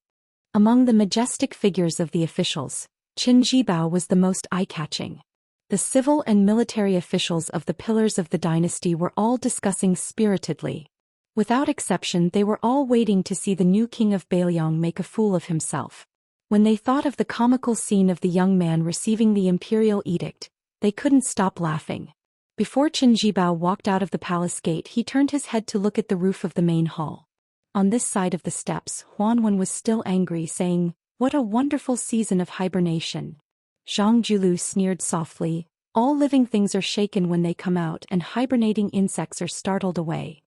Among the majestic figures of the officials, Qin Jibao was the most eye-catching. The civil and military officials of the pillars of the dynasty were all discussing spiritedly. Without exception, they were all waiting to see the new king of Bailiang make a fool of himself. When they thought of the comical scene of the young man receiving the imperial edict, they couldn't stop laughing. Before Qin Jibao walked out of the palace gate, he turned his head to look at the roof of the main hall. On this side of the steps, Huan Wen was still angry, saying, "What a wonderful season of hibernation." Zhang Julu sneered softly, "All living things are shaken when they come out and hibernating insects are startled away."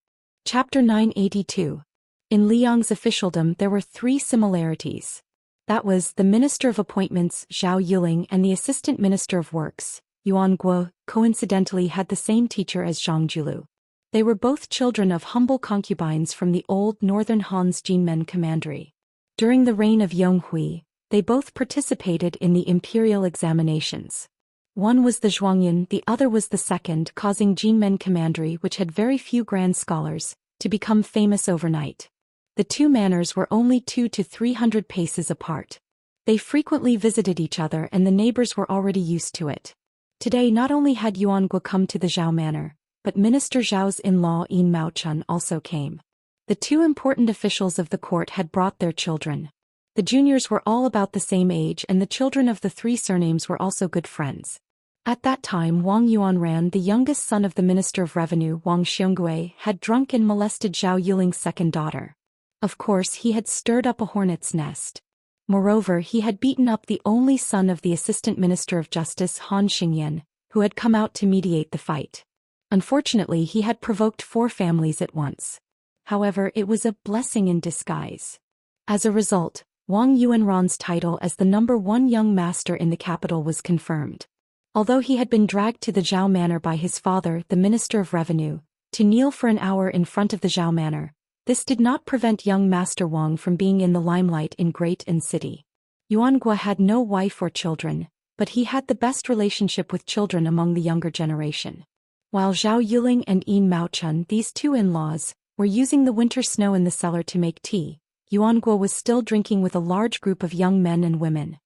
Chapter 982. In Liang's officialdom there were three similarities. That was, the Minister of Appointments, Zhao Yuling, and the Assistant Minister of Works, Yuan Guo, coincidentally had the same teacher as Zhang Julu. They were both children of humble concubines from the old northern Han's Jinmen commandery. During the reign of Yonghui, they both participated in the imperial examinations. One was the Zhuangyan, the other was the second, causing Jinmen commandery, which had very few grand scholars, to become famous overnight. The two manors were only 200 to 300 paces apart. They frequently visited each other and the neighbors were already used to it. Today not only had Yuan Guo come to the Zhao manor, but Minister Zhao's in-law Yin Maochun also came. The two important officials of the court had brought their children. The juniors were all about the same age and the children of the three surnames were also good friends. At that time Wang Yuanran, the youngest son of the Minister of Revenue Wang Xiongui, had drunk and molested Zhao Yuling's second daughter. Of course he had stirred up a hornet's nest. Moreover, he had beaten up the only son of the Assistant Minister of Justice Han Xingyan, who had come out to mediate the fight. Unfortunately, he had provoked 4 families at once. However, it was a blessing in disguise. As a result, Wang Yuanran's title as the #1 young master in the capital was confirmed. Although he had been dragged to the Zhao manor by his father, the Minister of Revenue, to kneel for an hour in front of the Zhao manor, this did not prevent young Master Wang from being in the limelight in Great and City. Yuan Guo had no wife or children, but he had the best relationship with children among the younger generation. While Zhao Yuling and Yin Maochun, these two in-laws, were using the winter snow in the cellar to make tea, Yuan Guo was still drinking with a large group of young men and women.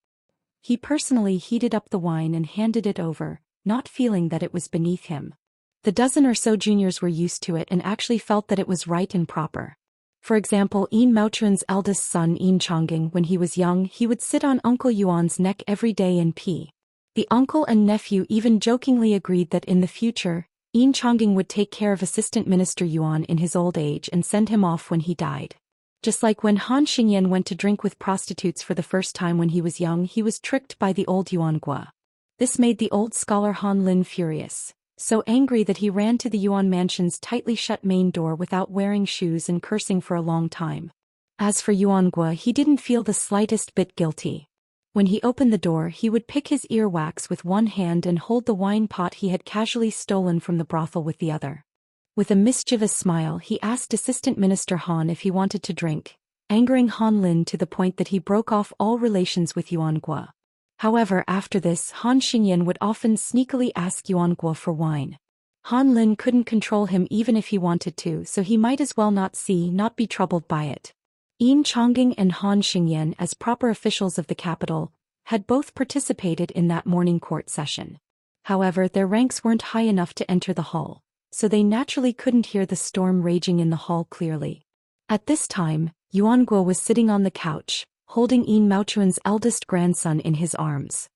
He personally heated up the wine and handed it over, not feeling that it was beneath him. The dozen or so juniors were used to it and actually felt that it was right and proper. For example, Yin Maochuan's eldest son Yin Chongging, when he was young, he would sit on Uncle Yuan's neck every day and pee. The uncle and nephew even jokingly agreed that in the future, Yin Chongging would take care of Assistant Minister Yuan in his old age and send him off when he died. Just like when Han Xingyan went to drink with prostitutes for the first time when he was young, he was tricked by the old Yuan Gua. This made the old scholar Han Lin furious, so angry that he ran to the Yuan mansion's tightly shut main door without wearing shoes and cursing for a long time. As for Yuan Gua, he didn't feel the slightest bit guilty. When he opened the door, he would pick his earwax with one hand and hold the wine pot he had casually stolen from the brothel with the other. With a mischievous smile, he asked Assistant Minister Han if he wanted to drink, angering Han Lin to the point that he broke off all relations with Yuan Gua. However, after this, Han Xingyan would often sneakily ask Yuan Gua for wine. Han Lin couldn't control him even if he wanted to, so he might as well not be troubled by it. Yin Chongging and Han Xingyan, as proper officials of the capital, had both participated in that morning court session. However, their ranks weren't high enough to enter the hall, so they naturally couldn't hear the storm raging in the hall clearly. At this time, Yuan Guo was sitting on the couch, holding Yin Maochuan's eldest grandson in his arms.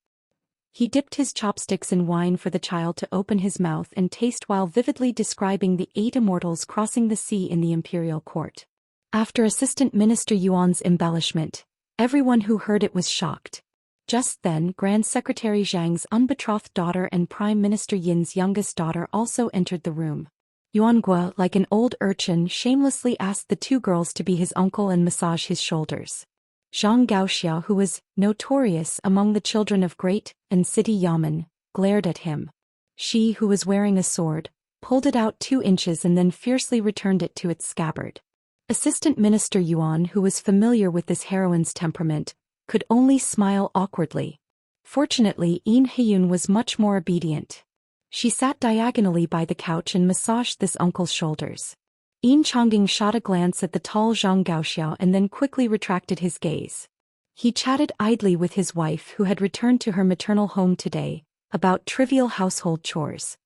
He dipped his chopsticks in wine for the child to open his mouth and taste while vividly describing the 8 immortals crossing the sea in the imperial court. After Assistant Minister Yuan's embellishment, everyone who heard it was shocked. Just then, Grand Secretary Zhang's unbetrothed daughter and Prime Minister Yin's youngest daughter also entered the room. Yuan Gua, like an old urchin, shamelessly asked the 2 girls to be his uncle and massage his shoulders. Zhang Gaoxia, who was notorious among the children of great and city yamen, glared at him. She, who was wearing a sword, pulled it out 2 inches and then fiercely returned it to its scabbard. Assistant Minister Yuan, who was familiar with this heroine's temperament, could only smile awkwardly. Fortunately, Yin Heyun was much more obedient. She sat diagonally by the couch and massaged this uncle's shoulders. Yin Chongging shot a glance at the tall Zhang Gaoxiao and then quickly retracted his gaze. He chatted idly with his wife, who had returned to her maternal home today, about trivial household chores.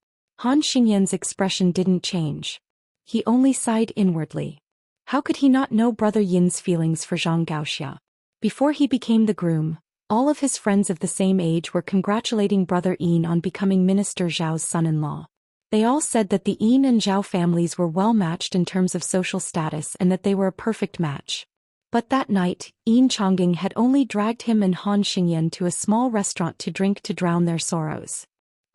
Han Xingyan's expression didn't change. He only sighed inwardly. How could he not know Brother Yin's feelings for Zhang Gaoxia? Before he became the groom, all of his friends of the same age were congratulating Brother Yin on becoming Minister Zhao's son-in-law. They all said that the Yin and Zhao families were well matched in terms of social status and that they were a perfect match. But that night, Yin Chongging had only dragged him and Han Xingyan to a small restaurant to drink to drown their sorrows.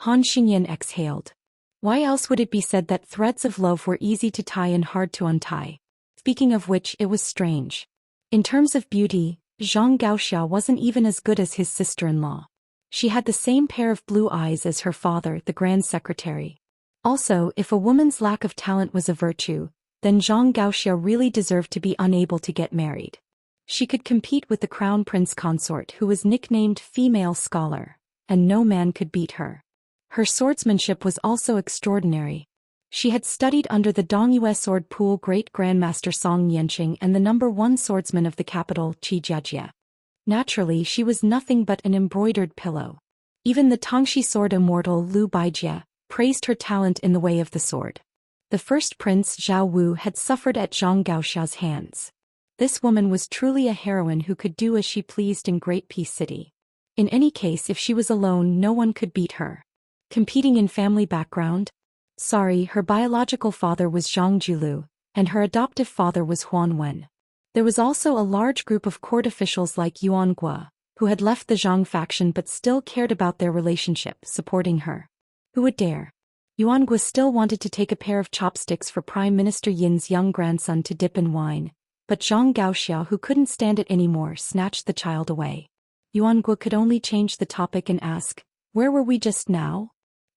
Han Xingyan exhaled. Why else would it be said that threads of love were easy to tie and hard to untie? Speaking of which, it was strange. In terms of beauty, Zhang Gaoxia wasn't even as good as his sister-in-law. She had the same pair of blue eyes as her father, the Grand Secretary. Also, if a woman's lack of talent was a virtue, then Zhang Gaoxia really deserved to be unable to get married. She could compete with the crown prince consort, who was nicknamed Female Scholar, and no man could beat her. Her swordsmanship was also extraordinary. She had studied under the Dongyue sword pool great grandmaster Song Yanqing and the #1 swordsman of the capital, Qi Jiajie. Naturally, she was nothing but an embroidered pillow. Even the Tongxi sword immortal Lu Baijie praised her talent in the way of the sword. The first prince, Zhao Wu, had suffered at Zhang Gaoxia's hands. This woman was truly a heroine who could do as she pleased in Great Peace City. In any case, if she was alone, no one could beat her. Competing in family background? Sorry, her biological father was Zhang Julu, and her adoptive father was Huan Wen. There was also a large group of court officials like Yuan Gua, who had left the Zhang faction but still cared about their relationship, supporting her. Who would dare? Yuan Gua still wanted to take a pair of chopsticks for Prime Minister Yin's young grandson to dip in wine, but Zhang Gaoxia, who couldn't stand it anymore, snatched the child away. Yuan Gua could only change the topic and ask, "Where were we just now?"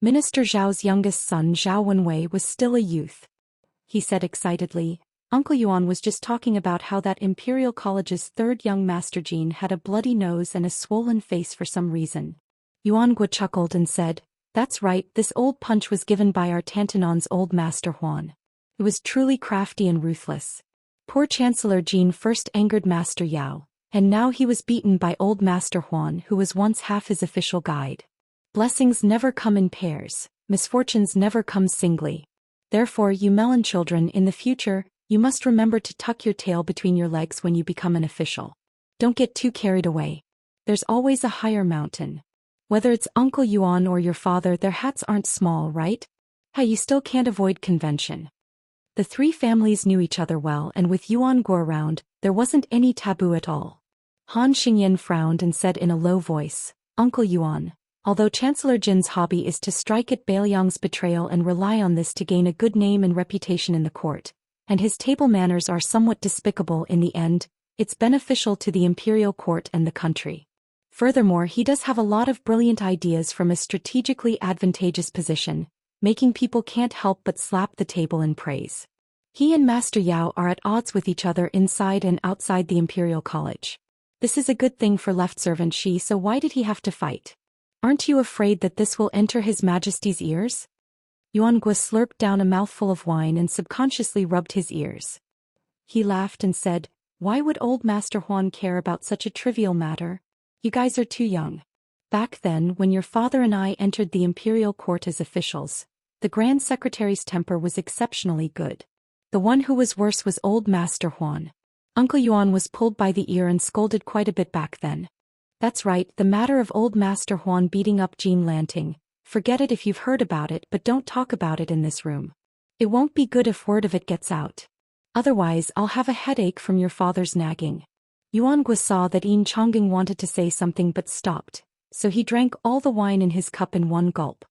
Minister Zhao's youngest son, Zhao Wenwei, was still a youth. He said excitedly, "Uncle Yuan was just talking about how that Imperial College's 3rd young Master Jean had a bloody nose and a swollen face for some reason." Yuan Gua chuckled and said, "That's right, this old punch was given by our Tantanon's old Master Huan. It was truly crafty and ruthless. Poor Chancellor Jean first angered Master Yao, and now he was beaten by old Master Huan, who was once half his official guide. Blessings never come in pairs. Misfortunes never come singly. Therefore, you melon children, in the future, you must remember to tuck your tail between your legs when you become an official. Don't get too carried away. There's always a higher mountain. Whether it's Uncle Yuan or your father, their hats aren't small, right? Hey, you still can't avoid convention. The three families knew each other well, and with Yuan Guo around, there wasn't any taboo at all. Han Xingyan frowned and said in a low voice, Uncle Yuan, although Chancellor Jin's hobby is to strike at Bailiang's betrayal and rely on this to gain a good name and reputation in the court, and his table manners are somewhat despicable in the end, it's beneficial to the imperial court and the country. Furthermore, he does have a lot of brilliant ideas from a strategically advantageous position, making people can't help but slap the table in praise. He and Master Yao are at odds with each other inside and outside the Imperial College. This is a good thing for left servant Shi, so why did he have to fight? Aren't you afraid that this will enter His Majesty's ears? Yuan Guo slurped down a mouthful of wine and subconsciously rubbed his ears. He laughed and said, Why would old Master Huan care about such a trivial matter? You guys are too young. Back then, when your father and I entered the imperial court as officials, the Grand Secretary's temper was exceptionally good. The one who was worse was old Master Huan. Uncle Yuan was pulled by the ear and scolded quite a bit back then. That's right, the matter of old Master Huan beating up Jean Lanting. Forget it if you've heard about it, but don't talk about it in this room. It won't be good if word of it gets out. Otherwise, I'll have a headache from your father's nagging. Yuan Guo saw that Yin Chongging wanted to say something but stopped, so he drank all the wine in his cup in one gulp.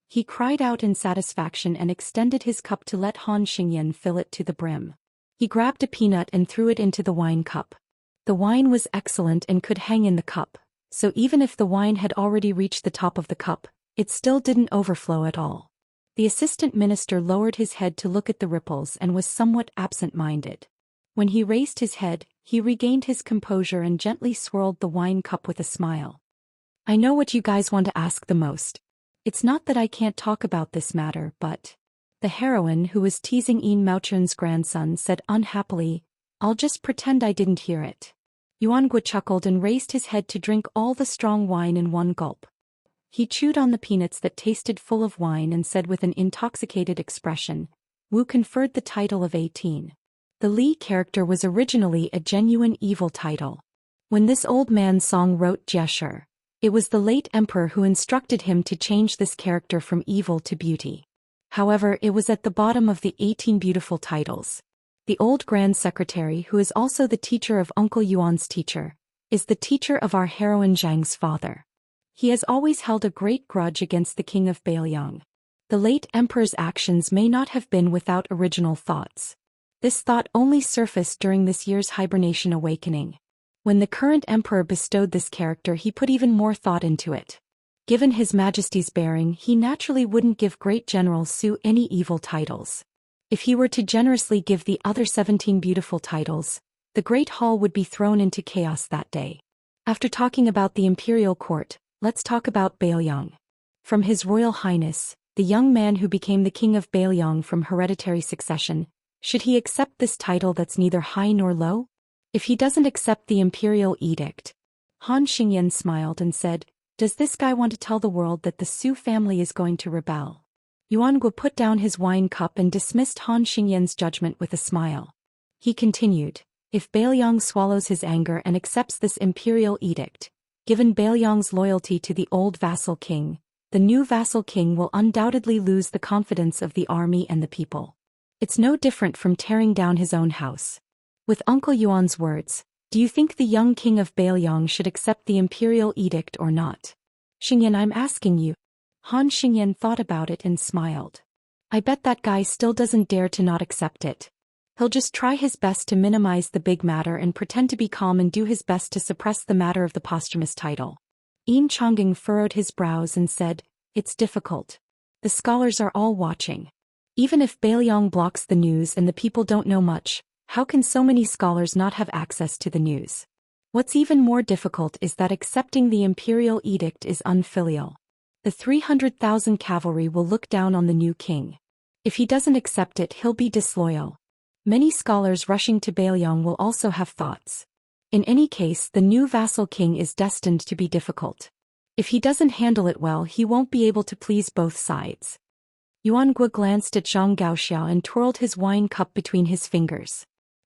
He cried out in satisfaction and extended his cup to let Han Xingyan fill it to the brim. He grabbed a peanut and threw it into the wine cup. The wine was excellent and could hang in the cup, so even if the wine had already reached the top of the cup, it still didn't overflow at all. The assistant minister lowered his head to look at the ripples and was somewhat absent-minded. When he raised his head, he regained his composure and gently swirled the wine cup with a smile. I know what you guys want to ask the most. It's not that I can't talk about this matter, but... The heroine, who was teasing Yin Maochun's grandson, said unhappily, I'll just pretend I didn't hear it. Yuan Guo chuckled and raised his head to drink all the strong wine in one gulp. He chewed on the peanuts that tasted full of wine and said with an intoxicated expression, Wu conferred the title of 18. The Li character was originally a genuine evil title. When this old man Song wrote Jie, it was the late emperor who instructed him to change this character from evil to beauty. However, it was at the bottom of the 18 beautiful titles. The old Grand Secretary, who is also the teacher of Uncle Yuan's teacher, is the teacher of our heroine Zhang's father. He has always held a great grudge against the king of Bailiang. The late emperor's actions may not have been without original thoughts. This thought only surfaced during this year's hibernation awakening. When the current emperor bestowed this character, he put even more thought into it. Given His Majesty's bearing, he naturally wouldn't give Great General Su any evil titles. If he were to generously give the other 17 beautiful titles, the Great Hall would be thrown into chaos that day. After talking about the imperial court, let's talk about Bailiang. From His Royal Highness, the young man who became the king of Bailiang from hereditary succession, should he accept this title that's neither high nor low? If he doesn't accept the imperial edict. Han Xingyan smiled and said, Does this guy want to tell the world that the Su family is going to rebel? Yuan Guo put down his wine cup and dismissed Han Xingyan's judgment with a smile. He continued, If Bailiang swallows his anger and accepts this imperial edict, given Bailiang's loyalty to the old vassal king, the new vassal king will undoubtedly lose the confidence of the army and the people. It's no different from tearing down his own house. With Uncle Yuan's words, do you think the young king of Bailiang should accept the imperial edict or not? Xingyan, I'm asking you. Han Xingyan thought about it and smiled. I bet that guy still doesn't dare to not accept it. He'll just try his best to minimize the big matter and pretend to be calm and do his best to suppress the matter of the posthumous title. Yin Chongging furrowed his brows and said, It's difficult. The scholars are all watching. Even if Bailiang blocks the news and the people don't know much, how can so many scholars not have access to the news? What's even more difficult is that accepting the imperial edict is unfilial. The 300,000 cavalry will look down on the new king. If he doesn't accept it, he'll be disloyal. Many scholars rushing to Bailiang will also have thoughts. In any case, the new vassal king is destined to be difficult. If he doesn't handle it well, he won't be able to please both sides. Yuan Gui glanced at Zhang Gaoxiao and twirled his wine cup between his fingers.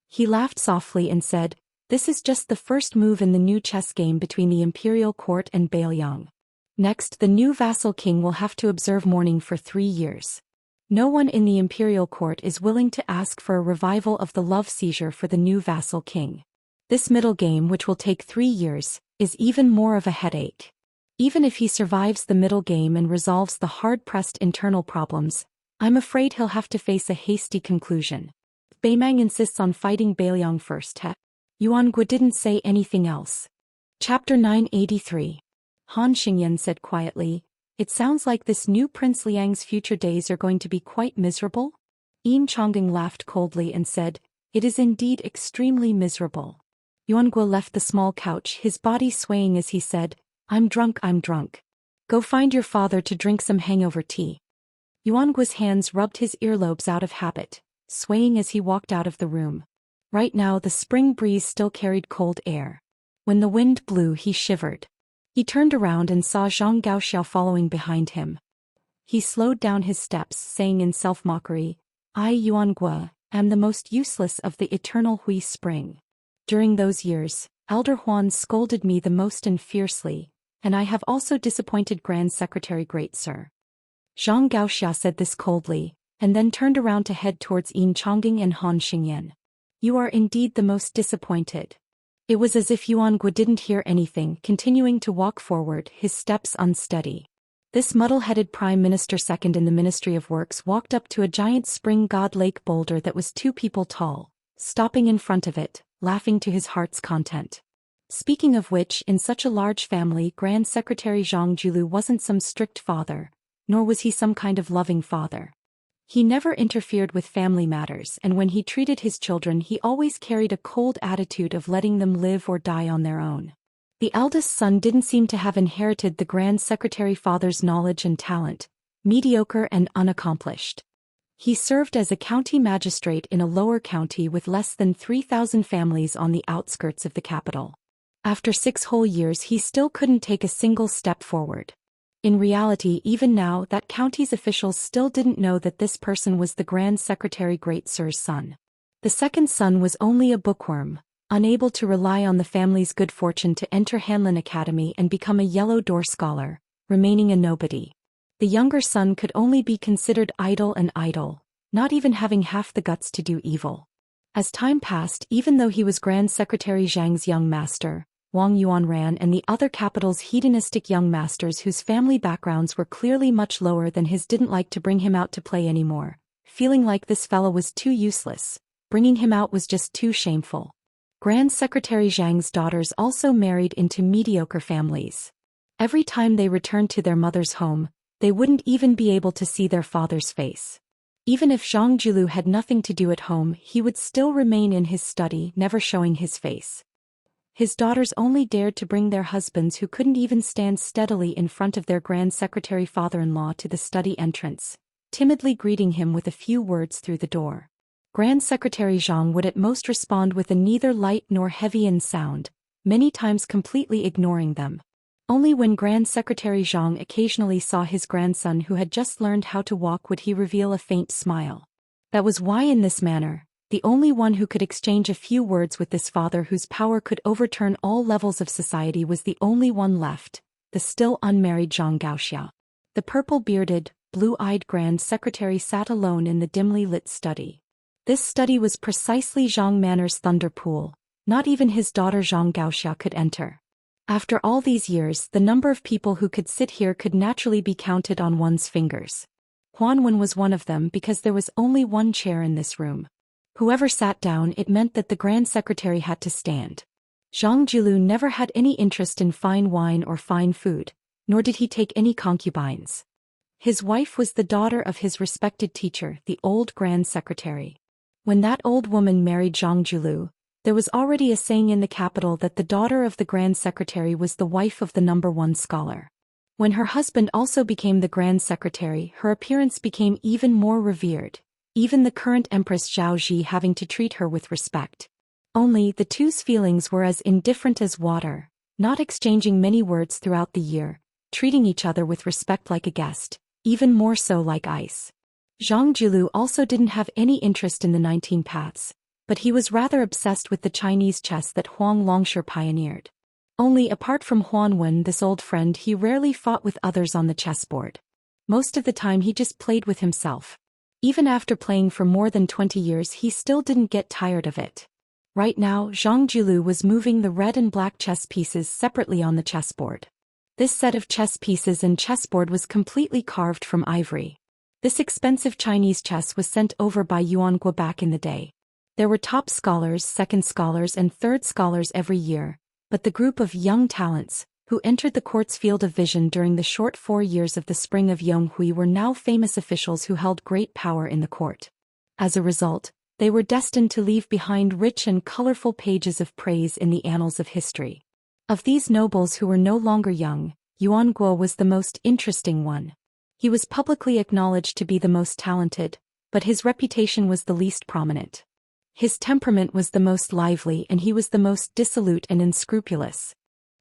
He laughed softly and said, "This is just the first move in the new chess game between the imperial court and Bailiang. Next, the new vassal king will have to observe mourning for 3 years. No one in the imperial court is willing to ask for a revival of the love seizure for the new vassal king. This middle game, which will take 3 years, is even more of a headache. Even if he survives the middle game and resolves the hard-pressed internal problems, I'm afraid he'll have to face a hasty conclusion. Beimang insists on fighting Bailiang first, heh?" Yuan Gui didn't say anything else. Chapter 983. Han Xingyan said quietly, "It sounds like this new Prince Liang's future days are going to be quite miserable?" Yin Chongding laughed coldly and said, "It is indeed extremely miserable." Yuan Gui left the small couch, his body swaying as he said, I'm drunk. Go find your father to drink some hangover tea." Yuan Gui's hands rubbed his earlobes out of habit, swaying as he walked out of the room. Right now the spring breeze still carried cold air. When the wind blew, he shivered. He turned around and saw Zhang Gaoxiao following behind him. He slowed down his steps, saying in self-mockery, "I, Yuan Gui, am the most useless of the eternal Hui Spring. During those years, Elder Huan scolded me the most and fiercely, and I have also disappointed Grand Secretary Great Sir." Zhang Gaoxiao said this coldly, and then turned around to head towards Yin Chongding and Han Xingyan. "You are indeed the most disappointed." It was as if Yuan Gui didn't hear anything, continuing to walk forward, his steps unsteady. This muddle-headed Prime Minister second in the Ministry of Works walked up to a giant spring god lake boulder that was 2 people tall, stopping in front of it, laughing to his heart's content. Speaking of which, in such a large family, Grand Secretary Zhang Julu wasn't some strict father, nor was he some kind of loving father. He never interfered with family matters, and when he treated his children he always carried a cold attitude of letting them live or die on their own. The eldest son didn't seem to have inherited the Grand Secretary father's knowledge and talent, mediocre and unaccomplished. He served as a county magistrate in a lower county with less than 3,000 families on the outskirts of the capital. After 6 whole years he still couldn't take a single step forward. In reality, even now, that county's officials still didn't know that this person was the Grand Secretary Great Sir's son. The second son was only a bookworm, unable to rely on the family's good fortune to enter Hanlin Academy and become a yellow door scholar, remaining a nobody. The younger son could only be considered idle, not even having half the guts to do evil. As time passed, even though he was Grand Secretary Zhang's young master, Wang Yuanran, and the other capital's hedonistic young masters whose family backgrounds were clearly much lower than his didn't like to bring him out to play anymore, feeling like this fellow was too useless, bringing him out was just too shameful. Grand Secretary Zhang's daughters also married into mediocre families. Every time they returned to their mother's home, they wouldn't even be able to see their father's face. Even if Zhang Julu had nothing to do at home, he would still remain in his study, never showing his face. His daughters only dared to bring their husbands, who couldn't even stand steadily in front of their Grand Secretary father-in-law, to the study entrance, timidly greeting him with a few words through the door. Grand Secretary Zhang would at most respond with a neither light nor heavy in sound, many times completely ignoring them. Only when Grand Secretary Zhang occasionally saw his grandson who had just learned how to walk would he reveal a faint smile. That was why, in this manner, the only one who could exchange a few words with this father whose power could overturn all levels of society was the only one left, the still unmarried Zhang Gaoxiao. The purple-bearded, blue-eyed Grand Secretary sat alone in the dimly lit study. This study was precisely Zhang Manor's thunder pool. Not even his daughter Zhang Gaoxiao could enter. After all these years, the number of people who could sit here could naturally be counted on one's fingers. Huan Wen was one of them because there was only one chair in this room. Whoever sat down, it meant that the Grand Secretary had to stand. Zhang Julu never had any interest in fine wine or fine food, nor did he take any concubines. His wife was the daughter of his respected teacher, the old Grand Secretary. When that old woman married Zhang Julu, there was already a saying in the capital that the daughter of the Grand Secretary was the wife of the #1 scholar. When her husband also became the Grand Secretary, her appearance became even more revered, even the current Empress Zhao Ji having to treat her with respect. Only, the two's feelings were as indifferent as water, not exchanging many words throughout the year, treating each other with respect like a guest, even more so like ice. Zhang Jilu also didn't have any interest in the 19 paths, but he was rather obsessed with the Chinese chess that Huang Longshi pioneered. Only apart from Huan Wen, this old friend, he rarely fought with others on the chessboard. Most of the time he just played with himself. Even after playing for more than 20 years, he still didn't get tired of it. Right now, Zhang Jilu was moving the red and black chess pieces separately on the chessboard. This set of chess pieces and chessboard was completely carved from ivory. This expensive Chinese chess was sent over by Yuan Guo back in the day. There were top scholars, second scholars and third scholars every year, but the group of young talents, who entered the court's field of vision during the short 4 years of the Spring of Yonghui, were now famous officials who held great power in the court. As a result, they were destined to leave behind rich and colorful pages of praise in the annals of history. Of these nobles who were no longer young, Yuan Guo was the most interesting one. He was publicly acknowledged to be the most talented, but his reputation was the least prominent. His temperament was the most lively and he was the most dissolute and unscrupulous.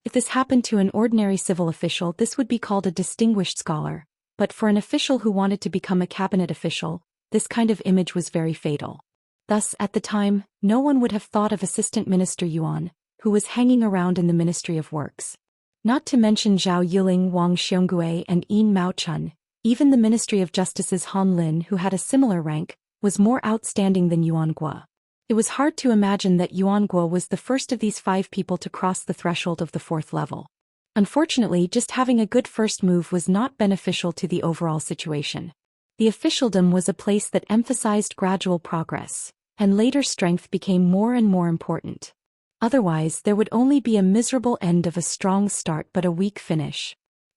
If this happened to an ordinary civil official, this would be called a distinguished scholar, but for an official who wanted to become a cabinet official, this kind of image was very fatal. Thus, at the time, no one would have thought of Assistant Minister Yuan, who was hanging around in the Ministry of Works. Not to mention Zhao Yiling, Wang Xiongui and Yin Maochun, even the Ministry of Justice's Han Lin, who had a similar rank, was more outstanding than Yuan Guo. It was hard to imagine that Yuan Guo was the first of these 5 people to cross the threshold of the 4th level. Unfortunately, just having a good first move was not beneficial to the overall situation. The officialdom was a place that emphasized gradual progress, and later strength became more and more important. Otherwise, there would only be a miserable end of a strong start but a weak finish.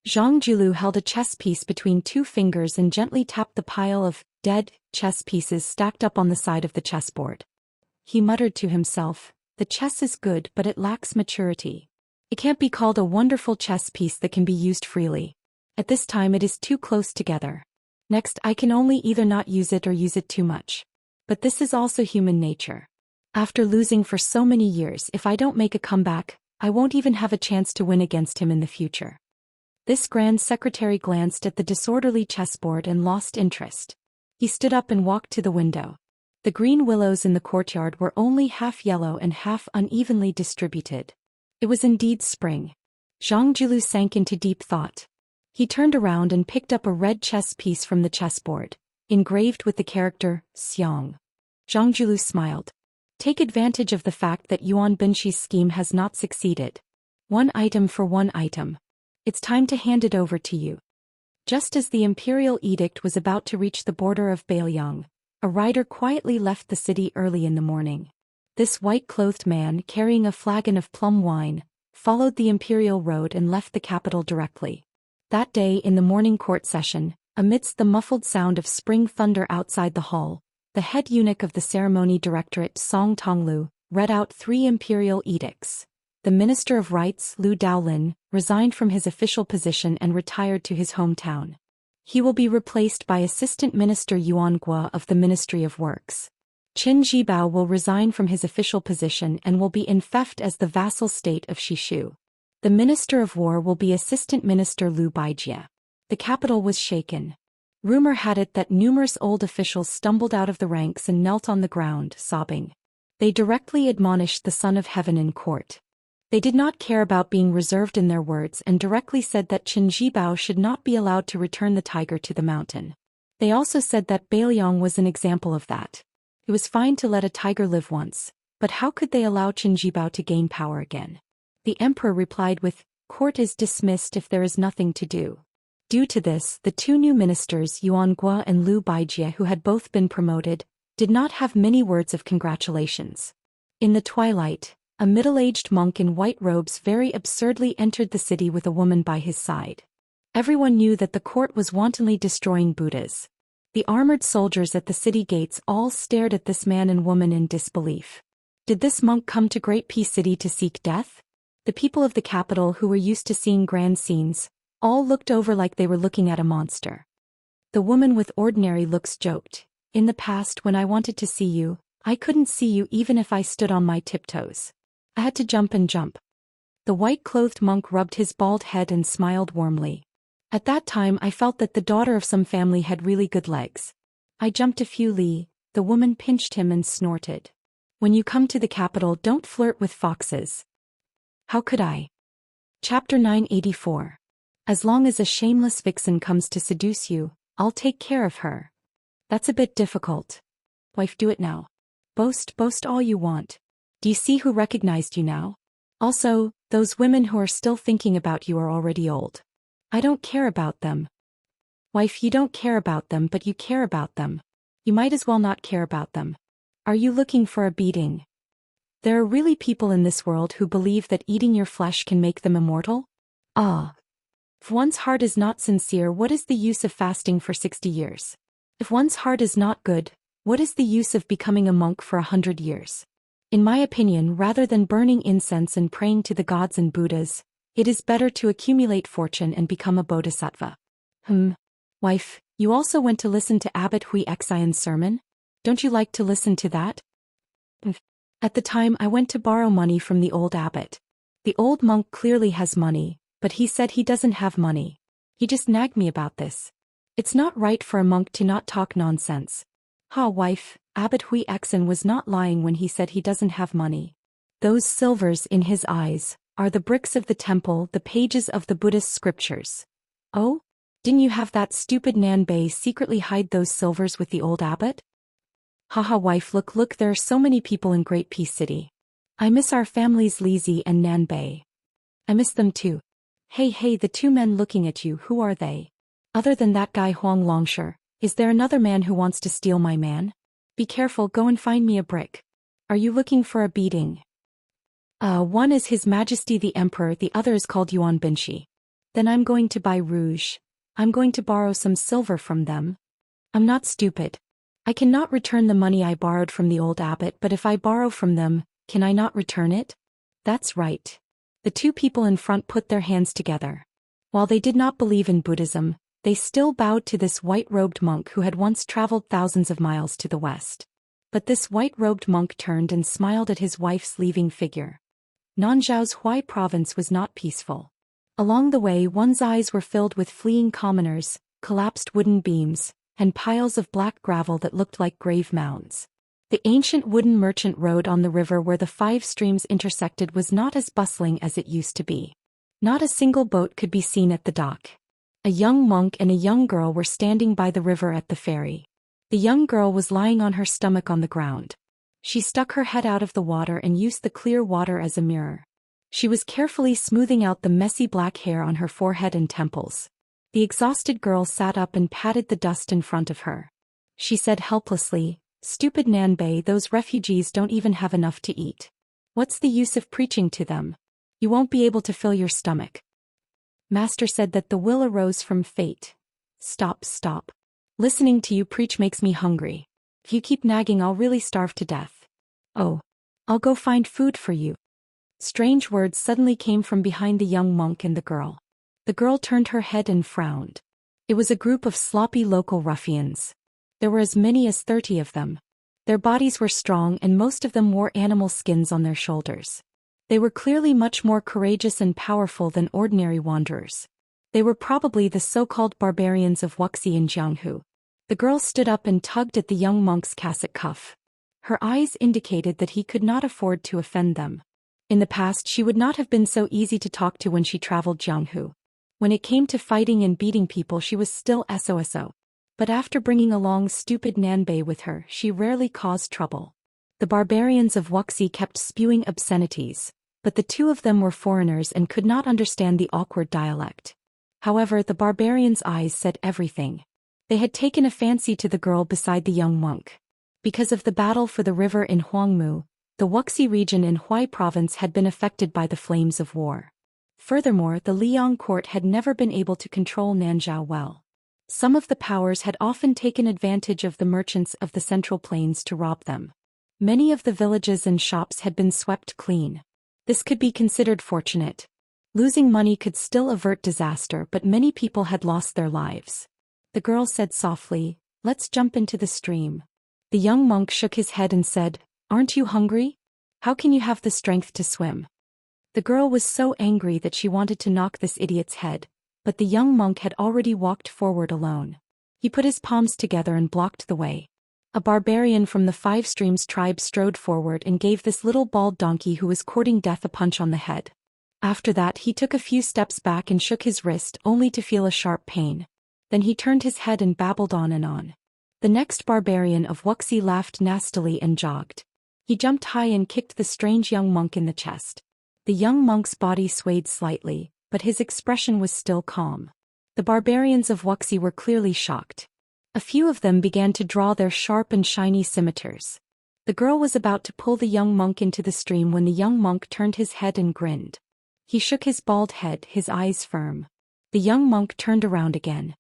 Zhang Jilu held a chess piece between 2 fingers and gently tapped the pile of dead chess pieces stacked up on the side of the chessboard. He muttered to himself, "The chess is good, but it lacks maturity. It can't be called a wonderful chess piece that can be used freely. At this time it is too close together. Next, I can only either not use it or use it too much. But this is also human nature. After losing for so many years, if I don't make a comeback, I won't even have a chance to win against him in the future." This grand secretary glanced at the disorderly chessboard and lost interest. He stood up and walked to the window. The green willows in the courtyard were only half yellow and half unevenly distributed. It was indeed spring. Zhang Jilu sank into deep thought. He turned around and picked up a red chess piece from the chessboard, engraved with the character Xiang. Zhang Jilu smiled. "Take advantage of the fact that Yuan Binshi's scheme has not succeeded. 1 item for 1 item. It's time to hand it over to you." Just as the imperial edict was about to reach the border of Beiliang, a rider quietly left the city early in the morning. This white-clothed man, carrying a flagon of plum wine, followed the imperial road and left the capital directly. That day in the morning court session, amidst the muffled sound of spring thunder outside the hall, the head eunuch of the ceremony directorate, Song Tonglu, read out 3 imperial edicts. The Minister of Rights, Lu Daolin, resigned from his official position and retired to his hometown. He will be replaced by Assistant Minister Yuan Guo of the Ministry of Works. Qin Zhibao will resign from his official position and will be infeft as the vassal state of Shishu. The Minister of War will be Assistant Minister Lu Baijie. The capital was shaken. Rumor had it that numerous old officials stumbled out of the ranks and knelt on the ground, sobbing. They directly admonished the Son of Heaven in court. They did not care about being reserved in their words and directly said that Qin Zhibao should not be allowed to return the tiger to the mountain. They also said that Beiliang was an example of that. It was fine to let a tiger live once, but how could they allow Qin Zhibao to gain power again? The emperor replied with, "Court is dismissed if there is nothing to do." Due to this, the 2 new ministers, Yuan Guo and Lu Baijie, who had both been promoted, did not have many words of congratulations. In the twilight, a middle-aged monk in white robes very absurdly entered the city with a woman by his side. Everyone knew that the court was wantonly destroying Buddhas. The armored soldiers at the city gates all stared at this man and woman in disbelief. Did this monk come to Great Peace City to seek death? The people of the capital, who were used to seeing grand scenes, all looked over like they were looking at a monster. The woman with ordinary looks joked, "In the past, when I wanted to see you, I couldn't see you even if I stood on my tiptoes. I had to jump and jump." The white-clothed monk rubbed his bald head and smiled warmly. At that time I felt that the daughter of some family had really good legs. I jumped a few li, the woman pinched him and snorted. When you come to the capital, don't flirt with foxes. How could I? Chapter 984. As long as a shameless vixen comes to seduce you, I'll take care of her. That's a bit difficult. Wife, do it now. Boast all you want. Do you see who recognized you now? Also, those women who are still thinking about you are already old. I don't care about them. Wife, you don't care about them, but you care about them. You might as well not care about them. Are you looking for a beating? There are really people in this world who believe that eating your flesh can make them immortal? Ah. If one's heart is not sincere, what is the use of fasting for 60 years? If one's heart is not good, what is the use of becoming a monk for 100 years? In my opinion, rather than burning incense and praying to the gods and Buddhas, it is better to accumulate fortune and become a bodhisattva. Wife, you also went to listen to Abbot Hui Xian's sermon? Don't you like to listen to that? At the time I went to borrow money from the old abbot. The old monk clearly has money, but he said he doesn't have money. He just nagged me about this. It's not right for a monk to not talk nonsense. Wife, Abbot Hui Xian was not lying when he said he doesn't have money. Those silvers in his eyes are the bricks of the temple, the pages of the Buddhist scriptures. Oh? Didn't you have that stupid Nan Bei secretly hide those silvers with the old abbot? Wife, look, there are so many people in Great Peace City. I miss our families Lizzie and Nan Bei. I miss them too. Hey, the two men looking at you, who are they? Other than that guy Huang Longshi, is there another man who wants to steal my man? Be careful, go and find me a brick. Are you looking for a beating? One is His Majesty the Emperor, the other is called Yuan Binshi. Then I'm going to buy rouge. I'm going to borrow some silver from them. I'm not stupid. I cannot return the money I borrowed from the old abbot, but if I borrow from them, can I not return it? That's right. The two people in front put their hands together. While they did not believe in Buddhism, they still bowed to this white-robed monk who had once traveled thousands of miles to the west. But this white-robed monk turned and smiled at his wife's leaving figure. Nanzhao's Huai province was not peaceful. Along the way, one's eyes were filled with fleeing commoners, collapsed wooden beams, and piles of black gravel that looked like grave mounds. The ancient wooden merchant road on the river where the 5 streams intersected was not as bustling as it used to be. Not a single boat could be seen at the dock. A young monk and a young girl were standing by the river at the ferry. The young girl was lying on her stomach on the ground. She stuck her head out of the water and used the clear water as a mirror. She was carefully smoothing out the messy black hair on her forehead and temples. The exhausted girl sat up and patted the dust in front of her. She said helplessly, "Stupid Nan Bei, those refugees don't even have enough to eat. What's the use of preaching to them? You won't be able to fill your stomach." Master said that the will arose from fate. Stop. Listening to you preach makes me hungry. If you keep nagging, I'll really starve to death. Oh. I'll go find food for you. Strange words suddenly came from behind the young monk and the girl. The girl turned her head and frowned. It was a group of sloppy local ruffians. There were as many as 30 of them. Their bodies were strong and most of them wore animal skins on their shoulders. They were clearly much more courageous and powerful than ordinary wanderers. They were probably the so-called barbarians of Wuxia in Jianghu. The girl stood up and tugged at the young monk's cassock cuff. Her eyes indicated that he could not afford to offend them. In the past, she would not have been so easy to talk to when she traveled Jianghu. When it came to fighting and beating people, she was still SOSO. But after bringing along stupid Nan Bei with her, she rarely caused trouble. The barbarians of Wuxia kept spewing obscenities, but the two of them were foreigners and could not understand the awkward dialect. However, the barbarians' eyes said everything. They had taken a fancy to the girl beside the young monk. Because of the battle for the river in Huangmu, the Wuxia region in Huai province had been affected by the flames of war. Furthermore, the Liang court had never been able to control Nanzhao well. Some of the powers had often taken advantage of the merchants of the Central Plains to rob them. Many of the villages and shops had been swept clean. This could be considered fortunate. Losing money could still avert disaster, but many people had lost their lives. The girl said softly, "Let's jump into the stream." The young monk shook his head and said, "Aren't you hungry? How can you have the strength to swim?" The girl was so angry that she wanted to knock this idiot's head, but the young monk had already walked forward alone. He put his palms together and blocked the way. A barbarian from the Five Streams tribe strode forward and gave this little bald donkey who was courting death a punch on the head. After that he took a few steps back and shook his wrist only to feel a sharp pain. Then he turned his head and babbled on and on. The next barbarian of Wuxia laughed nastily and jogged. He jumped high and kicked the strange young monk in the chest. The young monk's body swayed slightly, but his expression was still calm. The barbarians of Wuxia were clearly shocked. A few of them began to draw their sharp and shiny scimitars. The girl was about to pull the young monk into the stream when the young monk turned his head and grinned. He shook his bald head, his eyes firm. The young monk turned around again.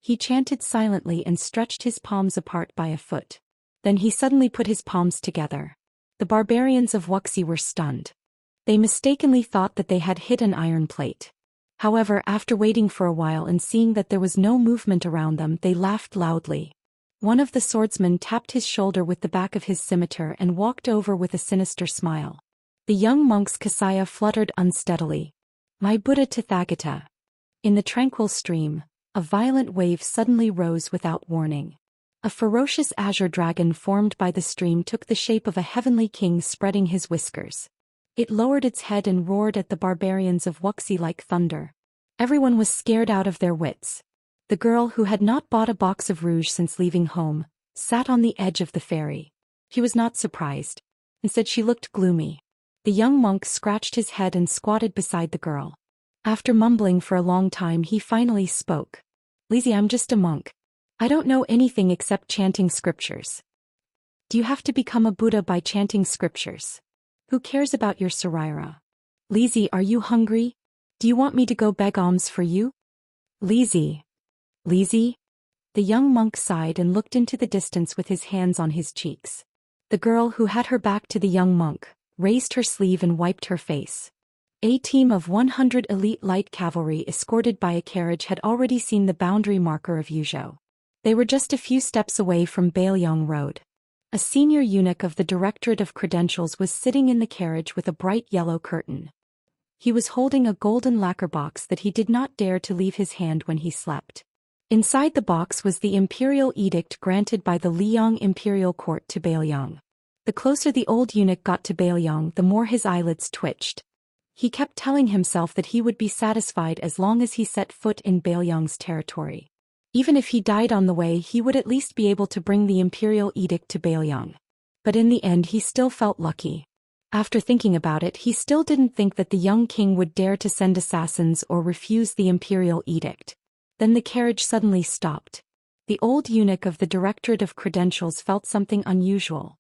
He chanted silently and stretched his palms apart by a foot. Then he suddenly put his palms together. The barbarians of Wuxia were stunned. They mistakenly thought that they had hit an iron plate. However, after waiting for a while and seeing that there was no movement around them, they laughed loudly. One of the swordsmen tapped his shoulder with the back of his scimitar and walked over with a sinister smile. The young monk's kasaya fluttered unsteadily. My Buddha Tathagata. In the tranquil stream, a violent wave suddenly rose without warning. A ferocious azure dragon formed by the stream took the shape of a heavenly king spreading his whiskers. It lowered its head and roared at the barbarians of Wuxia like thunder. Everyone was scared out of their wits. The girl, who had not bought a box of rouge since leaving home, sat on the edge of the ferry. She was not surprised. Instead, she looked gloomy. The young monk scratched his head and squatted beside the girl. After mumbling for a long time, he finally spoke. Lizzie, I'm just a monk. I don't know anything except chanting scriptures. Do you have to become a Buddha by chanting scriptures? Who cares about your sarira? Lizzie, are you hungry? Do you want me to go beg alms for you? Lizzie. Lizzie? The young monk sighed and looked into the distance with his hands on his cheeks. The girl, who had her back to the young monk, raised her sleeve and wiped her face. A team of 100 elite light cavalry escorted by a carriage had already seen the boundary marker of Yuzhou. They were just a few steps away from Bailiang Road. A senior eunuch of the Directorate of Credentials was sitting in the carriage with a bright yellow curtain. He was holding a golden lacquer box that he did not dare to leave his hand when he slept. Inside the box was the imperial edict granted by the Liang Imperial Court to Bailiang. The closer the old eunuch got to Bailiang, the more his eyelids twitched. He kept telling himself that he would be satisfied as long as he set foot in Bailiang's territory. Even if he died on the way, he would at least be able to bring the imperial edict to Bailiang. But in the end, he still felt lucky. After thinking about it, he still didn't think that the young king would dare to send assassins or refuse the imperial edict. Then the carriage suddenly stopped. The old eunuch of the Directorate of Credentials felt something unusual.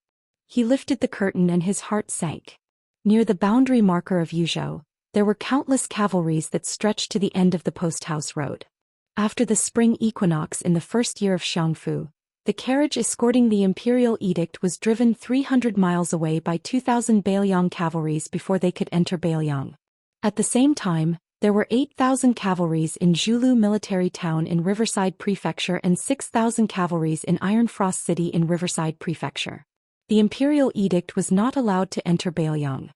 He lifted the curtain and his heart sank. Near the boundary marker of Yuzhou, there were countless cavalries that stretched to the end of the post-house road. After the spring equinox in the first year of Xiangfu, the carriage escorting the imperial edict was driven 300 miles away by 2,000 Bailiang cavalries before they could enter Bailiang. At the same time, there were 8,000 cavalries in Zhulu military town in Riverside Prefecture and 6,000 cavalries in Ironfrost City in Riverside Prefecture. The imperial edict was not allowed to enter Bailiang.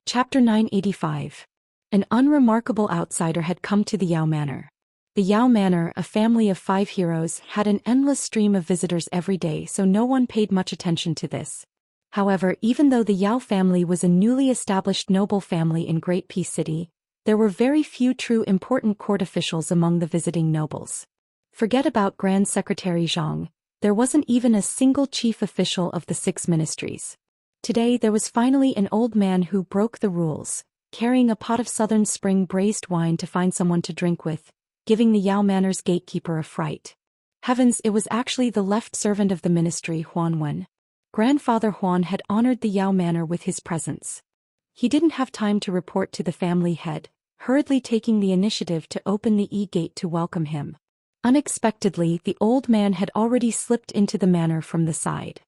Chapter 985. An unremarkable outsider had come to the Yao Manor. The Yao Manor, a family of 5 heroes, had an endless stream of visitors every day, so no one paid much attention to this. However, even though the Yao family was a newly established noble family in Great Peace City, there were very few true important court officials among the visiting nobles. Forget about Grand Secretary Zhang. There wasn't even a single chief official of the 6 ministries. Today there was finally an old man who broke the rules, carrying a pot of Southern Spring braised wine to find someone to drink with, giving the Yao Manor's gatekeeper a fright. Heavens, it was actually the left servant of the ministry, Huan Wen. Grandfather Huan had honored the Yao Manor with his presence. He didn't have time to report to the family head, hurriedly taking the initiative to open the e-gate to welcome him. Unexpectedly, the old man had already slipped into the manor from the side.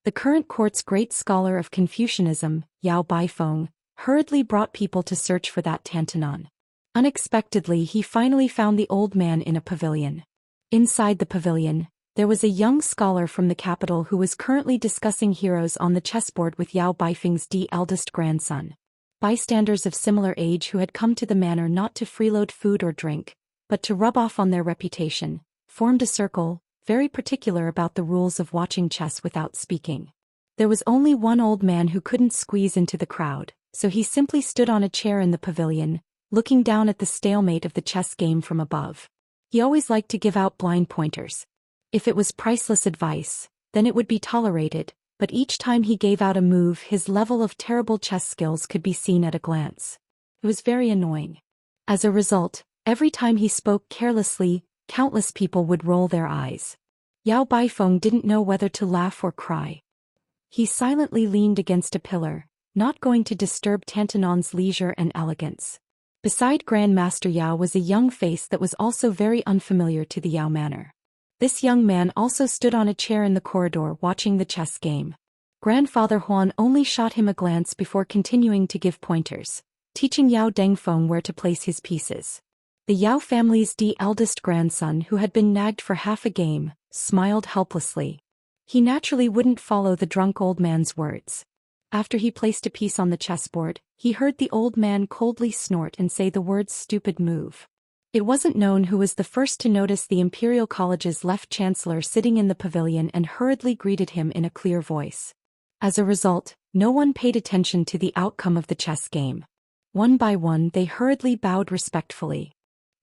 The current court's great scholar of Confucianism, Yao Baifeng, hurriedly brought people to search for that Tantanon. Unexpectedly, he finally found the old man in a pavilion. Inside the pavilion, there was a young scholar from the capital who was currently discussing heroes on the chessboard with Yao Baifeng's eldest grandson. Bystanders of similar age who had come to the manor not to freeload food or drink, but to rub off on their reputation, formed a circle, very particular about the rules of watching chess without speaking. There was only one old man who couldn't squeeze into the crowd, so he simply stood on a chair in the pavilion, looking down at the stalemate of the chess game from above. He always liked to give out blind pointers. If it was priceless advice, then it would be tolerated, but each time he gave out a move, his level of terrible chess skills could be seen at a glance. It was very annoying. As a result, every time he spoke carelessly, countless people would roll their eyes. Yao Baifeng didn't know whether to laugh or cry. He silently leaned against a pillar, not going to disturb Tantanon's leisure and elegance. Beside Grandmaster Yao was a young face that was also very unfamiliar to the Yao manor. This young man also stood on a chair in the corridor watching the chess game. Grandfather Huan only shot him a glance before continuing to give pointers, teaching Yao Dengfeng where to place his pieces. The Yao family's eldest grandson, who had been nagged for half a game, smiled helplessly. He naturally wouldn't follow the drunk old man's words. After he placed a piece on the chessboard, he heard the old man coldly snort and say the words "stupid move." It wasn't known who was the first to notice the Imperial College's left chancellor sitting in the pavilion and hurriedly greeted him in a clear voice. As a result, no one paid attention to the outcome of the chess game. One by one they hurriedly bowed respectfully.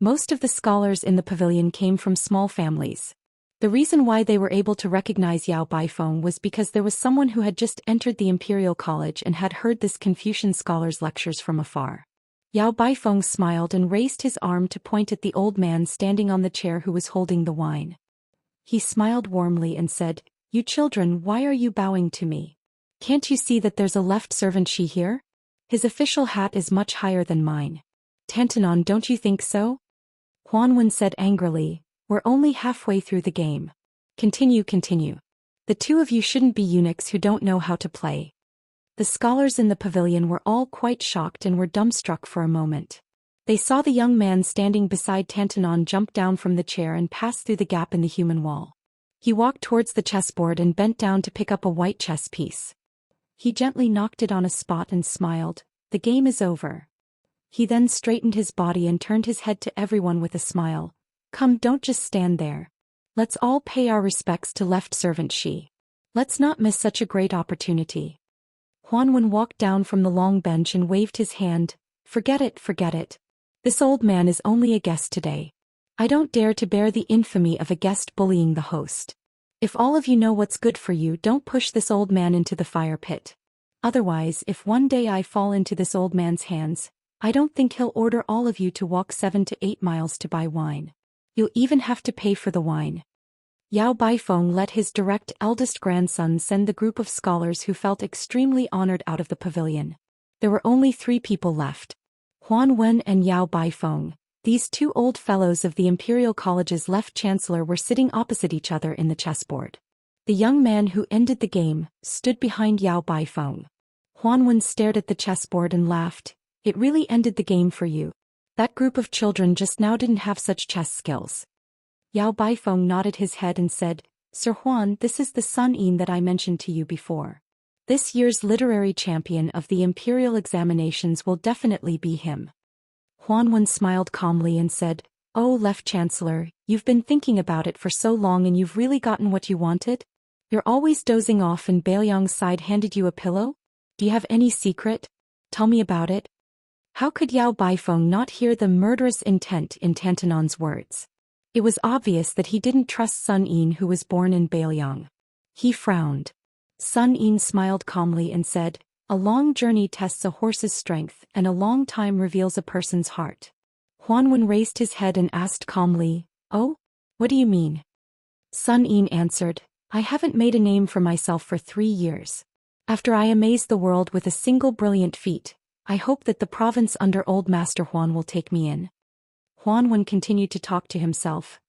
Most of the scholars in the pavilion came from small families. The reason why they were able to recognize Yao Baifeng was because there was someone who had just entered the Imperial College and had heard this Confucian scholar's lectures from afar. Yao Baifeng smiled and raised his arm to point at the old man standing on the chair who was holding the wine. He smiled warmly and said, "You children, why are you bowing to me? Can't you see that there's a left servant Shi here? His official hat is much higher than mine. Tantanon, don't you think so?" Huanwen said angrily, "We're only halfway through the game. Continue. The two of you shouldn't be eunuchs who don't know how to play." The scholars in the pavilion were all quite shocked and were dumbstruck for a moment. They saw the young man standing beside Tantanon jump down from the chair and pass through the gap in the human wall. He walked towards the chessboard and bent down to pick up a white chess piece. He gently knocked it on a spot and smiled, "The game is over." He then straightened his body and turned his head to everyone with a smile. "Come, don't just stand there. Let's all pay our respects to left servant Shi. Let's not miss such a great opportunity." Huanwen walked down from the long bench and waved his hand. Forget it. This old man is only a guest today. I don't dare to bear the infamy of a guest bullying the host. If all of you know what's good for you, don't push this old man into the fire pit. Otherwise, if one day I fall into this old man's hands, I don't think he'll order all of you to walk 7 to 8 miles to buy wine. You'll even have to pay for the wine. Yao Baifeng let his direct eldest grandson send the group of scholars who felt extremely honored out of the pavilion. There were only 3 people left. Huan Wen and Yao Baifeng, these 2 old fellows of the Imperial College's left chancellor, were sitting opposite each other in the chessboard. The young man who ended the game stood behind Yao Baifeng. Huan Wen stared at the chessboard and laughed. "It really ended the game for you. That group of children just now didn't have such chess skills." Yao Baifeng nodded his head and said, "Sir Huan, this is the Sun Yin that I mentioned to you before. This year's literary champion of the imperial examinations will definitely be him." Huanwen smiled calmly and said, "Oh, Left Chancellor, you've been thinking about it for so long and you've really gotten what you wanted? You're always dozing off and Bailiang's side handed you a pillow? Do you have any secret? Tell me about it." How could Yao Baifeng not hear the murderous intent in Tantanon's words? It was obvious that he didn't trust Sun Yin, who was born in Bailiang. He frowned. Sun Yin smiled calmly and said, "A long journey tests a horse's strength and a long time reveals a person's heart." Huanwen raised his head and asked calmly, "Oh? What do you mean?" Sun Yin answered, "I haven't made a name for myself for 3 years. After I amaze the world with a single brilliant feat, I hope that the province under Old Master Huan will take me in." Huanwen continued to talk to himself.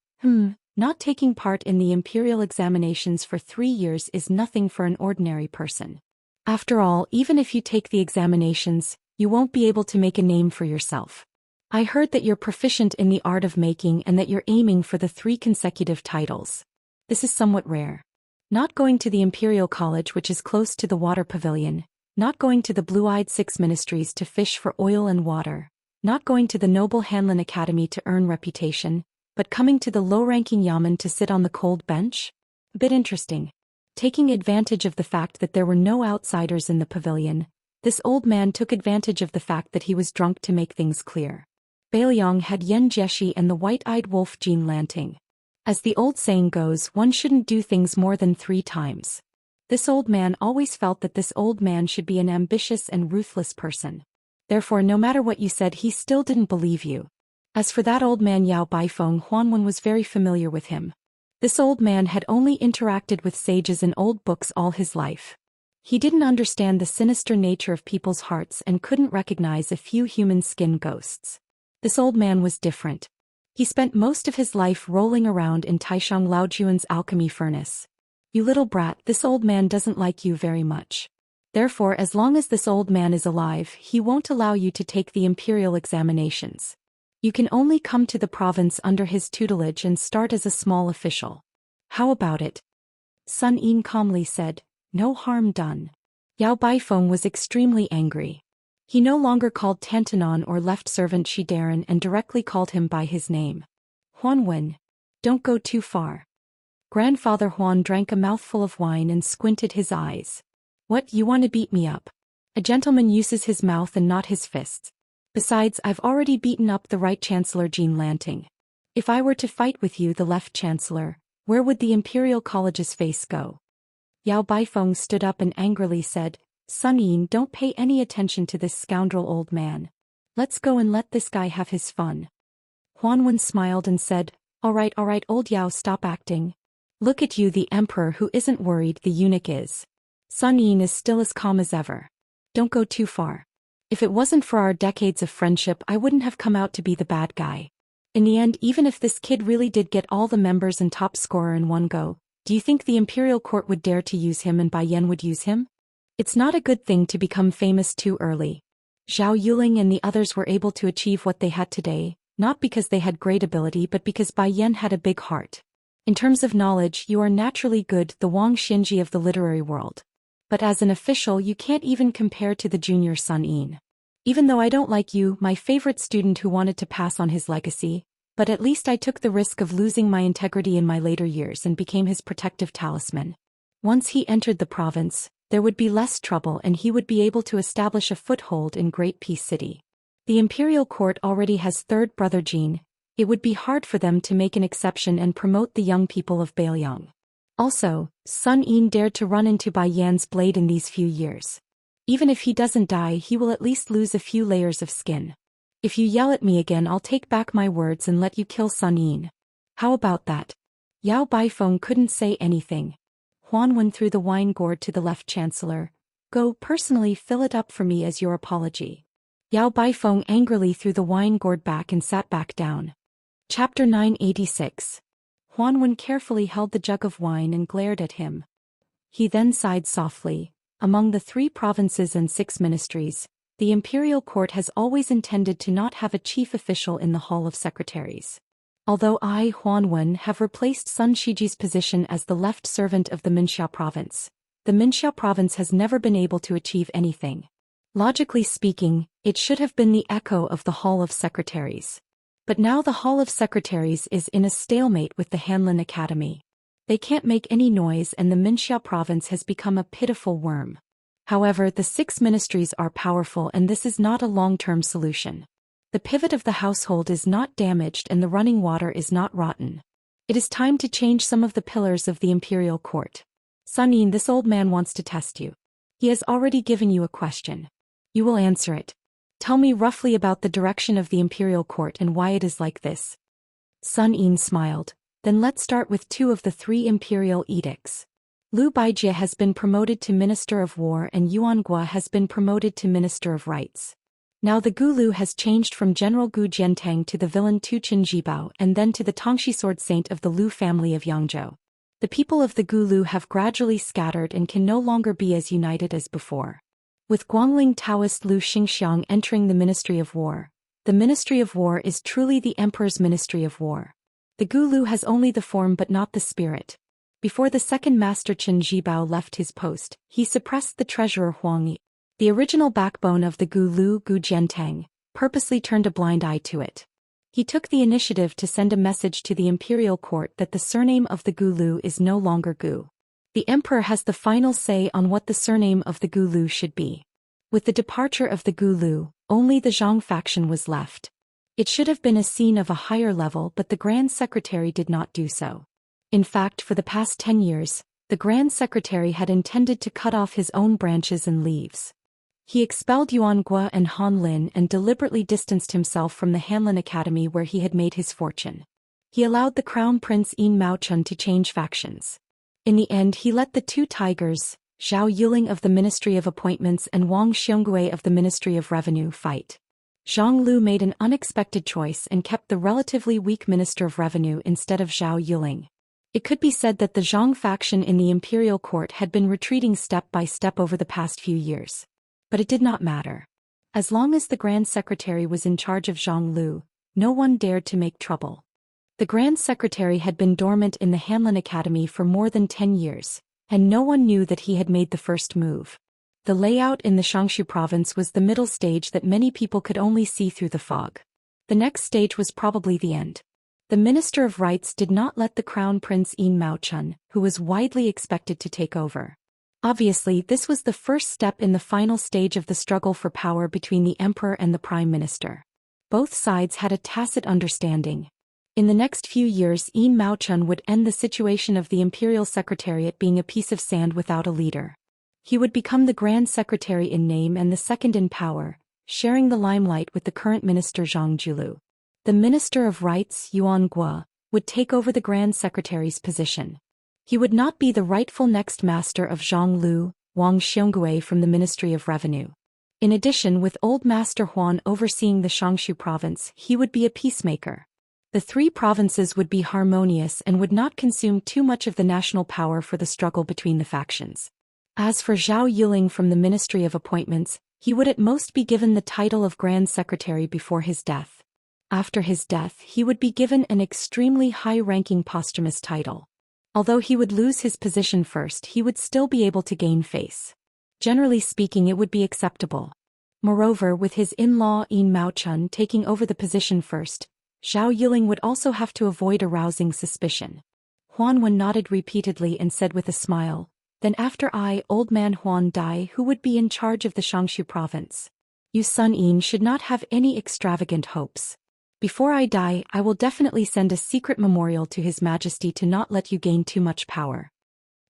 Not taking part in the imperial examinations for 3 years is nothing for an ordinary person. After all, even if you take the examinations, you won't be able to make a name for yourself. I heard that you're proficient in the art of making and that you're aiming for the 3 consecutive titles. This is somewhat rare. Not going to the Imperial College, which is close to the water pavilion, not going to the blue-eyed six ministries to fish for oil and water, not going to the noble Hanlin Academy to earn reputation, but coming to the low-ranking yamen to sit on the cold bench? A bit interesting. Taking advantage of the fact that there were no outsiders in the pavilion, this old man took advantage of the fact that he was drunk to make things clear. Bailiang had Yen Jieshi and the white-eyed wolf Jean Lanting. As the old saying goes, one shouldn't do things more than 3 times. This old man always felt that this old man should be an ambitious and ruthless person. Therefore, no matter what you said, he still didn't believe you. As for that old man Yao Baifeng, Huanwen was very familiar with him. This old man had only interacted with sages in old books all his life. He didn't understand the sinister nature of people's hearts and couldn't recognize a few human skin ghosts. This old man was different. He spent most of his life rolling around in Taishang Laojuan's alchemy furnace. You little brat, this old man doesn't like you very much. Therefore, as long as this old man is alive, he won't allow you to take the imperial examinations. You can only come to the province under his tutelage and start as a small official. How about it? Sun Yin calmly said, no harm done. Yao Baifeng was extremely angry. He no longer called Tantanon or left servant Shidaran and directly called him by his name. Huanwen. Don't go too far. Grandfather Huan drank a mouthful of wine and squinted his eyes. What, you want to beat me up? A gentleman uses his mouth and not his fists. Besides, I've already beaten up the right chancellor Jean Lanting. If I were to fight with you, the left chancellor, where would the Imperial College's face go? Yao Baifeng stood up and angrily said, Sun Yin, don't pay any attention to this scoundrel old man. Let's go and let this guy have his fun. Huanwen smiled and said, all right, old Yao, stop acting. Look at you, the emperor who isn't worried, the eunuch is. Sun Yin is still as calm as ever. Don't go too far. If it wasn't for our decades of friendship, I wouldn't have come out to be the bad guy. In the end, even if this kid really did get all the members and top scorer in one go, do you think the imperial court would dare to use him and Bai Yan would use him? It's not a good thing to become famous too early. Zhao Yuling and the others were able to achieve what they had today, not because they had great ability but because Bai Yan had a big heart. In terms of knowledge, you are naturally good, the Wang Xinji of the literary world. But as an official, you can't even compare to the junior Sun Yin. Even though I don't like you, my favorite student who wanted to pass on his legacy, but at least I took the risk of losing my integrity in my later years and became his protective talisman. Once he entered the province, there would be less trouble and he would be able to establish a foothold in Great Peace City. The imperial court already has third brother Jean. It would be hard for them to make an exception and promote the young people of Bailiang. Also, Sun Yin dared to run into Bai Yan's blade in these few years. Even if he doesn't die, he will at least lose a few layers of skin. If you yell at me again, I'll take back my words and let you kill Sun Yin. How about that? Yao Baifeng couldn't say anything. Huanwen threw the wine gourd to the left chancellor. Go personally fill it up for me as your apology. Yao Baifeng angrily threw the wine gourd back and sat back down. Chapter 986. Huanwen carefully held the jug of wine and glared at him. He then sighed softly. Among the 3 provinces and 6 ministries, the imperial court has always intended to not have a chief official in the Hall of Secretaries. Although I, Huanwen, have replaced Sun Shiji's position as the left servant of the Minxiao province, the Minxiao province has never been able to achieve anything. Logically speaking, it should have been the echo of the Hall of Secretaries. But now the Hall of Secretaries is in a stalemate with the Hanlin Academy. They can't make any noise and the Minxiao province has become a pitiful worm. However, the 6 ministries are powerful and this is not a long-term solution. The pivot of the household is not damaged and the running water is not rotten. It is time to change some of the pillars of the imperial court. Sun Yin, this old man wants to test you. He has already given you a question. You will answer it. Tell me roughly about the direction of the imperial court and why it is like this. Sun Yin smiled. Then let's start with 2 of the 3 imperial edicts. Liu Baijie has been promoted to Minister of War and Yuan Gua has been promoted to Minister of Rights. Now the Gulu has changed from General Gu Jiantang to the villain Tu Qin Jibao and then to the Tongxi sword saint of the Liu family of Yangzhou. The people of the Gulu have gradually scattered and can no longer be as united as before. With Guangling Taoist Liu Xingxiang entering the Ministry of War, the Ministry of War is truly the Emperor's Ministry of War. The Gulu has only the form but not the spirit. Before the second master Qin Jibao left his post, he suppressed the treasurer Huang Yi. The original backbone of the Gu Jiantang, purposely turned a blind eye to it. He took the initiative to send a message to the imperial court that the surname of the Gu is no longer Gu. The emperor has the final say on what the surname of the Gu should be. With the departure of the Gu, only the Zhang faction was left. It should have been a scene of a higher level, but the Grand Secretary did not do so. In fact, for the past 10 years, the Grand Secretary had intended to cut off his own branches and leaves. He expelled Yuan Gua and Han Lin and deliberately distanced himself from the Hanlin Academy where he had made his fortune. He allowed the Crown Prince Yin Maochun to change factions. In the end, he let the two tigers, Zhao Yuling of the Ministry of Appointments and Wang Xiongui of the Ministry of Revenue, fight. Zhang Lu made an unexpected choice and kept the relatively weak Minister of Revenue instead of Zhao Yuling. It could be said that the Zhang faction in the imperial court had been retreating step by step over the past few years. But it did not matter. As long as the Grand Secretary was in charge of Zhang Lu, no one dared to make trouble. The Grand Secretary had been dormant in the Hanlin Academy for more than 10 years, and no one knew that he had made the first move. The layout in the Xianxia province was the middle stage that many people could only see through the fog. The next stage was probably the end. The Minister of Rights did not let the Crown Prince Yin Maochun, who was widely expected to take over. Obviously, this was the first step in the final stage of the struggle for power between the Emperor and the Prime Minister. Both sides had a tacit understanding. In the next few years, Yin Maochun would end the situation of the Imperial Secretariat being a piece of sand without a leader. He would become the Grand Secretary in name and the second in power, sharing the limelight with the current minister Zhang Julu. The Minister of Rights, Yuan Gua, would take over the Grand Secretary's position. He would not be the rightful next master of Zhang Lu, Wang Xiongui from the Ministry of Revenue. In addition, with Old Master Huan overseeing the Xianxia province, he would be a peacemaker. The three provinces would be harmonious and would not consume too much of the national power for the struggle between the factions. As for Zhao Yuling from the Ministry of Appointments, he would at most be given the title of Grand Secretary before his death. After his death, he would be given an extremely high-ranking posthumous title. Although he would lose his position first, he would still be able to gain face. Generally speaking, it would be acceptable. Moreover, with his in-law Yin Maochun taking over the position first, Zhao Yuling would also have to avoid arousing suspicion. Huan Wen nodded repeatedly and said with a smile, "Then after I, Old Man Huan, die, who would be in charge of the Xianxia province? You son Yin should not have any extravagant hopes. Before I die, I will definitely send a secret memorial to His Majesty to not let you gain too much power."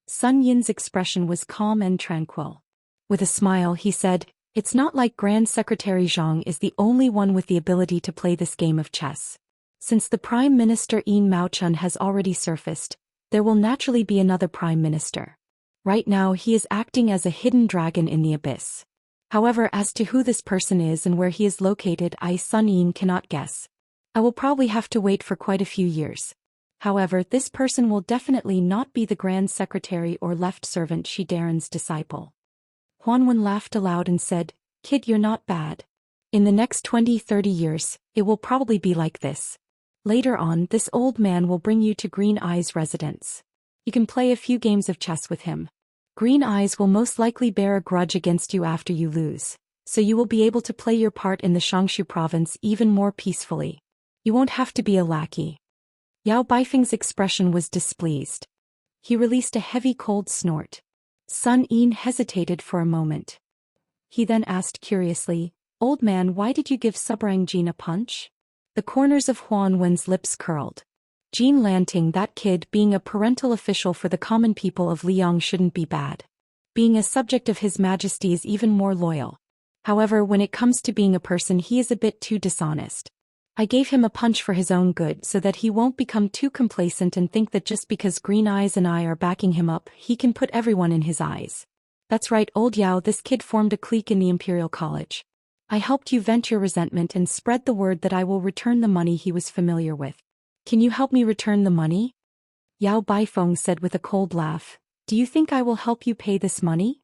Sun Yin's expression was calm and tranquil. With a smile, he said, "It's not like Grand Secretary Zhang is the only one with the ability to play this game of chess. Since the Prime Minister Yin Maochun has already surfaced, there will naturally be another Prime Minister. Right now he is acting as a hidden dragon in the abyss. However, as to who this person is and where he is located, I, Sun Yin, cannot guess. I will probably have to wait for quite a few years. However, this person will definitely not be the Grand Secretary or left servant Shi Daren's disciple." Huan Wen laughed aloud and said, "Kid, you're not bad. In the next 20-30 years, it will probably be like this. Later on, this old man will bring you to Green Eye's residence. You can play a few games of chess with him. Green Eyes will most likely bear a grudge against you after you lose, so you will be able to play your part in the Xianxia province even more peacefully. You won't have to be a lackey." Yao Baifeng's expression was displeased. He released a heavy cold snort. Sun Yin hesitated for a moment. He then asked curiously, "Old man, why did you give Subrang Jin a punch?" The corners of Huan Wen's lips curled. Jean Lanting, that kid, being a parental official for the common people of Liang shouldn't be bad. Being a subject of His Majesty is even more loyal. However, when it comes to being a person, he is a bit too dishonest. I gave him a punch for his own good so that he won't become too complacent and think that just because Green Eyes and I are backing him up, he can put everyone in his eyes. That's right, old Yao, this kid formed a clique in the Imperial College. I helped you vent your resentment and spread the word that I will return the money he was familiar with. Can you help me return the money?" Yao Baifeng said with a cold laugh, "Do you think I will help you pay this money?"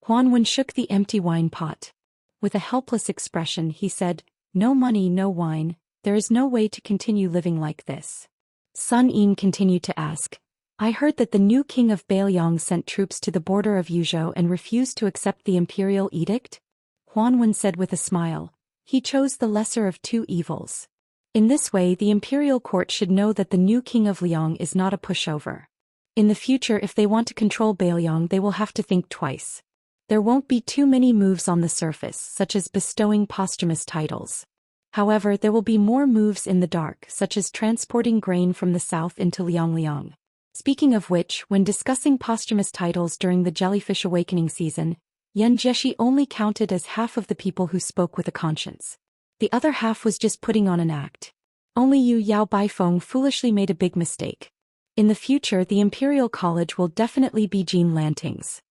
Huan Wen shook the empty wine pot. With a helpless expression, he said, "No money, no wine. There is no way to continue living like this." Sun Yin continued to ask, "I heard that the new king of Bailiang sent troops to the border of Yuzhou and refused to accept the imperial edict? Huanwen said with a smile. He chose the lesser of two evils. In this way the imperial court should know that the new king of Liang is not a pushover. In the future if they want to control Bailiang they will have to think twice. There won't be too many moves on the surface, such as bestowing posthumous titles. However, there will be more moves in the dark, such as transporting grain from the south into Liang. Speaking of which, when discussing posthumous titles during the Jellyfish Awakening season, Yan Jieshi only counted as half of the people who spoke with a conscience. The other half was just putting on an act. Only Yao Baifeng foolishly made a big mistake. In the future the Imperial College will definitely be Jean Lanting's.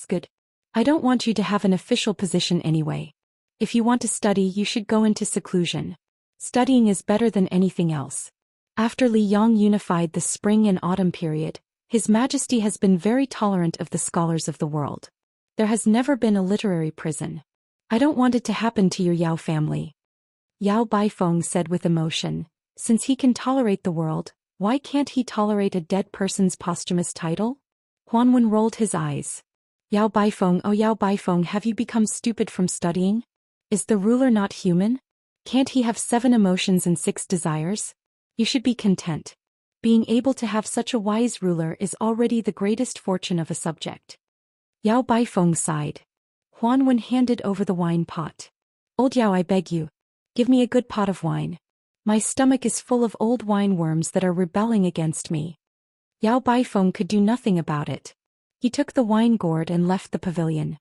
Good. I don't want you to have an official position anyway. If you want to study you should go into seclusion. Studying is better than anything else. After Li Yang unified the spring and autumn period, His Majesty has been very tolerant of the scholars of the world. There has never been a literary prison. I don't want it to happen to your Yao family. Yao Baifeng said with emotion, since he can tolerate the world, why can't he tolerate a dead person's posthumous title? Huanwen rolled his eyes. Yao Baifeng, oh Yao Baifeng, have you become stupid from studying? Is the ruler not human? Can't he have 7 emotions and 6 desires? You should be content. Being able to have such a wise ruler is already the greatest fortune of a subject. Yao Baifeng sighed. Huanwen handed over the wine pot. Old Yao, I beg you. Give me a good pot of wine. My stomach is full of old wine worms that are rebelling against me. Yao Baifeng could do nothing about it. He took the wine gourd and left the pavilion.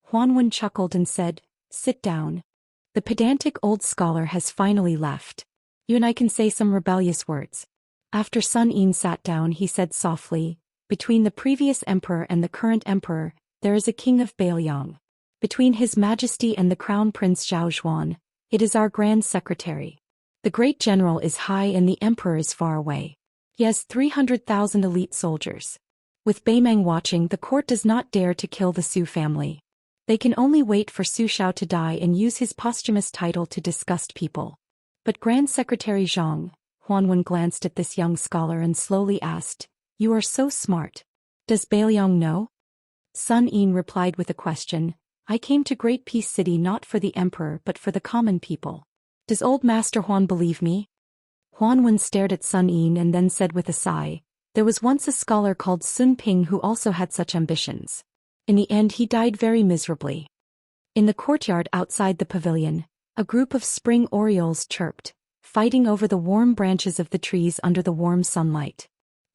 Huanwen chuckled and said, sit down. The pedantic old scholar has finally left. You and I can say some rebellious words. After Sun Yin sat down he said softly, between the previous emperor and the current emperor, there is a king of Bailiang. Between His Majesty and the Crown Prince Zhou Xian, it is our Grand Secretary. The great general is high and the emperor is far away. He has 300,000 elite soldiers. With Beimeng watching, the court does not dare to kill the Su family. They can only wait for Su Shao to die and use his posthumous title to disgust people. But Grand Secretary Zhang, Huanwen glanced at this young scholar and slowly asked, you are so smart. Does Bailiang know? Sun Yin replied with a question, I came to Great Peace City not for the emperor but for the common people. Does old Master Huan believe me? Huanwen stared at Sun Yin and then said with a sigh, there was once a scholar called Sun Ping who also had such ambitions. In the end he died very miserably. In the courtyard outside the pavilion, a group of spring orioles chirped, fighting over the warm branches of the trees under the warm sunlight.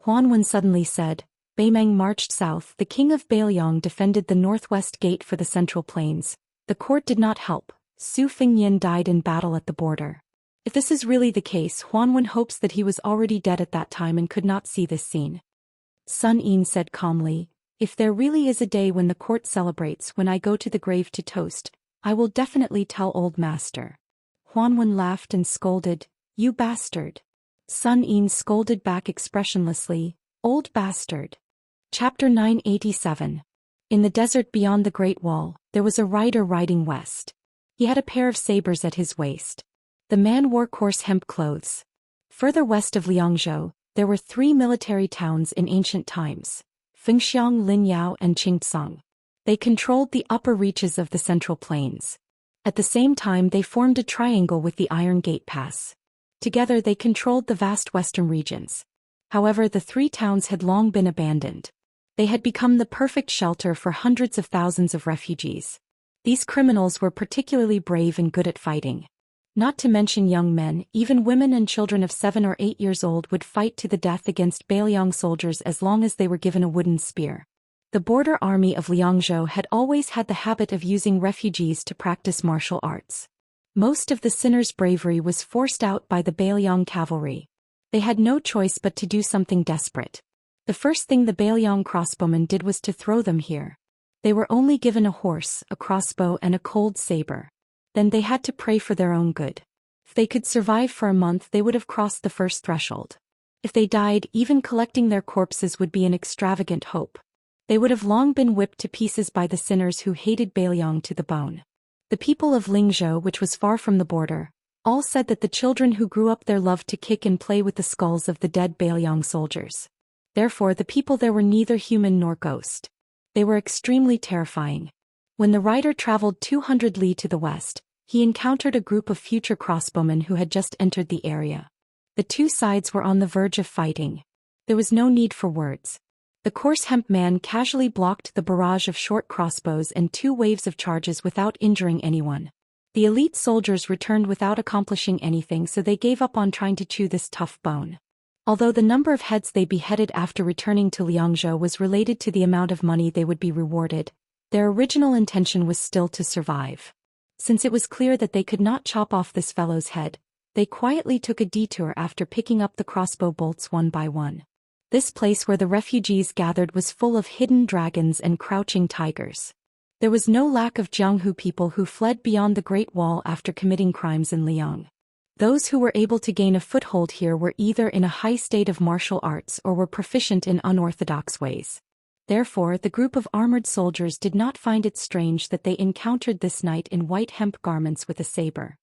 Huanwen suddenly said, Beimeng marched south, the king of Bailiang defended the northwest gate for the central plains. The court did not help. Su Fingyan died in battle at the border. If this is really the case, Huanwen hopes that he was already dead at that time and could not see this scene. Sun Yin said calmly, if there really is a day when the court celebrates when I go to the grave to toast, I will definitely tell old master. Huanwen laughed and scolded, you bastard. Sun Yin scolded back expressionlessly, old bastard. Chapter 987. In the desert beyond the Great Wall, there was a rider riding west. He had a pair of sabers at his waist. The man wore coarse hemp clothes. Further west of Liangzhou, there were 3 military towns in ancient times, Fengxiang, Linyao and Qingtsang. They controlled the upper reaches of the Central Plains. At the same time they formed a triangle with the Iron Gate Pass. Together they controlled the vast western regions. However, the 3 towns had long been abandoned. They had become the perfect shelter for hundreds of thousands of refugees. These criminals were particularly brave and good at fighting. Not to mention young men, even women and children of 7 or 8 years old would fight to the death against Bailiang soldiers as long as they were given a wooden spear. The border army of Liangzhou had always had the habit of using refugees to practice martial arts. Most of the sinners' bravery was forced out by the Bailiang cavalry. They had no choice but to do something desperate. The first thing the Bailiang crossbowmen did was to throw them here. They were only given a horse, a crossbow and a cold saber. Then they had to pray for their own good. If they could survive for a month they would have crossed the first threshold. If they died, even collecting their corpses would be an extravagant hope. They would have long been whipped to pieces by the sinners who hated Bailiang to the bone. The people of Lingzhou, which was far from the border, all said that the children who grew up there loved to kick and play with the skulls of the dead Bailiang soldiers. Therefore the people there were neither human nor ghost. They were extremely terrifying. When the rider traveled 200 li to the west, he encountered a group of future crossbowmen who had just entered the area. The two sides were on the verge of fighting. There was no need for words. The coarse hemp man casually blocked the barrage of short crossbows and 2 waves of charges without injuring anyone. The elite soldiers returned without accomplishing anything, so they gave up on trying to chew this tough bone. Although the number of heads they beheaded after returning to Xianxia was related to the amount of money they would be rewarded, their original intention was still to survive. Since it was clear that they could not chop off this fellow's head, they quietly took a detour after picking up the crossbow bolts one by one. This place where the refugees gathered was full of hidden dragons and crouching tigers. There was no lack of Jianghu people who fled beyond the Great Wall after committing crimes in Liang. Those who were able to gain a foothold here were either in a high state of martial arts or were proficient in unorthodox ways. Therefore, the group of armored soldiers did not find it strange that they encountered this knight in white hemp garments with a saber.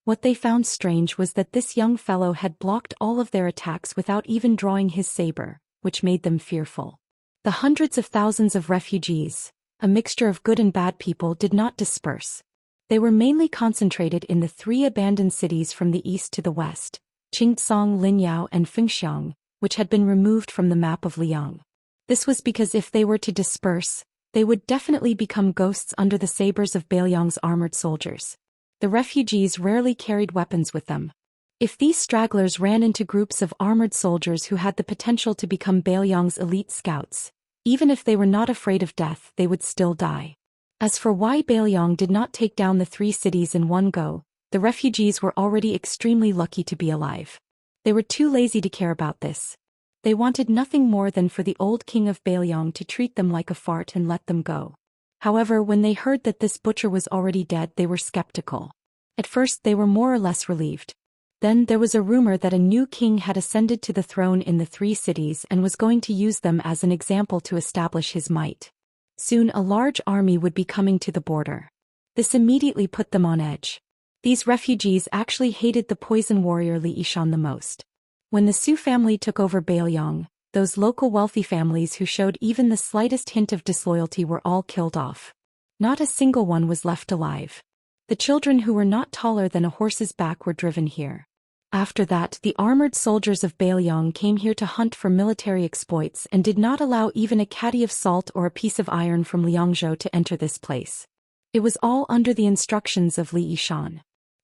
What they found strange was that this young fellow had blocked all of their attacks without even drawing his saber, which made them fearful. The hundreds of thousands of refugees, a mixture of good and bad people, did not disperse. They were mainly concentrated in the 3 abandoned cities from the east to the west, Qingcang, Linyao and Fengxiang, which had been removed from the map of Liang. This was because if they were to disperse, they would definitely become ghosts under the sabers of Bailiang's armored soldiers. The refugees rarely carried weapons with them. If these stragglers ran into groups of armored soldiers who had the potential to become Bailiang's elite scouts, even if they were not afraid of death, they would still die. As for why Bailiang did not take down the 3 cities in one go, the refugees were already extremely lucky to be alive. They were too lazy to care about this. They wanted nothing more than for the old king of Bailiang to treat them like a fart and let them go. However, when they heard that this butcher was already dead, they were skeptical. At first they were more or less relieved. Then there was a rumor that a new king had ascended to the throne in the 3 cities and was going to use them as an example to establish his might. Soon a large army would be coming to the border. This immediately put them on edge. These refugees actually hated the poison warrior Li Yishan the most. When the Su family took over Bailiang, those local wealthy families who showed even the slightest hint of disloyalty were all killed off. Not a single one was left alive. The children who were not taller than a horse's back were driven here. After that, the armored soldiers of Bailiang came here to hunt for military exploits and did not allow even a caddy of salt or a piece of iron from Liangzhou to enter this place. It was all under the instructions of Li Yishan.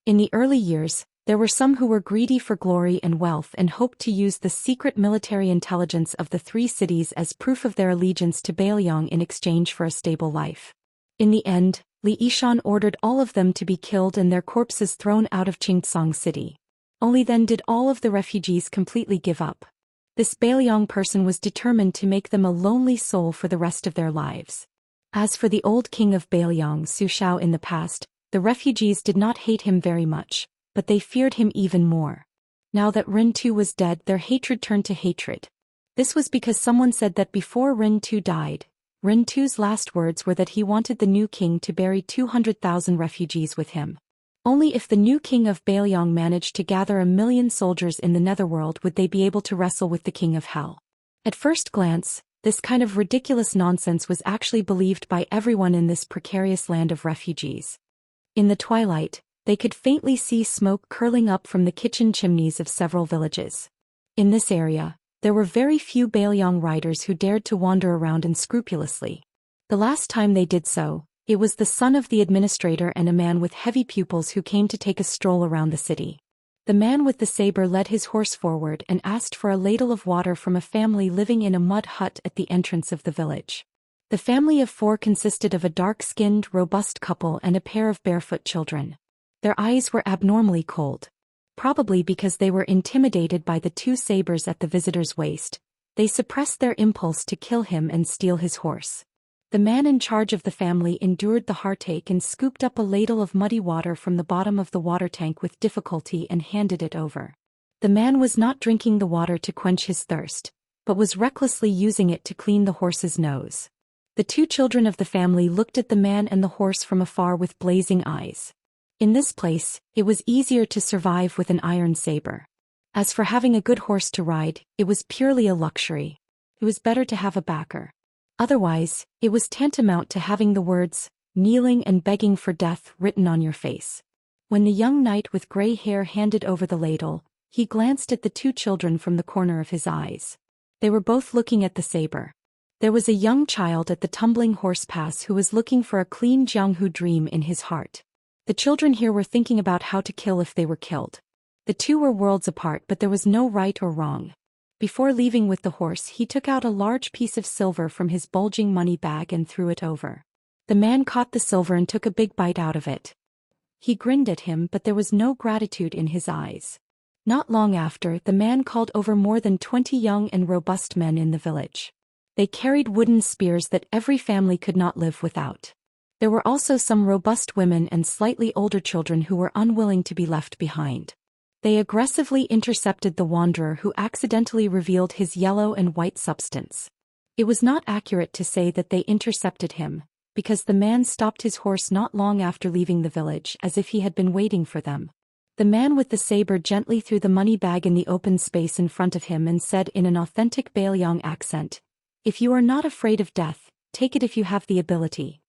In the early years, there were some who were greedy for glory and wealth and hoped to use the secret military intelligence of the 3 cities as proof of their allegiance to Bailiang in exchange for a stable life. In the end, Li Yishan ordered all of them to be killed and their corpses thrown out of Qingcang city. Only then did all of the refugees completely give up. This Bailiang person was determined to make them a lonely soul for the rest of their lives. As for the old king of Bailiang, Su Xiao, in the past, the refugees did not hate him very much, but they feared him even more. Now that Ren Tu was dead, their hatred turned to hatred. This was because someone said that before Ren Tu died, Ren Tu's last words were that he wanted the new king to bury 200,000 refugees with him. Only if the new king of Bailiang managed to gather 1,000,000 soldiers in the netherworld would they be able to wrestle with the king of hell. At first glance, this kind of ridiculous nonsense was actually believed by everyone in this precarious land of refugees. In the twilight, they could faintly see smoke curling up from the kitchen chimneys of several villages. In this area, there were very few Bailiang riders who dared to wander around unscrupulously. The last time they did so, it was the son of the administrator and a man with heavy pupils who came to take a stroll around the city. The man with the saber led his horse forward and asked for a ladle of water from a family living in a mud hut at the entrance of the village. The family of 4 consisted of a dark-skinned, robust couple and a pair of barefoot children. Their eyes were abnormally cold. Probably because they were intimidated by the 2 sabers at the visitor's waist, they suppressed their impulse to kill him and steal his horse. The man in charge of the family endured the heartache and scooped up a ladle of muddy water from the bottom of the water tank with difficulty and handed it over. The man was not drinking the water to quench his thirst, but was recklessly using it to clean the horse's nose. The 2 children of the family looked at the man and the horse from afar with blazing eyes. In this place, it was easier to survive with an iron saber. As for having a good horse to ride, it was purely a luxury. It was better to have a backer. Otherwise, it was tantamount to having the words, kneeling and begging for death written on your face. When the young knight with gray hair handed over the ladle, he glanced at the two children from the corner of his eyes. They were both looking at the saber. There was a young child at the tumbling horse pass who was looking for a clean Jianghu dream in his heart. The children here were thinking about how to kill if they were killed. The two were worlds apart, but there was no right or wrong. Before leaving with the horse, he took out a large piece of silver from his bulging money bag and threw it over. The man caught the silver and took a big bite out of it. He grinned at him, but there was no gratitude in his eyes. Not long after, the man called over more than 20 young and robust men in the village. They carried wooden spears that every family could not live without. There were also some robust women and slightly older children who were unwilling to be left behind. They aggressively intercepted the wanderer, who accidentally revealed his yellow and white substance. It was not accurate to say that they intercepted him, because the man stopped his horse not long after leaving the village, as if he had been waiting for them. The man with the saber gently threw the money bag in the open space in front of him and said in an authentic Bailiang accent, "If you are not afraid of death, take it if you have the ability."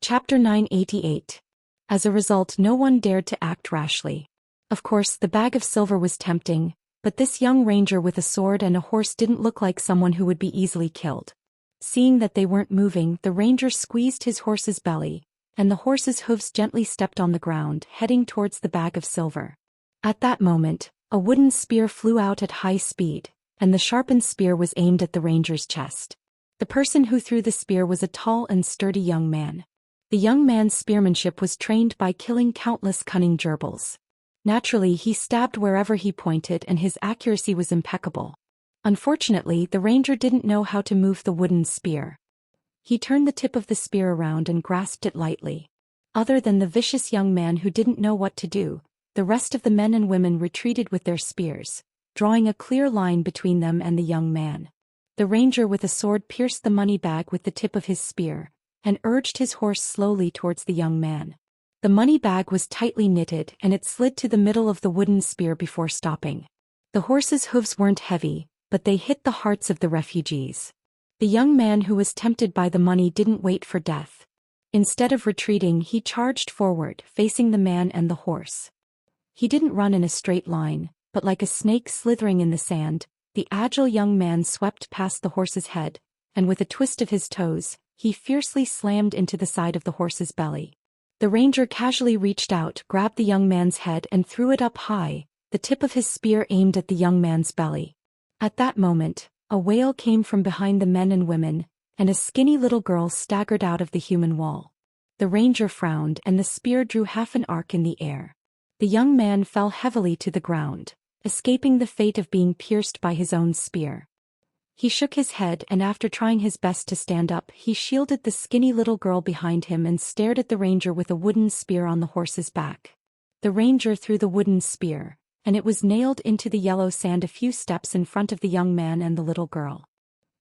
Chapter 988. As a result, no one dared to act rashly. Of course, the bag of silver was tempting, but this young ranger with a sword and a horse didn't look like someone who would be easily killed. Seeing that they weren't moving, the ranger squeezed his horse's belly, and the horse's hooves gently stepped on the ground, heading towards the bag of silver. At that moment, a wooden spear flew out at high speed, and the sharpened spear was aimed at the ranger's chest. The person who threw the spear was a tall and sturdy young man. The young man's spearmanship was trained by killing countless cunning gerbils. Naturally, he stabbed wherever he pointed, and his accuracy was impeccable. Unfortunately, the ranger didn't know how to move the wooden spear. He turned the tip of the spear around and grasped it lightly. Other than the vicious young man who didn't know what to do, the rest of the men and women retreated with their spears, drawing a clear line between them and the young man. The ranger with a sword pierced the money bag with the tip of his spear, and urged his horse slowly towards the young man. The money bag was tightly knitted, and it slid to the middle of the wooden spear before stopping. The horse's hooves weren't heavy, but they hit the hearts of the refugees. The young man who was tempted by the money didn't wait for death. Instead of retreating, he charged forward, facing the man and the horse. He didn't run in a straight line, but like a snake slithering in the sand, the agile young man swept past the horse's head, and with a twist of his toes, he fiercely slammed into the side of the horse's belly. The ranger casually reached out, grabbed the young man's head and threw it up high, the tip of his spear aimed at the young man's belly. At that moment, a wail came from behind the men and women, and a skinny little girl staggered out of the human wall. The ranger frowned, and the spear drew half an arc in the air. The young man fell heavily to the ground, escaping the fate of being pierced by his own spear. He shook his head, and after trying his best to stand up, he shielded the skinny little girl behind him and stared at the ranger with a wooden spear on the horse's back. The ranger threw the wooden spear, and it was nailed into the yellow sand a few steps in front of the young man and the little girl.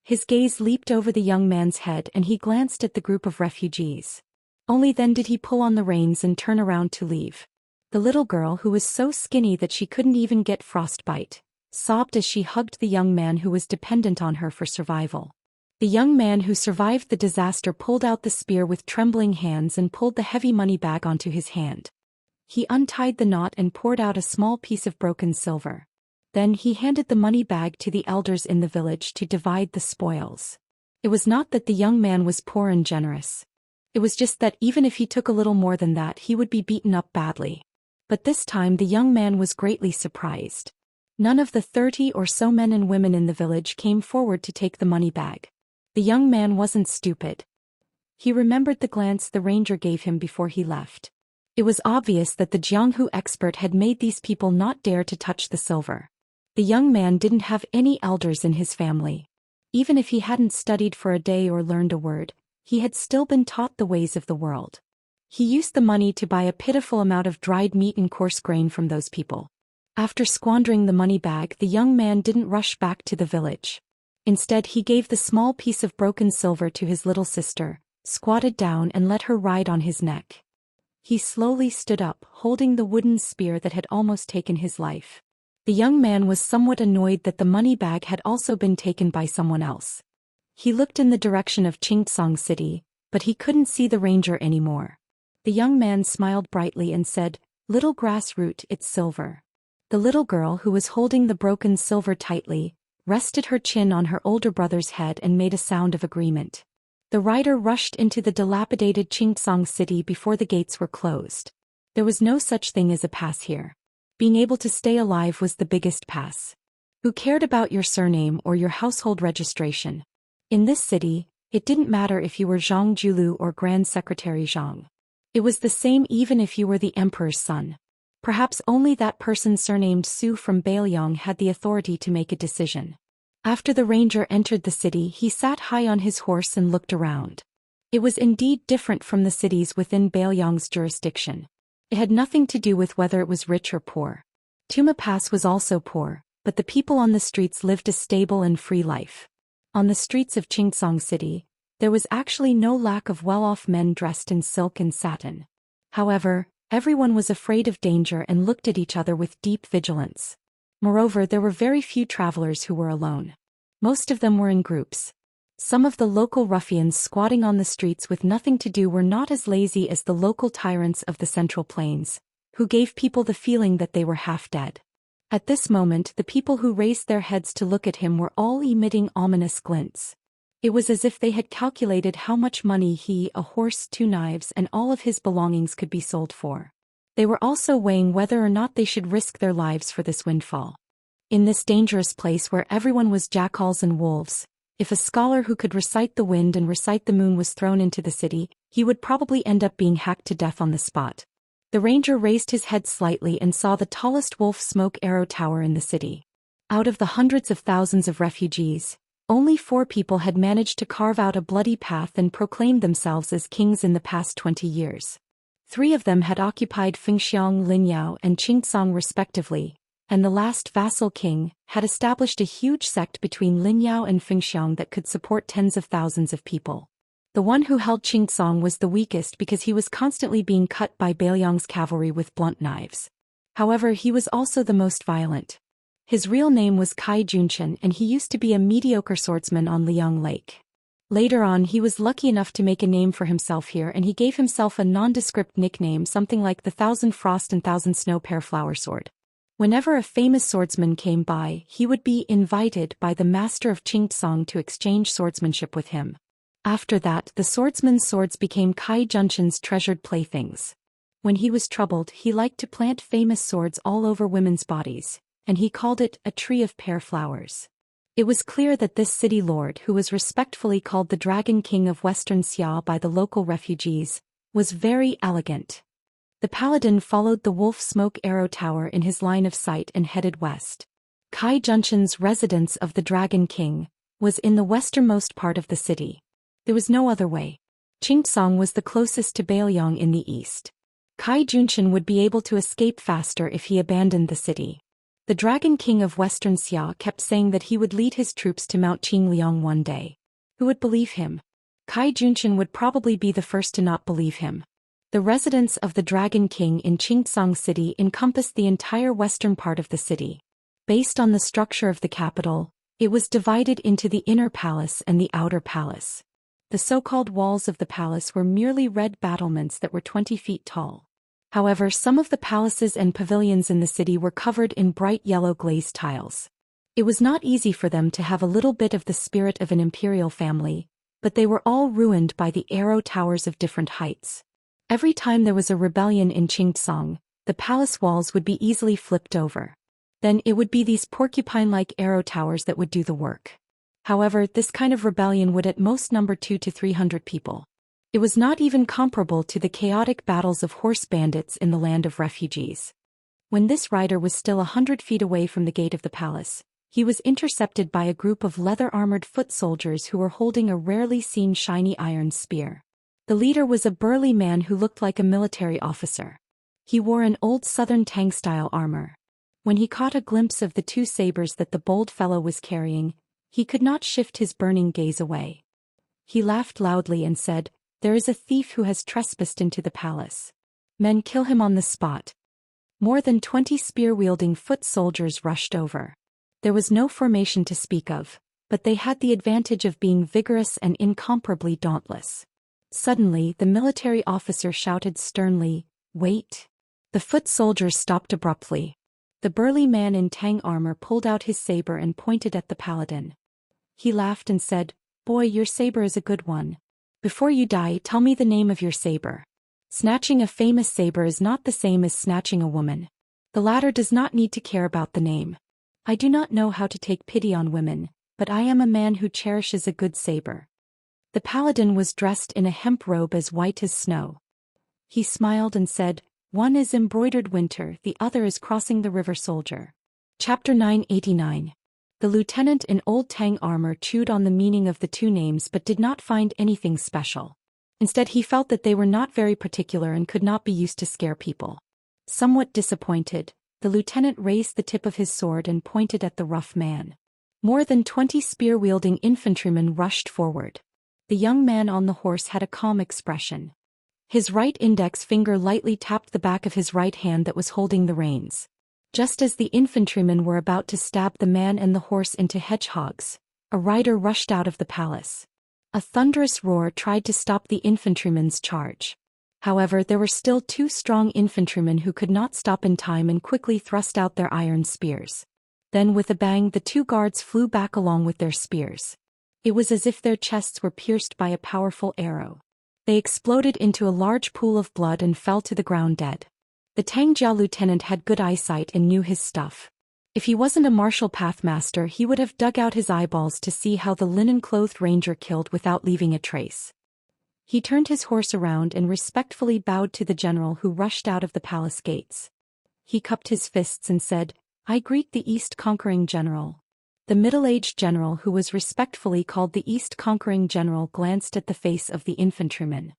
His gaze leaped over the young man's head, and he glanced at the group of refugees. Only then did he pull on the reins and turn around to leave. The little girl, who was so skinny that she couldn't even get frostbite, sobbed as she hugged the young man who was dependent on her for survival. The young man who survived the disaster pulled out the spear with trembling hands and pulled the heavy money bag onto his hand. He untied the knot and poured out a small piece of broken silver. Then he handed the money bag to the elders in the village to divide the spoils. It was not that the young man was poor and generous. It was just that even if he took a little more than that, he would be beaten up badly. But this time the young man was greatly surprised. None of the 30 or so men and women in the village came forward to take the money bag. The young man wasn't stupid. He remembered the glance the ranger gave him before he left. It was obvious that the Jianghu expert had made these people not dare to touch the silver. The young man didn't have any elders in his family. Even if he hadn't studied for a day or learned a word, he had still been taught the ways of the world. He used the money to buy a pitiful amount of dried meat and coarse grain from those people. After squandering the money bag, the young man didn't rush back to the village. Instead, he gave the small piece of broken silver to his little sister, squatted down and let her ride on his neck. He slowly stood up, holding the wooden spear that had almost taken his life. The young man was somewhat annoyed that the money bag had also been taken by someone else. He looked in the direction of Qingtsong City, but he couldn't see the ranger anymore. The young man smiled brightly and said, "Little grass root, it's silver." The little girl who was holding the broken silver tightly, rested her chin on her older brother's head and made a sound of agreement. The rider rushed into the dilapidated Xianxia city before the gates were closed. There was no such thing as a pass here. Being able to stay alive was the biggest pass. Who cared about your surname or your household registration? In this city, it didn't matter if you were Zhang Julu or Grand Secretary Zhang. It was the same even if you were the emperor's son. Perhaps only that person surnamed Su from Bailiang had the authority to make a decision. After the ranger entered the city, he sat high on his horse and looked around. It was indeed different from the cities within Bailiang's jurisdiction. It had nothing to do with whether it was rich or poor. Tuma Pass was also poor, but the people on the streets lived a stable and free life. On the streets of Xianxia City, there was actually no lack of well-off men dressed in silk and satin. However, everyone was afraid of danger and looked at each other with deep vigilance. Moreover, there were very few travelers who were alone. Most of them were in groups. Some of the local ruffians squatting on the streets with nothing to do were not as lazy as the local tyrants of the Central Plains, who gave people the feeling that they were half dead. At this moment, the people who raised their heads to look at him were all emitting ominous glints. It was as if they had calculated how much money he, a horse, 2 knives, and all of his belongings could be sold for. They were also weighing whether or not they should risk their lives for this windfall. In this dangerous place where everyone was jackals and wolves, if a scholar who could recite the wind and recite the moon was thrown into the city, he would probably end up being hacked to death on the spot. The ranger raised his head slightly and saw the tallest wolf smoke arrow tower in the city. Out of the hundreds of thousands of refugees, only 4 people had managed to carve out a bloody path and proclaim themselves as kings in the past 20 years. 3 of them had occupied Fengxiang, Linyao, and Qingcang respectively, and the last vassal king had established a huge sect between Linyao and Fengxiang that could support tens of thousands of people. The one who held Qingcang was the weakest because he was constantly being cut by Bailiang's cavalry with blunt knives. However, he was also the most violent. His real name was Kai Junshan, and he used to be a mediocre swordsman on Liang Lake. Later on, he was lucky enough to make a name for himself here, and he gave himself a nondescript nickname, something like the 1000 Frost and 1000 Snow Pear Flower Sword. Whenever a famous swordsman came by, he would be invited by the master of Qingcang to exchange swordsmanship with him. After that, the swordsman's swords became Kai Junshan's treasured playthings. When he was troubled, he liked to plant famous swords all over women's bodies, and he called it a tree of pear flowers. It was clear that this city lord, who was respectfully called the Dragon King of Western Xia by the local refugees, was very elegant. The paladin followed the wolf smoke arrow tower in his line of sight and headed west. Kai Junshan's residence of the Dragon King was in the westernmost part of the city. There was no other way. Qingcang was the closest to Bailiang in the east. Kai Junshan would be able to escape faster if he abandoned the city. The Dragon King of Western Xia kept saying that he would lead his troops to Mount Qingliang one day. Who would believe him? Kai Junshan would probably be the first to not believe him. The residence of the Dragon King in Xianxia City encompassed the entire western part of the city. Based on the structure of the capital, it was divided into the inner palace and the outer palace. The so-called walls of the palace were merely red battlements that were 20 feet tall. However, some of the palaces and pavilions in the city were covered in bright yellow glazed tiles. It was not easy for them to have a little bit of the spirit of an imperial family, but they were all ruined by the arrow towers of different heights. Every time there was a rebellion in Qingcang, the palace walls would be easily flipped over. Then it would be these porcupine-like arrow towers that would do the work. However, this kind of rebellion would at most number 200 to 300 people. It was not even comparable to the chaotic battles of horse bandits in the land of refugees. When this rider was still 100 feet away from the gate of the palace, he was intercepted by a group of leather-armored foot soldiers who were holding a rarely seen shiny iron spear. The leader was a burly man who looked like a military officer. He wore an old southern Tang-style armor. When he caught a glimpse of the 2 sabers that the bold fellow was carrying, he could not shift his burning gaze away. He laughed loudly and said, "There is a thief who has trespassed into the palace. Men, kill him on the spot." More than 20 spear-wielding foot soldiers rushed over. There was no formation to speak of, but they had the advantage of being vigorous and incomparably dauntless. Suddenly, the military officer shouted sternly, "Wait!" The foot soldiers stopped abruptly. The burly man in tang armor pulled out his saber and pointed at the paladin. He laughed and said, "Boy, your saber is a good one. Before you die, tell me the name of your saber." Snatching a famous saber is not the same as snatching a woman. The latter does not need to care about the name. I do not know how to take pity on women, but I am a man who cherishes a good saber. The paladin was dressed in a hemp robe as white as snow. He smiled and said, "One is embroidered winter, the other is crossing the river soldier." Chapter 989. The lieutenant in old tang armor chewed on the meaning of the two names but did not find anything special. Instead, he felt that they were not very particular and could not be used to scare people. Somewhat disappointed, the lieutenant raised the tip of his sword and pointed at the rough man. More than 20 spear-wielding infantrymen rushed forward. The young man on the horse had a calm expression. His right index finger lightly tapped the back of his right hand that was holding the reins. Just as the infantrymen were about to stab the man and the horse into hedgehogs, a rider rushed out of the palace. A thunderous roar tried to stop the infantrymen's charge. However, there were still 2 strong infantrymen who could not stop in time and quickly thrust out their iron spears. Then with a bang, the 2 guards flew back along with their spears. It was as if their chests were pierced by a powerful arrow. They exploded into a large pool of blood and fell to the ground dead. The Tangjia lieutenant had good eyesight and knew his stuff. If he wasn't a martial pathmaster, he would have dug out his eyeballs to see how the linen-clothed ranger killed without leaving a trace. He turned his horse around and respectfully bowed to the general who rushed out of the palace gates. He cupped his fists and said, "I greet the East Conquering General." The middle-aged general who was respectfully called the East Conquering General glanced at the face of the infantryman.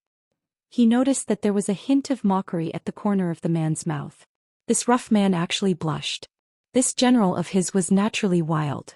He noticed that there was a hint of mockery at the corner of the man's mouth. This rough man actually blushed. This general of his was naturally wild.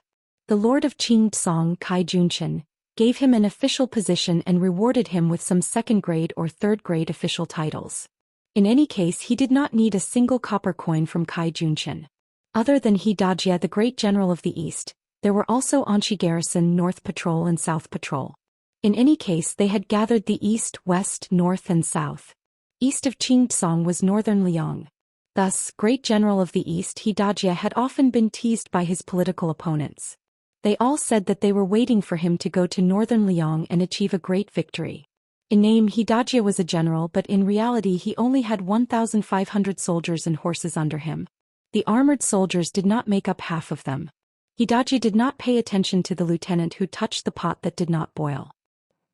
The Lord of Qingtsong, Kai Junshan, gave him an official position and rewarded him with some second-grade or third-grade official titles. In any case, he did not need a single copper coin from Kai Junshan. Other than He Dajie, the great general of the East, there were also Anshi Garrison, North Patrol and South Patrol. In any case, they had gathered the East, West, North and South. East of Qingtsong was Northern Liang. Thus, Great General of the East He Dajie had often been teased by his political opponents. They all said that they were waiting for him to go to Northern Liang and achieve a great victory. In name, He Dajie was a general, but in reality he only had 1,500 soldiers and horses under him. The armored soldiers did not make up half of them. He Dajie did not pay attention to the lieutenant who touched the pot that did not boil.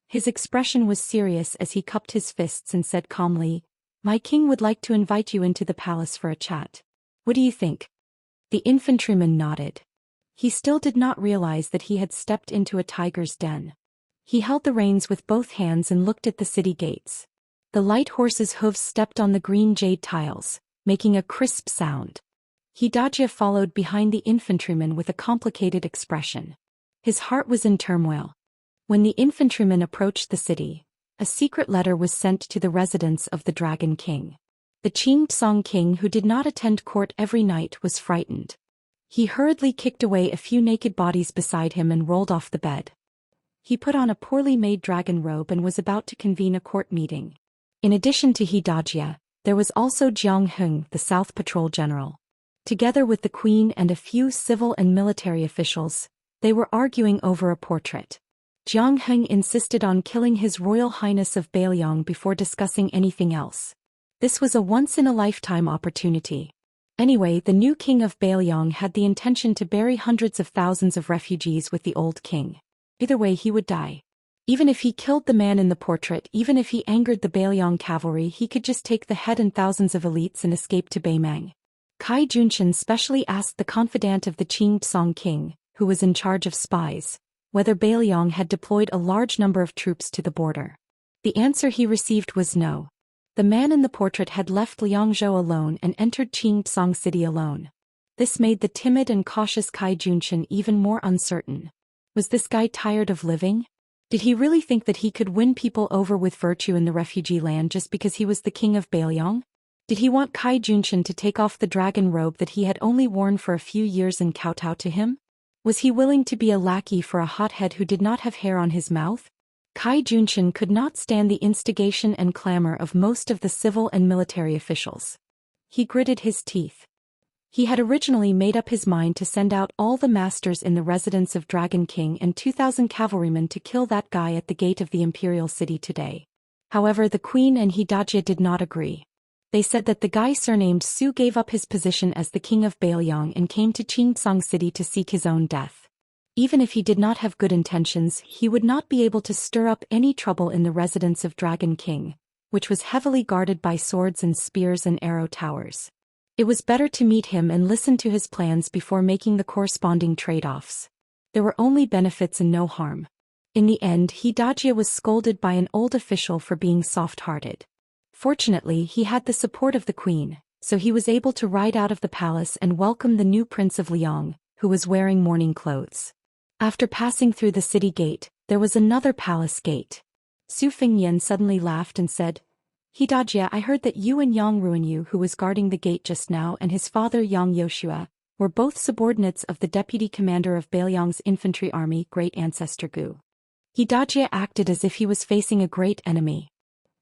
His expression was serious as he cupped his fists and said calmly, "My king would like to invite you into the palace for a chat. What do you think?" The infantryman nodded. He still did not realize that he had stepped into a tiger's den. He held the reins with both hands and looked at the city gates. The light horse's hooves stepped on the green jade tiles, making a crisp sound. He Dajie followed behind the infantryman with a complicated expression. His heart was in turmoil. When the infantryman approached the city, a secret letter was sent to the residence of the Dragon King. The Qingtsong king, who did not attend court every night, was frightened. He hurriedly kicked away a few naked bodies beside him and rolled off the bed. He put on a poorly made dragon robe and was about to convene a court meeting. In addition to He Dajie, there was also Jiang Heng, the South Patrol General. Together with the queen and a few civil and military officials, they were arguing over a portrait. Jiang Heng insisted on killing His Royal Highness of Bailiang before discussing anything else. This was a once-in-a-lifetime opportunity. Anyway, the new king of Bailiang had the intention to bury hundreds of thousands of refugees with the old king. Either way, he would die. Even if he killed the man in the portrait, even if he angered the Bailiang cavalry, he could just take the head and thousands of elites and escape to Beimang. Kai Junshan specially asked the confidant of the Qingtsong king, who was in charge of spies, whether Bailiang had deployed a large number of troops to the border. The answer he received was no. The man in the portrait had left Liangzhou alone and entered Qingtsong city alone. This made the timid and cautious Kai Junshan even more uncertain. Was this guy tired of living? Did he really think that he could win people over with virtue in the refugee land just because he was the king of Bailiang? Did he want Kai Junshan to take off the dragon robe that he had only worn for a few years and kowtow to him? Was he willing to be a lackey for a hothead who did not have hair on his mouth? Cai Junshan could not stand the instigation and clamor of most of the civil and military officials. He gritted his teeth. He had originally made up his mind to send out all the masters in the residence of Dragon King and 2,000 cavalrymen to kill that guy at the gate of the imperial city today. However, the queen and Hidajia did not agree. They said that the guy surnamed Su gave up his position as the king of Bailiang and came to Qingsong City to seek his own death. Even if he did not have good intentions, he would not be able to stir up any trouble in the residence of Dragon King, which was heavily guarded by swords and spears and arrow towers. It was better to meet him and listen to his plans before making the corresponding trade-offs. There were only benefits and no harm. In the end, Hidajia was scolded by an old official for being soft-hearted. Fortunately, he had the support of the queen, so he was able to ride out of the palace and welcome the new prince of Liang, who was wearing mourning clothes. After passing through the city gate, there was another palace gate. Su Fengyan suddenly laughed and said, "Hidajia, I heard that you and Yang Ruinyu, who was guarding the gate just now, and his father Yang Yoshua, were both subordinates of the deputy commander of Bailiang's infantry army, Great Ancestor Gu." Hidajia acted as if he was facing a great enemy.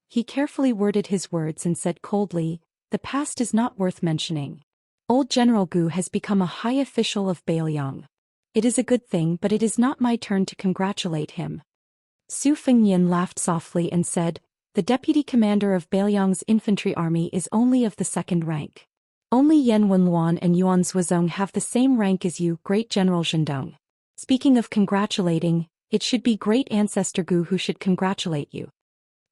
He carefully worded his words and said coldly, "The past is not worth mentioning. Old General Gu has become a high official of Bailiang. It is a good thing, but it is not my turn to congratulate him." Su Fengyan laughed softly and said, "The deputy commander of Bailiang's infantry army is only of the second rank. Only Yan Wenluan and Yuan Zuozong have the same rank as you, Great General Zhendong. Speaking of congratulating, it should be Great Ancestor Gu who should congratulate you."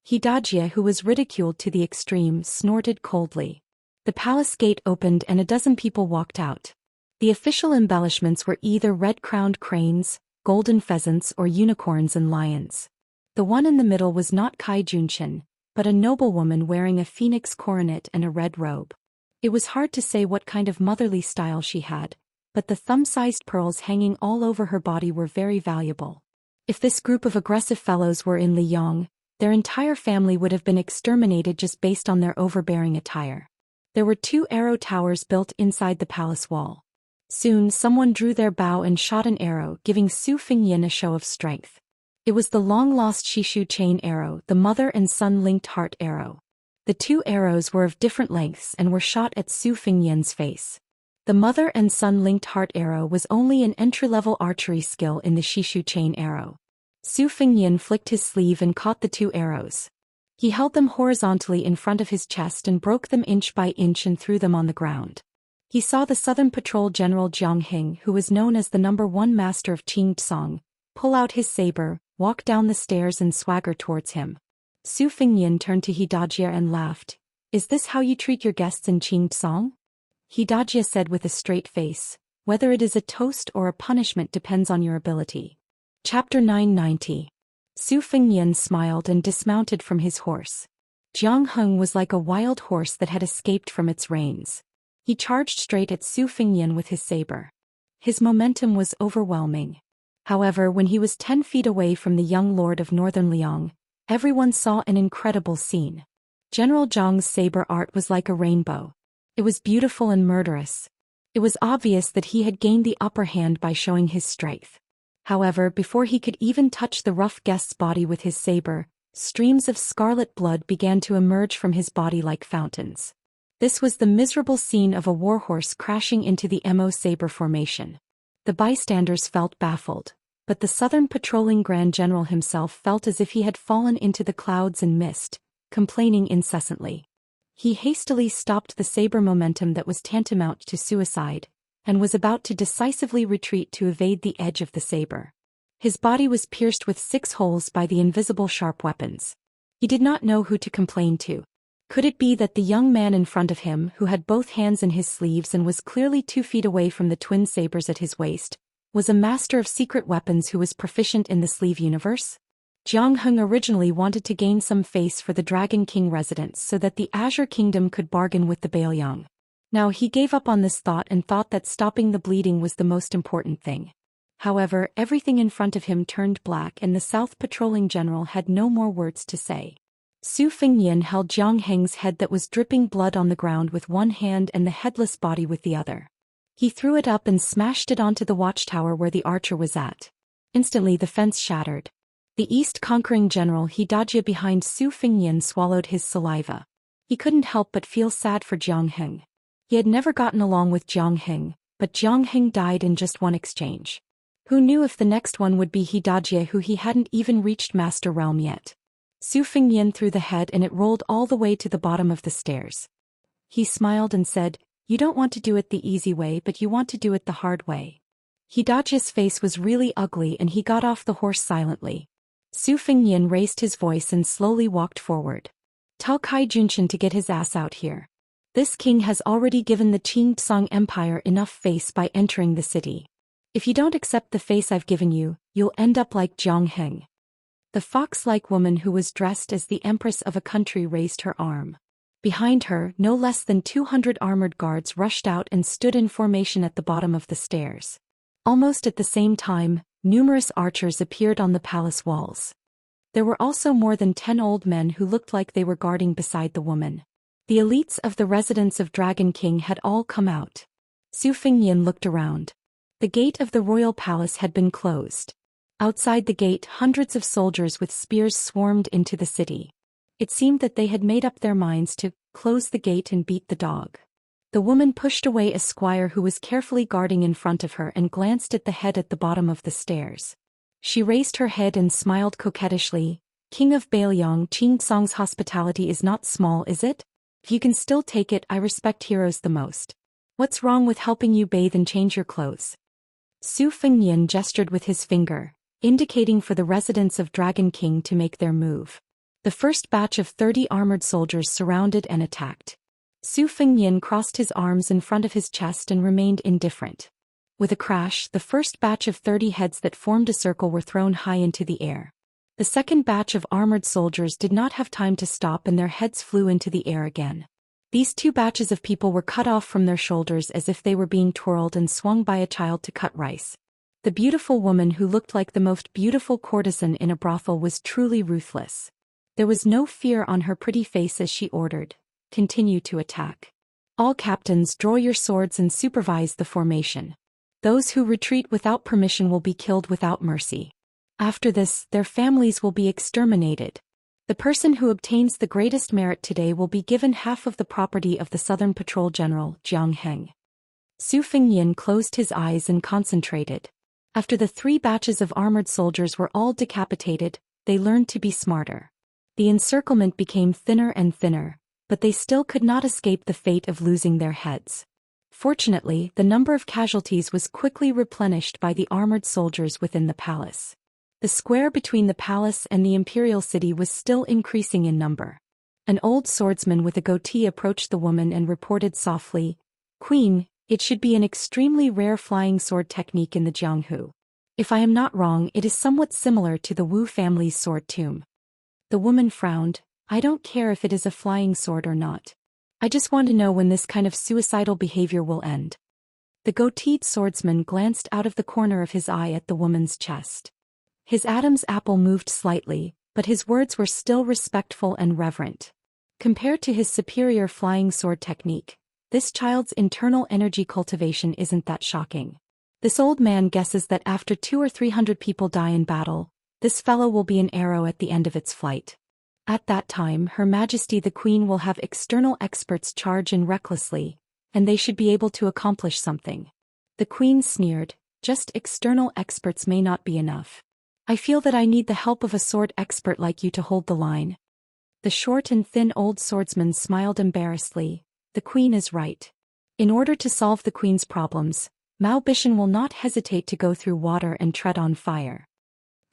Hidajia, who was ridiculed to the extreme, snorted coldly. The palace gate opened and a dozen people walked out. The official embellishments were either red-crowned cranes, golden pheasants or unicorns and lions. The one in the middle was not Cai Junshan, but a noblewoman wearing a phoenix coronet and a red robe. It was hard to say what kind of motherly style she had, but the thumb-sized pearls hanging all over her body were very valuable. If this group of aggressive fellows were in Liang, their entire family would have been exterminated just based on their overbearing attire. There were 2 arrow towers built inside the palace wall. Soon someone drew their bow and shot an arrow, giving Su Fengyan a show of strength. It was the long-lost Shishu chain arrow, the mother and son linked heart arrow. The 2 arrows were of different lengths and were shot at Su Fengyan's face. The mother and son linked heart arrow was only an entry-level archery skill in the Shishu chain arrow. Su Fengyan flicked his sleeve and caught the 2 arrows. He held them horizontally in front of his chest and broke them inch by inch and threw them on the ground. He saw the Southern Patrol General Jiang Heng, who was known as the #1 master of Qingsong, pull out his saber, walk down the stairs and swagger towards him. Su Fengyan turned to Hidajia and laughed. "Is this how you treat your guests in Qingsong?" Hidajia said with a straight face, "Whether it is a toast or a punishment depends on your ability." Chapter 990. Su Fengyan smiled and dismounted from his horse. Jiang Heng was like a wild horse that had escaped from its reins. He charged straight at Su Fengyan with his saber. His momentum was overwhelming. However, when he was 10 feet away from the young lord of northern Liang, everyone saw an incredible scene. General Zhang's saber art was like a rainbow. It was beautiful and murderous. It was obvious that he had gained the upper hand by showing his strength. However, before he could even touch the rough guest's body with his saber, streams of scarlet blood began to emerge from his body like fountains. This was the miserable scene of a warhorse crashing into the Mo saber formation. The bystanders felt baffled, but the Southern Patrolling Grand General himself felt as if he had fallen into the clouds and mist, complaining incessantly. He hastily stopped the saber momentum that was tantamount to suicide, and was about to decisively retreat to evade the edge of the saber. His body was pierced with 6 holes by the invisible sharp weapons. He did not know who to complain to. Could it be that the young man in front of him, who had both hands in his sleeves and was clearly 2 feet away from the twin sabers at his waist, was a master of secret weapons who was proficient in the sleeve universe? Jiang Heng originally wanted to gain some face for the Dragon King residence so that the Azure Kingdom could bargain with the Bailiang. Now he gave up on this thought and thought that stopping the bleeding was the most important thing. However, everything in front of him turned black and the South Patrolling General had no more words to say. Su Fengyan held Jiang Heng's head that was dripping blood on the ground with one hand and the headless body with the other. He threw it up and smashed it onto the watchtower where the archer was at. Instantly the fence shattered. The east-conquering general Xianxia behind Su Fingyan swallowed his saliva. He couldn't help but feel sad for Jiang Heng. He had never gotten along with Jiang Heng, but Jiang Heng died in just one exchange. Who knew if the next one would be Xianxia, who he hadn't even reached Master Realm yet. Su Fingyan threw the head and it rolled all the way to the bottom of the stairs. He smiled and said, "You don't want to do it the easy way, but you want to do it the hard way." Xianxia's face was really ugly and he got off the horse silently. Su Fingyan raised his voice and slowly walked forward. "Tell Kai Junshan to get his ass out here. This king has already given the Qing Empire enough face by entering the city. If you don't accept the face I've given you, you'll end up like Jiang Heng." The fox-like woman who was dressed as the empress of a country raised her arm. Behind her, no less than 200 armored guards rushed out and stood in formation at the bottom of the stairs. Almost at the same time, numerous archers appeared on the palace walls. There were also more than 10 old men who looked like they were guarding beside the woman. The elites of the residence of Dragon King had all come out. Su Fingyan looked around. The gate of the royal palace had been closed. Outside the gate, hundreds of soldiers with spears swarmed into the city. It seemed that they had made up their minds to close the gate and beat the dog. The woman pushed away a squire who was carefully guarding in front of her and glanced at the head at the bottom of the stairs. She raised her head and smiled coquettishly. "King of Bailiang, Qingcong's hospitality is not small, is it? If you can still take it, I respect heroes the most. What's wrong with helping you bathe and change your clothes?" Su Fingyan gestured with his finger, indicating for the residents of Dragon King to make their move. The first batch of 30 armored soldiers surrounded and attacked. Su Fingyan crossed his arms in front of his chest and remained indifferent. With a crash, the first batch of 30 heads that formed a circle were thrown high into the air. The second batch of armored soldiers did not have time to stop and their heads flew into the air again. These two batches of people were cut off from their shoulders as if they were being twirled and swung by a child to cut rice. The beautiful woman who looked like the most beautiful courtesan in a brothel was truly ruthless. There was no fear on her pretty face as she ordered, "Continue to attack. All captains, draw your swords and supervise the formation. Those who retreat without permission will be killed without mercy. After this, their families will be exterminated. The person who obtains the greatest merit today will be given half of the property of the Southern Patrol General, Jiang Heng." Su Fingyan closed his eyes and concentrated. After the 3 batches of armored soldiers were all decapitated, they learned to be smarter. The encirclement became thinner and thinner, but they still could not escape the fate of losing their heads. Fortunately, the number of casualties was quickly replenished by the armored soldiers within the palace. The square between the palace and the imperial city was still increasing in number. An old swordsman with a goatee approached the woman and reported softly, "Queen, it should be an extremely rare flying sword technique in the Jianghu. If I am not wrong, it is somewhat similar to the Wu family's sword tomb." The woman frowned. "I don't care if it is a flying sword or not. I just want to know when this kind of suicidal behavior will end." The goateed swordsman glanced out of the corner of his eye at the woman's chest. His Adam's apple moved slightly, but his words were still respectful and reverent. Compared to his superior flying sword technique, this child's internal energy cultivation isn't that shocking. This old man guesses that after 200 or 300 people die in battle, this fellow will be an arrow at the end of its flight. At that time, Her Majesty the Queen will have external experts charge in recklessly, and they should be able to accomplish something. The Queen sneered, "Just external experts may not be enough. I feel that I need the help of a sword expert like you to hold the line." The short and thin old swordsman smiled embarrassedly. "The Queen is right. In order to solve the Queen's problems, Mao Bishan will not hesitate to go through water and tread on fire."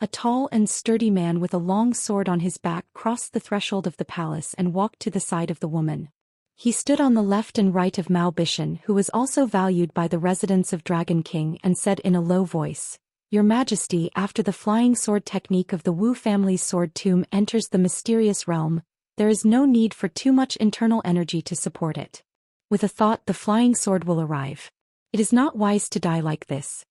A tall and sturdy man with a long sword on his back crossed the threshold of the palace and walked to the side of the woman. He stood on the left and right of Mao Bishan, who was also valued by the residents of Dragon King, and said in a low voice, "Your Majesty, after the flying sword technique of the Wu family's sword tomb enters the mysterious realm, there is no need for too much internal energy to support it. With a thought, the flying sword will arrive. It is not wise to die like this."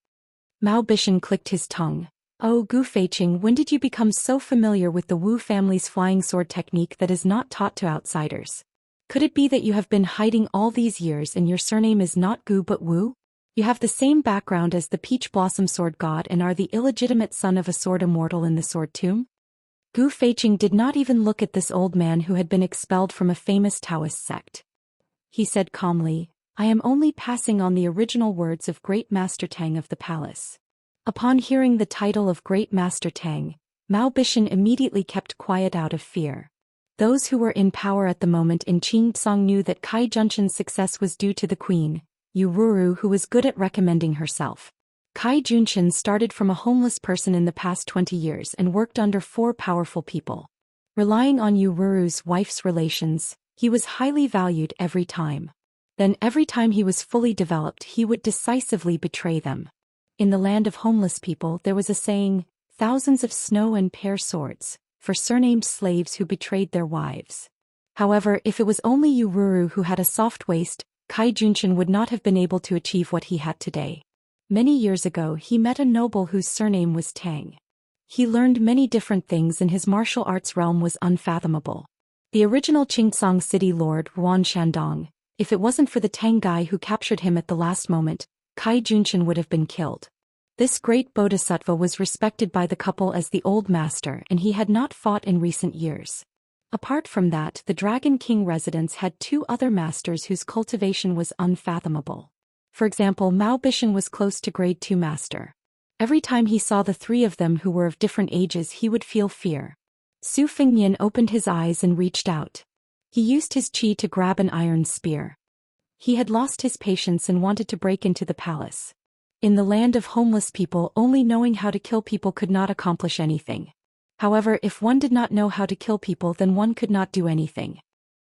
Mao Bishan clicked his tongue. "Oh, Gu Feiqing, when did you become so familiar with the Wu family's flying sword technique that is not taught to outsiders? Could it be that you have been hiding all these years and your surname is not Gu but Wu?" You have the same background as the Peach Blossom Sword God and are the illegitimate son of a sword immortal in the Sword Tomb? Gu Feiqing did not even look at this old man who had been expelled from a famous Taoist sect. He said calmly, I am only passing on the original words of Great Master Tang of the palace. Upon hearing the title of Great Master Tang, Mao Bishan immediately kept quiet out of fear. Those who were in power at the moment in Qingtsong knew that Kai Junshan's success was due to the queen, Yu Ruru, who was good at recommending herself. Kai Junshan started from a homeless person in the past 20 years and worked under 4 powerful people. Relying on Yu Ruru's wife's relations, he was highly valued every time. Then every time he was fully developed he would decisively betray them. In the land of homeless people there was a saying, thousands of snow and pear swords, for surnamed slaves who betrayed their wives. However, if it was only Yu Ruru who had a soft waist, Kai Junshan would not have been able to achieve what he had today. Many years ago he met a noble whose surname was Tang. He learned many different things and his martial arts realm was unfathomable. The original Qingtsong city lord, Ruan Shandong, if it wasn't for the Tang guy who captured him at the last moment, Kai Junshan would have been killed. This great bodhisattva was respected by the couple as the old master and he had not fought in recent years. Apart from that, the Dragon King residence had 2 other masters whose cultivation was unfathomable. For example, Mao Bishan was close to grade 2 master. Every time he saw the 3 of them who were of different ages he would feel fear. Su Fengnian opened his eyes and reached out. He used his qi to grab an iron spear. He had lost his patience and wanted to break into the palace. In the land of homeless people, only knowing how to kill people could not accomplish anything. However, if one did not know how to kill people then one could not do anything.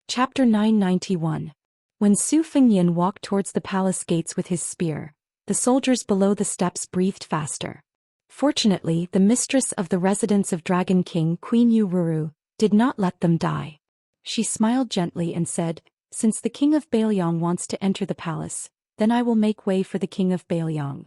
Chapter 991. When Su Fengnian walked towards the palace gates with his spear, the soldiers below the steps breathed faster. Fortunately, the mistress of the residence of Dragon King, Queen Yu Ruru, did not let them die. She smiled gently and said, since the king of Bailiang wants to enter the palace, then I will make way for the king of Bailiang.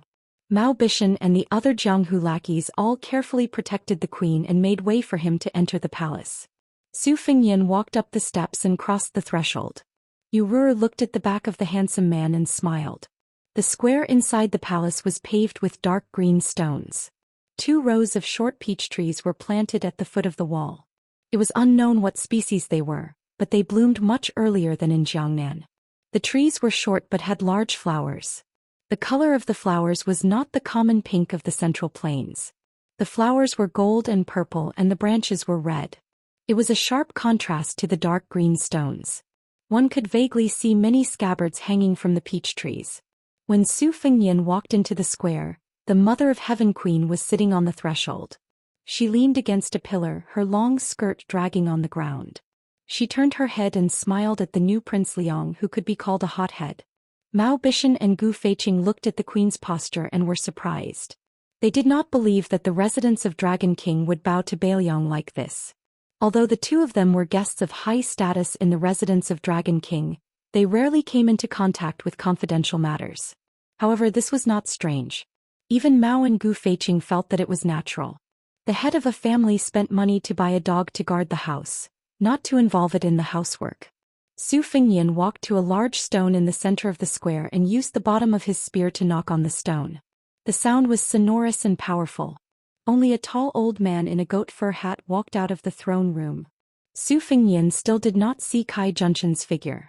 Mao Bishan and the other Jianghu lackeys all carefully protected the queen and made way for him to enter the palace. Su Fengnian walked up the steps and crossed the threshold. Yu Ruru looked at the back of the handsome man and smiled. The square inside the palace was paved with dark green stones. 2 rows of short peach trees were planted at the foot of the wall. It was unknown what species they were, but they bloomed much earlier than in Jiangnan. The trees were short but had large flowers. The color of the flowers was not the common pink of the Central Plains. The flowers were gold and purple and the branches were red. It was a sharp contrast to the dark green stones. One could vaguely see many scabbards hanging from the peach trees. When Su Fengnian walked into the square, the Mother of Heaven Queen was sitting on the threshold. She leaned against a pillar, her long skirt dragging on the ground. She turned her head and smiled at the new Prince Liang, who could be called a hothead. Mao Bishan and Gu Feiqing looked at the queen's posture and were surprised. They did not believe that the residents of Dragon King would bow to Bailiang like this. Although the 2 of them were guests of high status in the residence of Dragon King, they rarely came into contact with confidential matters. However, this was not strange. Even Mao and Gu Feiqing felt that it was natural. The head of a family spent money to buy a dog to guard the house, not to involve it in the housework. Su Fengnian walked to a large stone in the center of the square and used the bottom of his spear to knock on the stone. The sound was sonorous and powerful. Only a tall old man in a goat fur hat walked out of the throne room. Su Fengnian still did not see Kai Junshan's figure.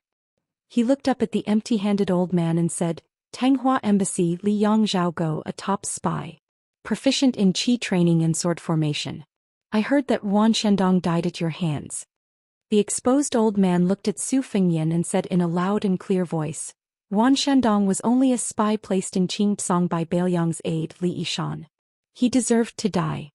He looked up at the empty-handed old man and said, Tanghua Embassy, Li Yang Zhaogo, a top spy. Proficient in qi training and sword formation. I heard that Ruan Shandong died at your hands. The exposed old man looked at Su Fengnian and said in a loud and clear voice, Ruan Shandong was only a spy placed in Qingtsong by Bailiang's aide Li Yishan. He deserved to die.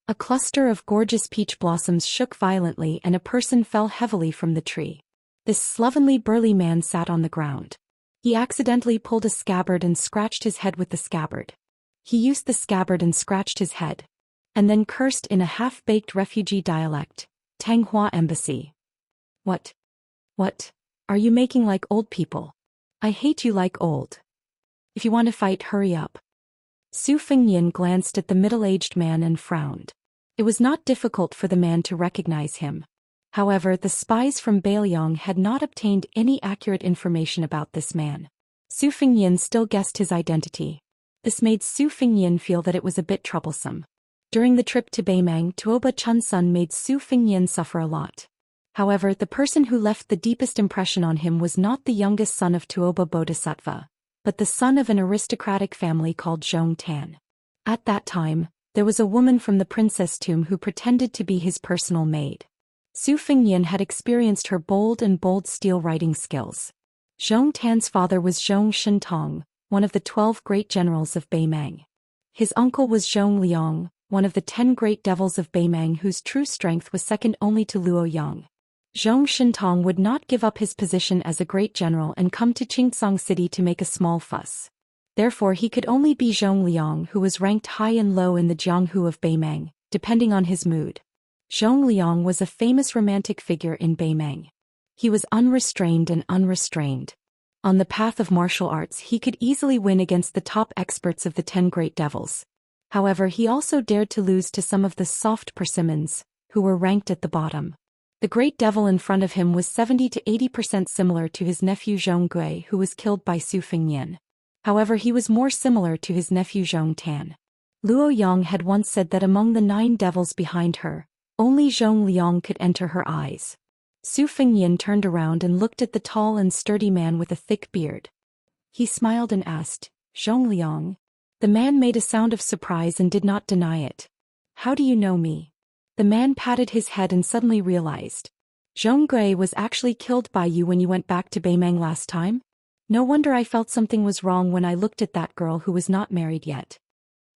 A cluster of gorgeous peach blossoms shook violently and a person fell heavily from the tree. This slovenly burly man sat on the ground. He accidentally pulled a scabbard and scratched his head with the scabbard. He used the scabbard and scratched his head. And then cursed in a half-baked refugee dialect, Tanghua Embassy. What? Are you making like old people? I hate you like old. If you want to fight, hurry up. Su Fengnian glanced at the middle-aged man and frowned. It was not difficult for the man to recognize him. However, the spies from Bailiang had not obtained any accurate information about this man. Su Fengyan still guessed his identity. This made Su Fengyan feel that it was a bit troublesome. During the trip to Beimang, Tuoba Chun's son made Su Fengyan suffer a lot. However, the person who left the deepest impression on him was not the youngest son of Tuoba Bodhisattva, but the son of an aristocratic family called Zhou Xian. At that time, there was a woman from the princess tomb who pretended to be his personal maid. Su Fengyan had experienced her bold steel writing skills. Zhou Xian's father was Zhou Xian, one of the 12 great generals of Beimang. His uncle was Zhou Liang, one of the 10 great devils of Beimang whose true strength was second only to Luo Yang. Zhou Xian would not give up his position as a great general and come to Qingsong City to make a small fuss. Therefore he could only be Zhou Liang, who was ranked high and low in the Jianghu of Beimang, depending on his mood. Zhou Liang was a famous romantic figure in Beimang. He was unrestrained and unrestrained. On the path of martial arts he could easily win against the top experts of the 10 great devils. However, he also dared to lose to some of the soft persimmons, who were ranked at the bottom. The great devil in front of him was 70 to 80% similar to his nephew Zhong Gui, who was killed by Su Fengyan. However, he was more similar to his nephew Zhong Tan. Luo Yang had once said that among the 9 devils behind her, only Zhong Liang could enter her eyes. Su Fengyan turned around and looked at the tall and sturdy man with a thick beard. He smiled and asked, "Zhong Liang?" The man made a sound of surprise and did not deny it. "How do you know me?" The man patted his head and suddenly realized. "Zhong Gui was actually killed by you when you went back to Beimang last time? No wonder I felt something was wrong when I looked at that girl who was not married yet."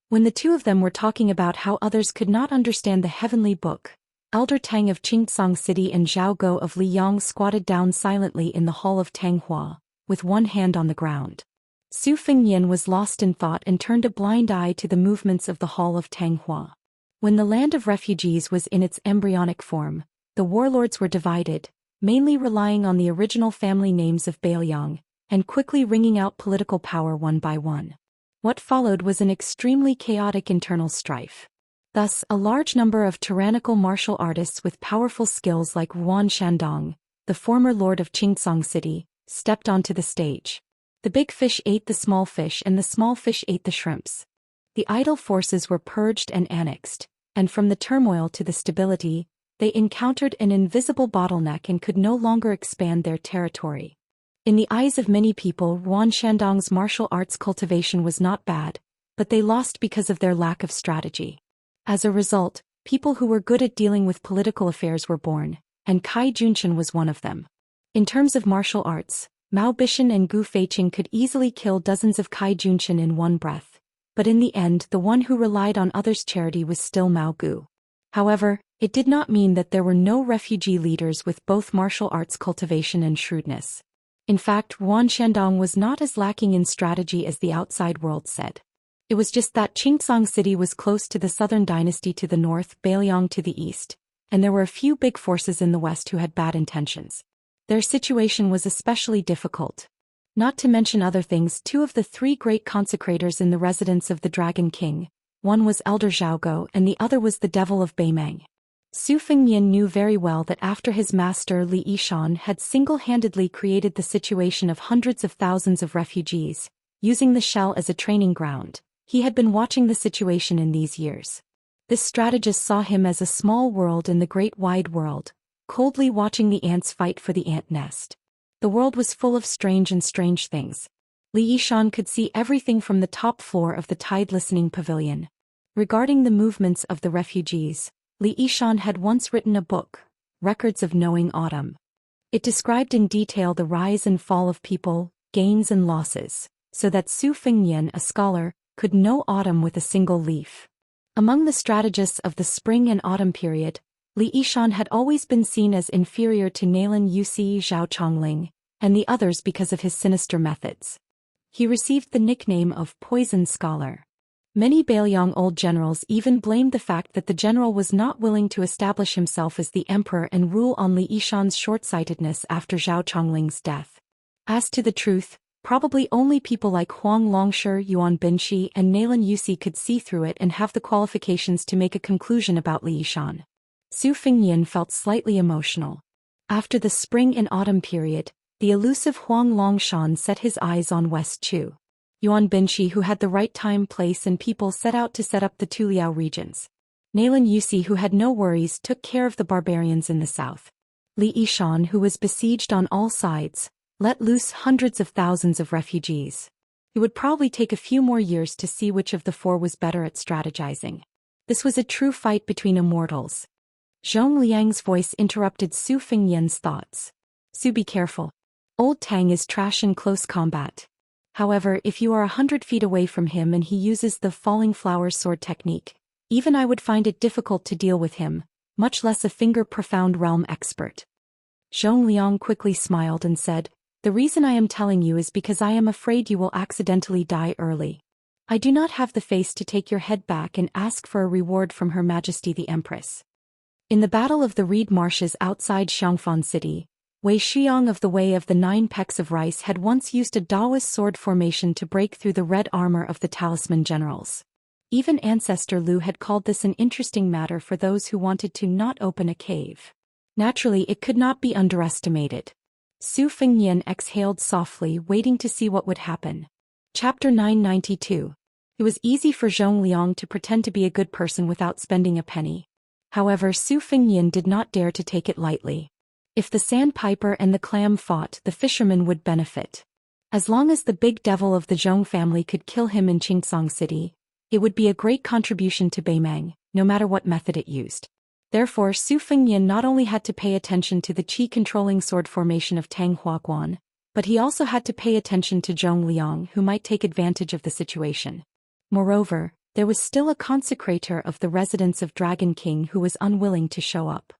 When the two of them were talking about how others could not understand the heavenly book, Elder Tang of Qingsong City and Zhao Go of Liyang squatted down silently in the hall of Tanghua, with one hand on the ground. Su Fengyan was lost in thought and turned a blind eye to the movements of the hall of Tanghua. When the land of refugees was in its embryonic form, the warlords were divided, mainly relying on the original family names of Bailiang, and quickly wringing out political power one by one. What followed was an extremely chaotic internal strife. Thus, a large number of tyrannical martial artists with powerful skills like Yuan Shandong, the former lord of Qingsong City, stepped onto the stage. The big fish ate the small fish and the small fish ate the shrimps. The idle forces were purged and annexed, and from the turmoil to the stability, they encountered an invisible bottleneck and could no longer expand their territory. In the eyes of many people, Yuan Shandong's martial arts cultivation was not bad, but they lost because of their lack of strategy. As a result, people who were good at dealing with political affairs were born, and Kai Junchen was one of them. In terms of martial arts, Mao Bishan and Gu Feiqing could easily kill dozens of Kai Junchen in one breath, but in the end the one who relied on others' charity was still Mao Gu. However, it did not mean that there were no refugee leaders with both martial arts cultivation and shrewdness. In fact, Yuan Shandong was not as lacking in strategy as the outside world said. It was just that Qingsong City was close to the southern dynasty to the north, Bailiang to the east, and there were a few big forces in the west who had bad intentions. Their situation was especially difficult. Not to mention other things, 2 of the 3 great consecrators in the residence of the Dragon King, one was Elder Zhaogo and the other was the Devil of Beimang. Su Fengyan knew very well that after his master Li Yishan had single-handedly created the situation of hundreds of thousands of refugees, using the shell as a training ground, he had been watching the situation in these years. This strategist saw him as a small world in the great wide world, coldly watching the ants fight for the ant nest. The world was full of strange things. Li Yishan could see everything from the top floor of the tide-listening pavilion. Regarding the movements of the refugees, Li Yishan had once written a book, Records of Knowing Autumn. It described in detail the rise and fall of people, gains and losses, so that Su Fengyan, a scholar, could know autumn with a single leaf. Among the strategists of the spring and autumn period, Li Yishan had always been seen as inferior to Nailan Yusi Zhao Chongling, and the others because of his sinister methods. He received the nickname of Poison Scholar. Many Bailiang old generals even blamed the fact that the general was not willing to establish himself as the emperor and rule on Li Yishan's short-sightedness after Zhao Chongling's death. As to the truth, probably only people like Huang Longshi, Yuan Binshi and Nailan Yusi could see through it and have the qualifications to make a conclusion about Li Yishan. Su Fengyan felt slightly emotional. After the spring and autumn period, The elusive Huang Longshan set his eyes on West Chu. Yuan Binshi, who had the right time, place and people, set out to set up the Tuliao regions. Nalin Yusi, who had no worries, took care of the barbarians in the south. Li Yishan, who was besieged on all sides, let loose hundreds of thousands of refugees. It would probably take a few more years to see which of the four was better at strategizing. This was a true fight between immortals. Zhong Liang's voice interrupted Su Fengyan's thoughts. Su, be careful. Old Tang is trash in close combat. However, if you are 100 feet away from him and he uses the falling flowers sword technique, even I would find it difficult to deal with him, much less a finger-profound realm expert. Zhong Liang quickly smiled and said, the reason I am telling you is because I am afraid you will accidentally die early. I do not have the face to take your head back and ask for a reward from Her Majesty the Empress. In the Battle of the Reed Marshes outside Xiangfan City, Wei Xiang of the Way of the Nine Pecks of Rice had once used a Daoist sword formation to break through the red armor of the Talisman Generals. Even Ancestor Lu had called this an interesting matter for those who wanted to not open a cave. Naturally, it could not be underestimated. Su Fengyan exhaled softly, waiting to see what would happen. Chapter 992. It was easy for Zhong Liang to pretend to be a good person without spending a penny. However, Su Fengyan did not dare to take it lightly. If the sandpiper and the clam fought, the fisherman would benefit. As long as the big devil of the Zhong family could kill him in Xianxia City, it would be a great contribution to Beimeng, no matter what method it used. Therefore, Su Fengyan not only had to pay attention to the qi-controlling sword formation of Tang Huaguan, but he also had to pay attention to Zhong Liang, who might take advantage of the situation. Moreover, there was still a consecrator of the residence of Dragon King who was unwilling to show up.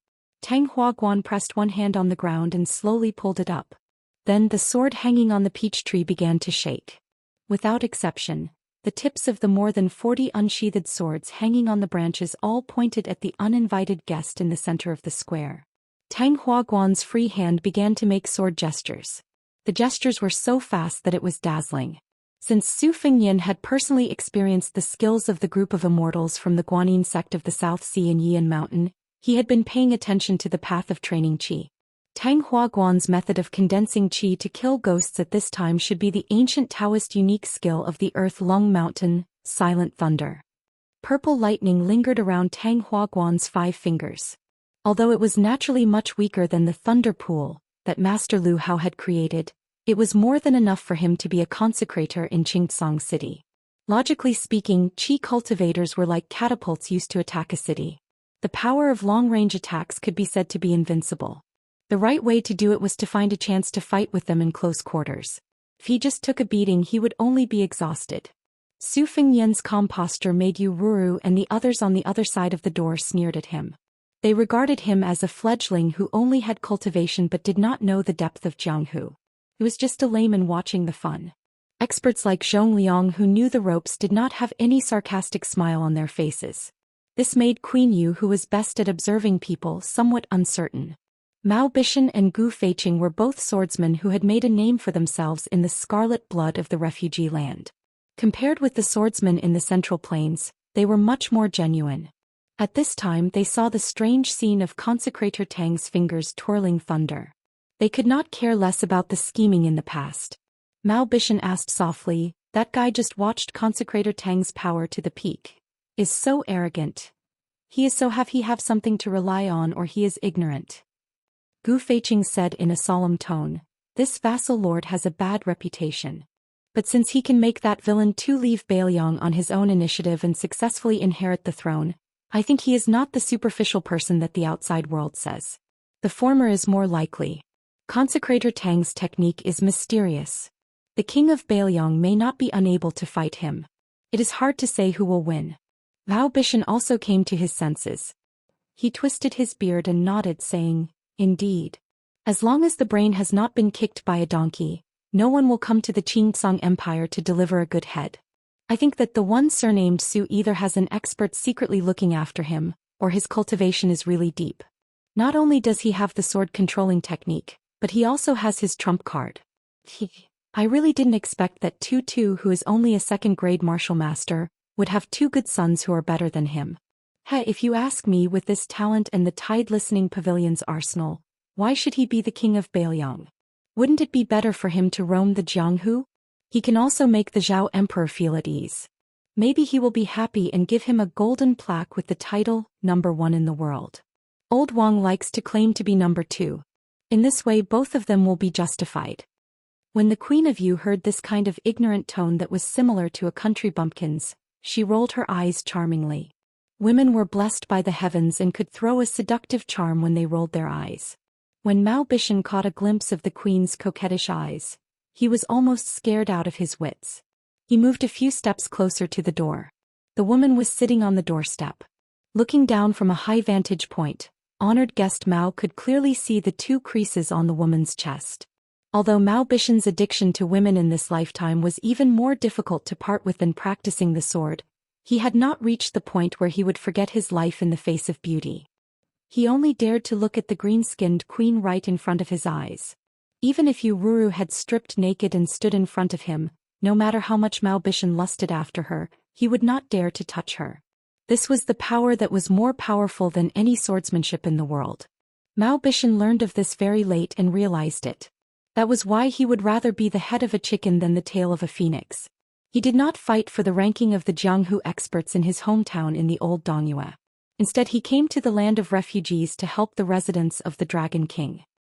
Tang Huaguan pressed one hand on the ground and slowly pulled it up. Then the sword hanging on the peach tree began to shake. Without exception, the tips of the more than 40 unsheathed swords hanging on the branches all pointed at the uninvited guest in the center of the square. Tang Huaguan's free hand began to make sword gestures. The gestures were so fast that it was dazzling. Since Su Fengyan had personally experienced the skills of the group of immortals from the Guanyin sect of the South Sea and Yian Mountain, he had been paying attention to the path of training qi. Tang Huaguan's method of condensing qi to kill ghosts at this time should be the ancient Taoist unique skill of the Earth Lung Mountain, Silent Thunder. Purple lightning lingered around Tang Huaguan's 5 fingers. Although it was naturally much weaker than the thunder pool that Master Lu Hao had created, it was more than enough for him to be a consecrator in Xianxia City. Logically speaking, qi cultivators were like catapults used to attack a city. The power of long-range attacks could be said to be invincible. The right way to do it was to find a chance to fight with them in close quarters. If he just took a beating, he would only be exhausted. Su Fengyan's calm posture made Yu Ruru and the others on the other side of the door sneered at him. They regarded him as a fledgling who only had cultivation but did not know the depth of Jianghu. He was just a layman watching the fun. Experts like Zhong Liang who knew the ropes did not have any sarcastic smile on their faces. This made Queen Yu, who was best at observing people, somewhat uncertain. Mao Bishan and Gu Feiqing were both swordsmen who had made a name for themselves in the scarlet blood of the refugee land. Compared with the swordsmen in the Central Plains, they were much more genuine. At this time they saw the strange scene of Consecrator Tang's fingers twirling thunder. They could not care less about the scheming in the past. Mao Bishan asked softly, "That guy just watched Consecrator Tang's power to the peak. Is so arrogant. He is so have something to rely on or he is ignorant." Gu Feiqing said in a solemn tone, "This vassal lord has a bad reputation. But since he can make that villain Tu leave Bailiang on his own initiative and successfully inherit the throne, I think he is not the superficial person that the outside world says. The former is more likely. Consecrator Tang's technique is mysterious. The king of Bailiang may not be unable to fight him. It is hard to say who will win." Mao Bishan also came to his senses. He twisted his beard and nodded, saying, "Indeed. As long as the brain has not been kicked by a donkey, no one will come to the Qingtsong Empire to deliver a good head. I think that the one surnamed Su either has an expert secretly looking after him, or his cultivation is really deep. Not only does he have the sword-controlling technique, but he also has his trump card. I really didn't expect that Tu, who is only a second-grade martial master, would have 2 good sons who are better than him. If you ask me, with this talent and the tide-listening pavilion's arsenal, why should he be the king of Bailiang? Wouldn't it be better for him to roam the Jianghu? He can also make the Zhao Emperor feel at ease. Maybe he will be happy and give him a golden plaque with the title, #1 in the world. Old Wang likes to claim to be #2. In this way both of them will be justified. When the Queen of Yu heard this kind of ignorant tone that was similar to a country bumpkin's, she rolled her eyes charmingly. Women were blessed by the heavens and could throw a seductive charm when they rolled their eyes. When Mao Bishan caught a glimpse of the Queen's coquettish eyes, he was almost scared out of his wits. He moved a few steps closer to the door. The woman was sitting on the doorstep. Looking down from a high vantage point, honored guest Mao could clearly see the 2 creases on the woman's chest. Although Mao Bishan's addiction to women in this lifetime was even more difficult to part with than practicing the sword, he had not reached the point where he would forget his life in the face of beauty. He only dared to look at the green-skinned queen right in front of his eyes. Even if Yu Ruru had stripped naked and stood in front of him, no matter how much Mao Bishan lusted after her, he would not dare to touch her. This was the power that was more powerful than any swordsmanship in the world. Mao Bishan learned of this very late and realized it. That was why he would rather be the head of a chicken than the tail of a phoenix. He did not fight for the ranking of the Jianghu experts in his hometown in the old Dongyue. Instead he came to the land of refugees to help the residents of the Dragon King.